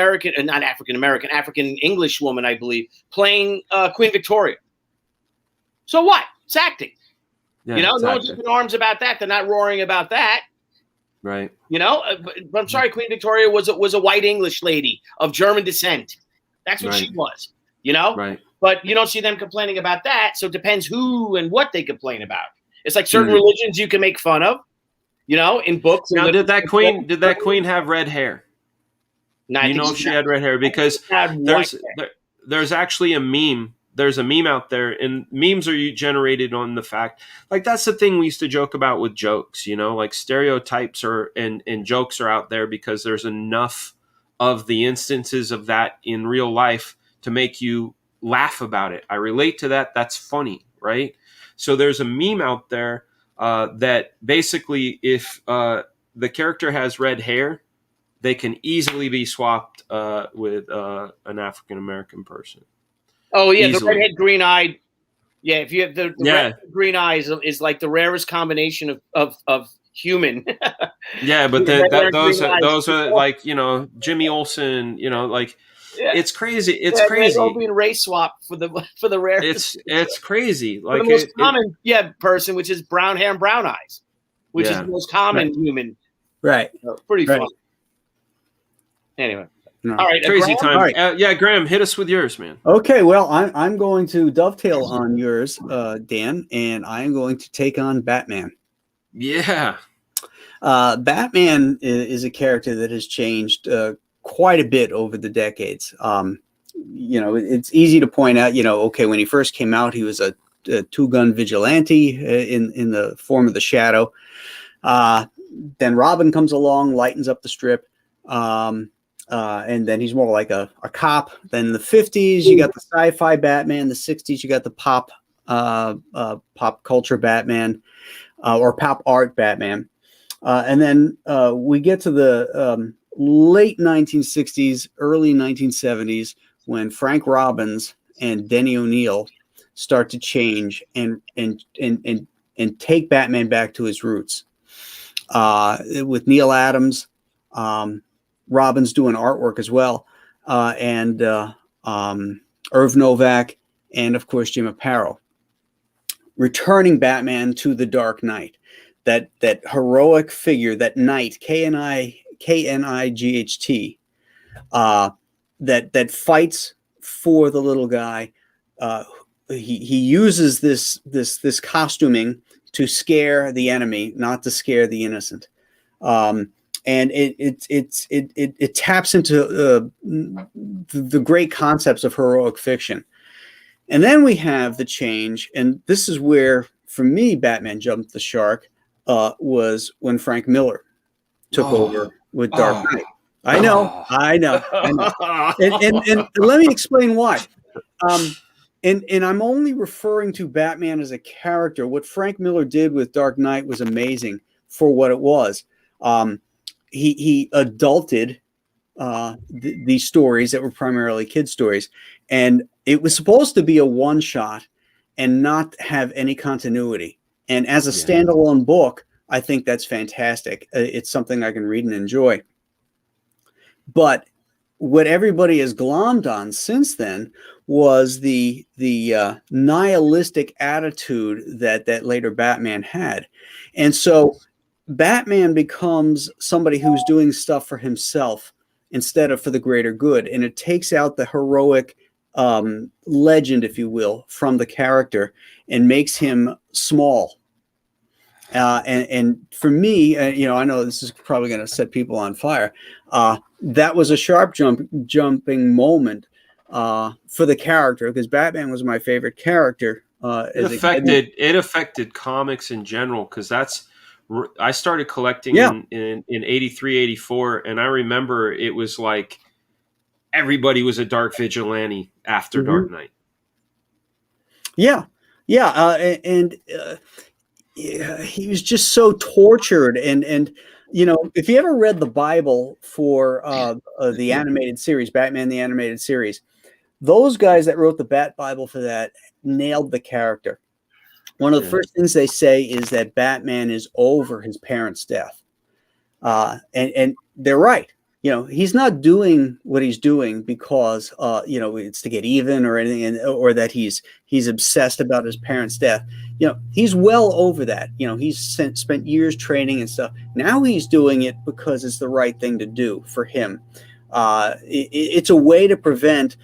English woman, I believe, playing Queen Victoria. So what? It's acting. Yeah, you know, no one's up in arms about that. They're not roaring about that. Right. You know, but I'm sorry, Queen Victoria was a white English lady of German descent. That's what she was. You know? Right. But you don't see them complaining about that. So it depends who and what they complain about. It's like certain religions you can make fun of, you know, in books. Now, did that queen have red hair? No, you know if she had red hair? Because there's actually a meme. There's a meme out there, and memes are generated on the fact, like, that's the thing we used to joke about with jokes, you know, like stereotypes and jokes are out there because there's enough of the instances of that in real life to make you laugh about it. I relate to that. That's funny, right? So there's a meme out there that basically, if the character has red hair, they can easily be swapped with an African-American person. Oh, yeah, easily. The redhead, green-eyed. Yeah, if you have the red, green eyes is like the rarest combination of human. Yeah, but those are like, you know, Jimmy Olsen, you know, like, it's crazy. It's crazy. They're all being race swapped for the rarest. It's crazy. Like the most common person, which is brown hair and brown eyes, which is the most common human. Right. Pretty funny. Anyway, No. all right, Crazy Graham? time. All right. Yeah, Graham, hit us with yours, man. Okay, well, I'm going to dovetail on yours, Dan, and I'm going to take on Batman. Yeah. Batman is a character that has changed quite a bit over the decades. It's easy to point out, okay, when he first came out, he was a two-gun vigilante in the form of the Shadow. Then Robin comes along, lightens up the strip, and then he's more like a cop. Then in the 50s, you got the sci-fi Batman. The 60s, you got the pop culture Batman or pop art Batman. And then we get to the late 1960s, early 1970s, when Frank Robbins and Denny O'Neil start to change and take Batman back to his roots. With Neil Adams, Robbins doing artwork as well, and Irv Novak, and of course Jim Aparo, returning Batman to the Dark Knight. That heroic figure, that knight, Knight, that fights for the little guy. He uses this costuming to scare the enemy, not to scare the innocent. And it taps into the great concepts of heroic fiction. And then we have the change, and this is where, for me, Batman jumped the shark. Was when Frank Miller took over with Dark Knight. I know. And let me explain why. And I'm only referring to Batman as a character. What Frank Miller did with Dark Knight was amazing for what it was. He adulted these stories that were primarily kid stories, and it was supposed to be a one-shot and not have any continuity. And as a standalone book, I think that's fantastic. It's something I can read and enjoy. But what everybody has glommed on since then was the nihilistic attitude that later Batman had. And so Batman becomes somebody who's doing stuff for himself instead of for the greater good. And it takes out the heroic legend, if you will, from the character and makes him small. And for me, I know this is probably going to set people on fire. That was a sharp jumping moment for the character, because Batman was my favorite character. It affected comics in general, because I started collecting in 83, 84, and I remember it was like everybody was a dark vigilante after Dark Knight. Yeah. He was just so tortured, and if you ever read the Bible for the animated series, Batman the Animated Series, those guys that wrote the Bat Bible for that nailed the character. One of the first things they say is that Batman is over his parents' death, and they're right. He's not doing what he's doing because it's to get even or anything, or that he's obsessed about his parents' death. He's well over that. He's spent years training and stuff. Now he's doing it because it's the right thing to do for him. It's a way to prevent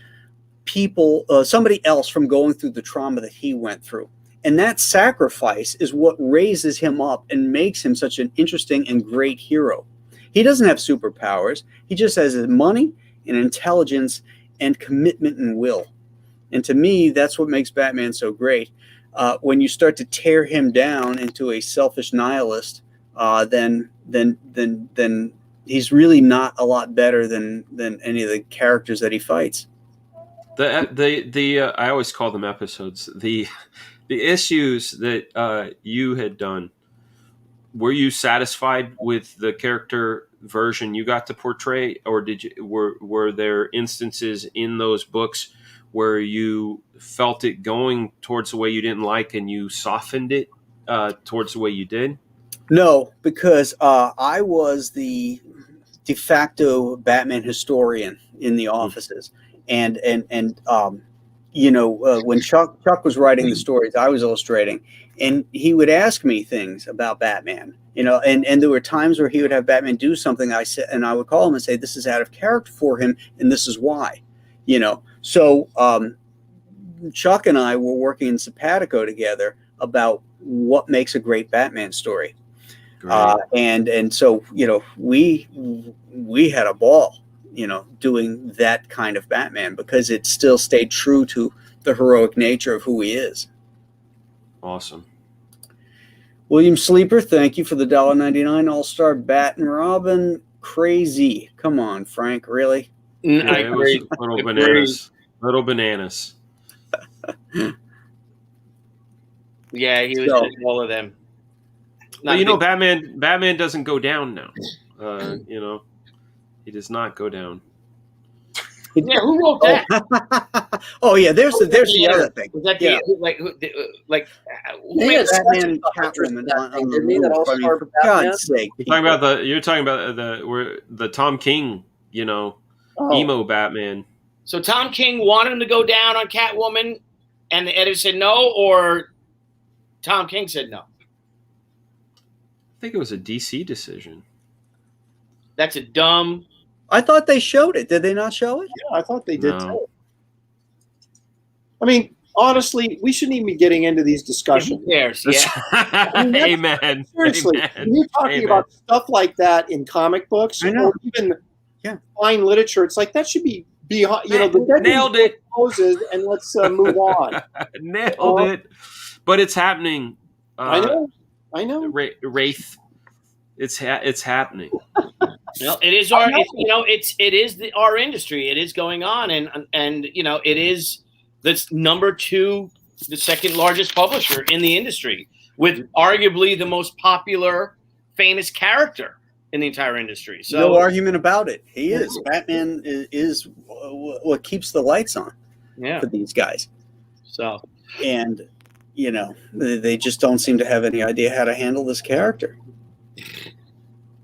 somebody else from going through the trauma that he went through. And that sacrifice is what raises him up and makes him such an interesting and great hero. He doesn't have superpowers. He just has money and intelligence and commitment and will. And to me, that's what makes Batman so great. When you start to tear him down into a selfish nihilist, then he's really not a lot better than any of the characters that he fights. I always call them episodes. The issues that you had done, were you satisfied with the character version you got to portray, or were there instances in those books where you felt it going towards the way you didn't like and you softened it towards the way you did? No, because I was the de facto Batman historian in the offices, and when Chuck was writing the stories, I was illustrating, and he would ask me things about Batman, and there were times where he would have Batman do something and I would call him and say, this is out of character for him, and this is why, So Chuck and I were working in Simpatico together about what makes a great Batman story. And so, we had a ball, doing that kind of Batman because it still stayed true to the heroic nature of who he is. Awesome. William Sleeper, thank you for the $1.99 All-Star Bat and Robin. Crazy. Come on, Frank, really? Yeah, it was little bananas. Little bananas. Yeah, he was just all of them. But Batman doesn't go down now. He does not go down. Yeah, who wrote that? Oh yeah, there's the other thing. Was that Batman and Catwoman on the roof. For God's sake, you're talking about the Tom King, emo Batman. So Tom King wanted him to go down on Catwoman, and the editor said no, or Tom King said no. I think it was a DC decision. That's a dumb. I thought they showed it. Did they not show it? Yeah, I thought they did too. I mean, honestly, we shouldn't even be getting into these discussions. Who cares? Yeah. Amen. Seriously, Amen. when you're talking about stuff like that in comic books or even fine literature, it's like that should be the nailed it. Moses, and let's move on. Nailed it. But it's happening. I know. Wraith. It's happening. Well, it is our it is our industry. It is going on, and it is the number 2, the second largest publisher in the industry, with arguably the most popular, famous character in the entire industry. So no argument about it. He is. Batman is what keeps the lights on for these guys. So, and they just don't seem to have any idea how to handle this character.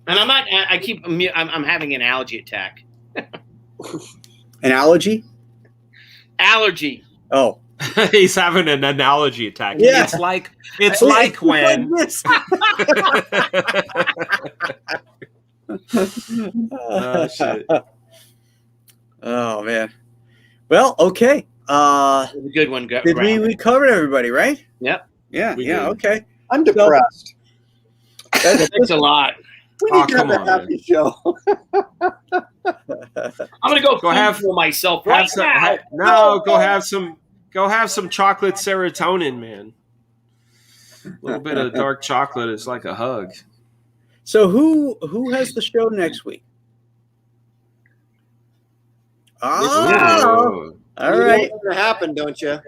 And I'm not. I'm having an allergy attack. An allergy? Allergy. Oh, he's having an analogy attack. Yeah. It's like when. Oh shit. Oh man. Well, okay. A good one. We covered everybody, right? Yep. Yeah. Okay. I'm depressed. That's a lot. We need to have a happy show. I'm gonna go have for myself right now. Go have some chocolate serotonin, man. A little bit of dark chocolate is like a hug. So who has the show next week? Oh, all right. What's gonna happen, don't you?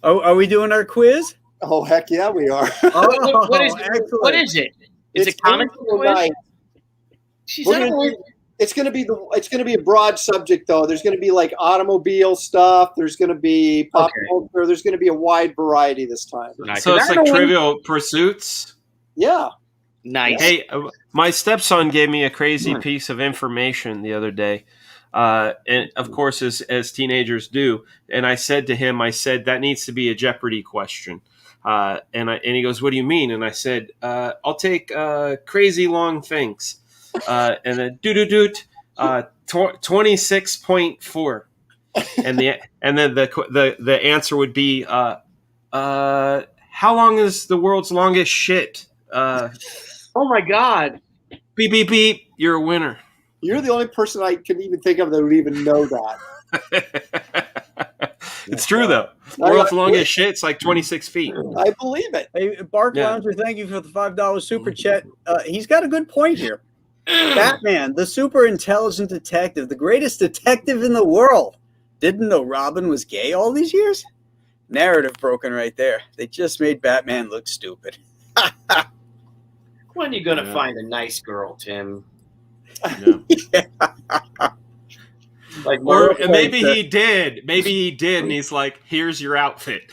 Oh, are we doing our quiz? Oh heck yeah, we are. What is it? Is it comic quiz? It's going to be a broad subject though. There's going to be like automobile stuff. There's going to be pop culture. There's going to be a wide variety this time. So it's like Trivial Pursuits. Yeah. Nice. Hey, my stepson gave me a crazy piece of information the other day. And of course, as teenagers do. And I said to him, that needs to be a Jeopardy question. And he goes, what do you mean? And I said, I'll take crazy long things. And then 26.4. And then the answer would be, how long is the world's longest shit? Oh my God. Beep, beep, beep. You're a winner. You're the only person I can even think of that would even know that. It's true, though. The world's longest shit's like 26 feet. I believe it. Hey, Bark Lounger, thank you for the $5 super chat. He's got a good point here. Batman, the super intelligent detective, the greatest detective in the world, didn't know Robin was gay all these years? Narrative broken right there. They just made Batman look stupid. When are you going to find a nice girl, Tim? Yeah. Or maybe he did, and he's like, "Here's your outfit."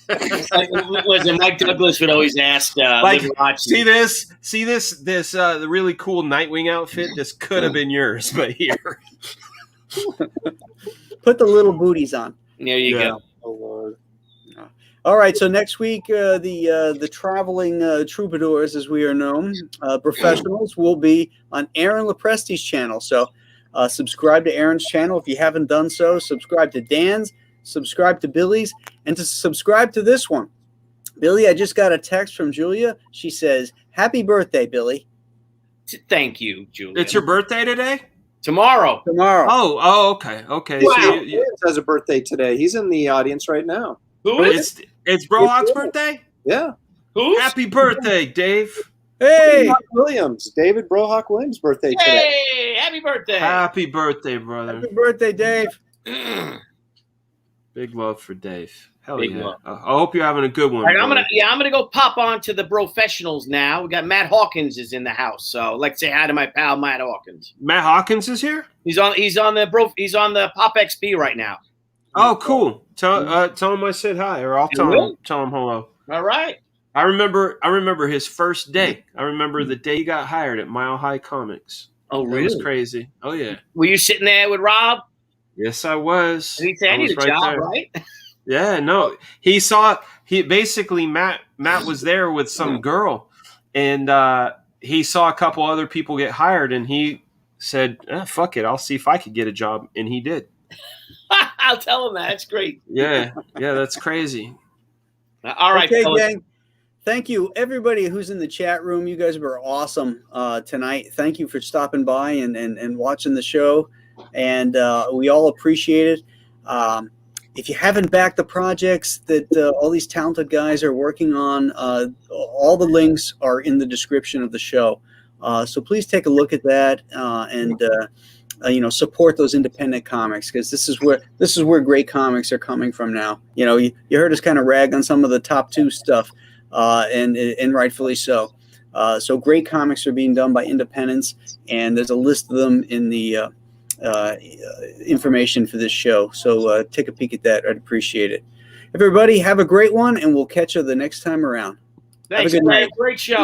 Mike Douglas would always ask, "See this? The really cool Nightwing outfit. This could have been yours, but here." Put the little booties on. There you go. Oh All right, so next week, the traveling troubadours, as we are known, professionals, will be on Aaron Lepresti's channel. So subscribe to Aaron's channel if you haven't done so. Subscribe to Dan's, subscribe to Billy's, and to subscribe to this one. Billy, I just got a text from Julia. She says, "Happy birthday, Billy." Thank you, Julia. It's your birthday today? Tomorrow. Tomorrow. Okay. Wow, So Williams has a birthday today. He's in the audience right now. Who is? it's Brohawk's birthday? Yeah. Who's? Happy birthday, Dave. Hey, Brohawk Williams, David Brohawk Williams' birthday today. Hey, happy birthday. Happy birthday, brother. happy birthday, Dave. Big love for Dave. Hell Big yeah. love. I hope you're having a good one. All right, I'm brother. gonna go pop on to the Brofessionals now. We got Matt Hawkins is in the house, so I'd like to say hi to my pal Matt Hawkins. Matt Hawkins is here? He's on the Pop XP right now. Oh, cool. Tell him I said hi, or I'll You tell will? him hello. All right. I remember his first day. I remember the day he got hired at Mile High Comics. Oh, That was crazy. Oh yeah. Were you sitting there with Rob? Yes, I was. And he said, "I need a was job, there. right?" Yeah, no. Matt was there with some girl, and he saw a couple other people get hired, and he said, fuck it, I'll see if I could get a job, and he did. I'll tell him that. That's great. Yeah, that's crazy. All right, Okay, fellas. gang. Thank you, everybody who's in the chat room. You guys were awesome tonight. Thank you for stopping by and watching the show, and we all appreciate it. If you haven't backed the projects that all these talented guys are working on, all the links are in the description of the show. So please take a look at that and support those independent comics, because this is where great comics are coming from now. You heard us kind of rag on some of the top 2 stuff, and rightfully so. So great comics are being done by independents, and there's a list of them in the information for this show. So take a peek at that. I'd appreciate it. Everybody, have a great one, and we'll catch you the next time around. Thanks, Have a good man. night. Great show.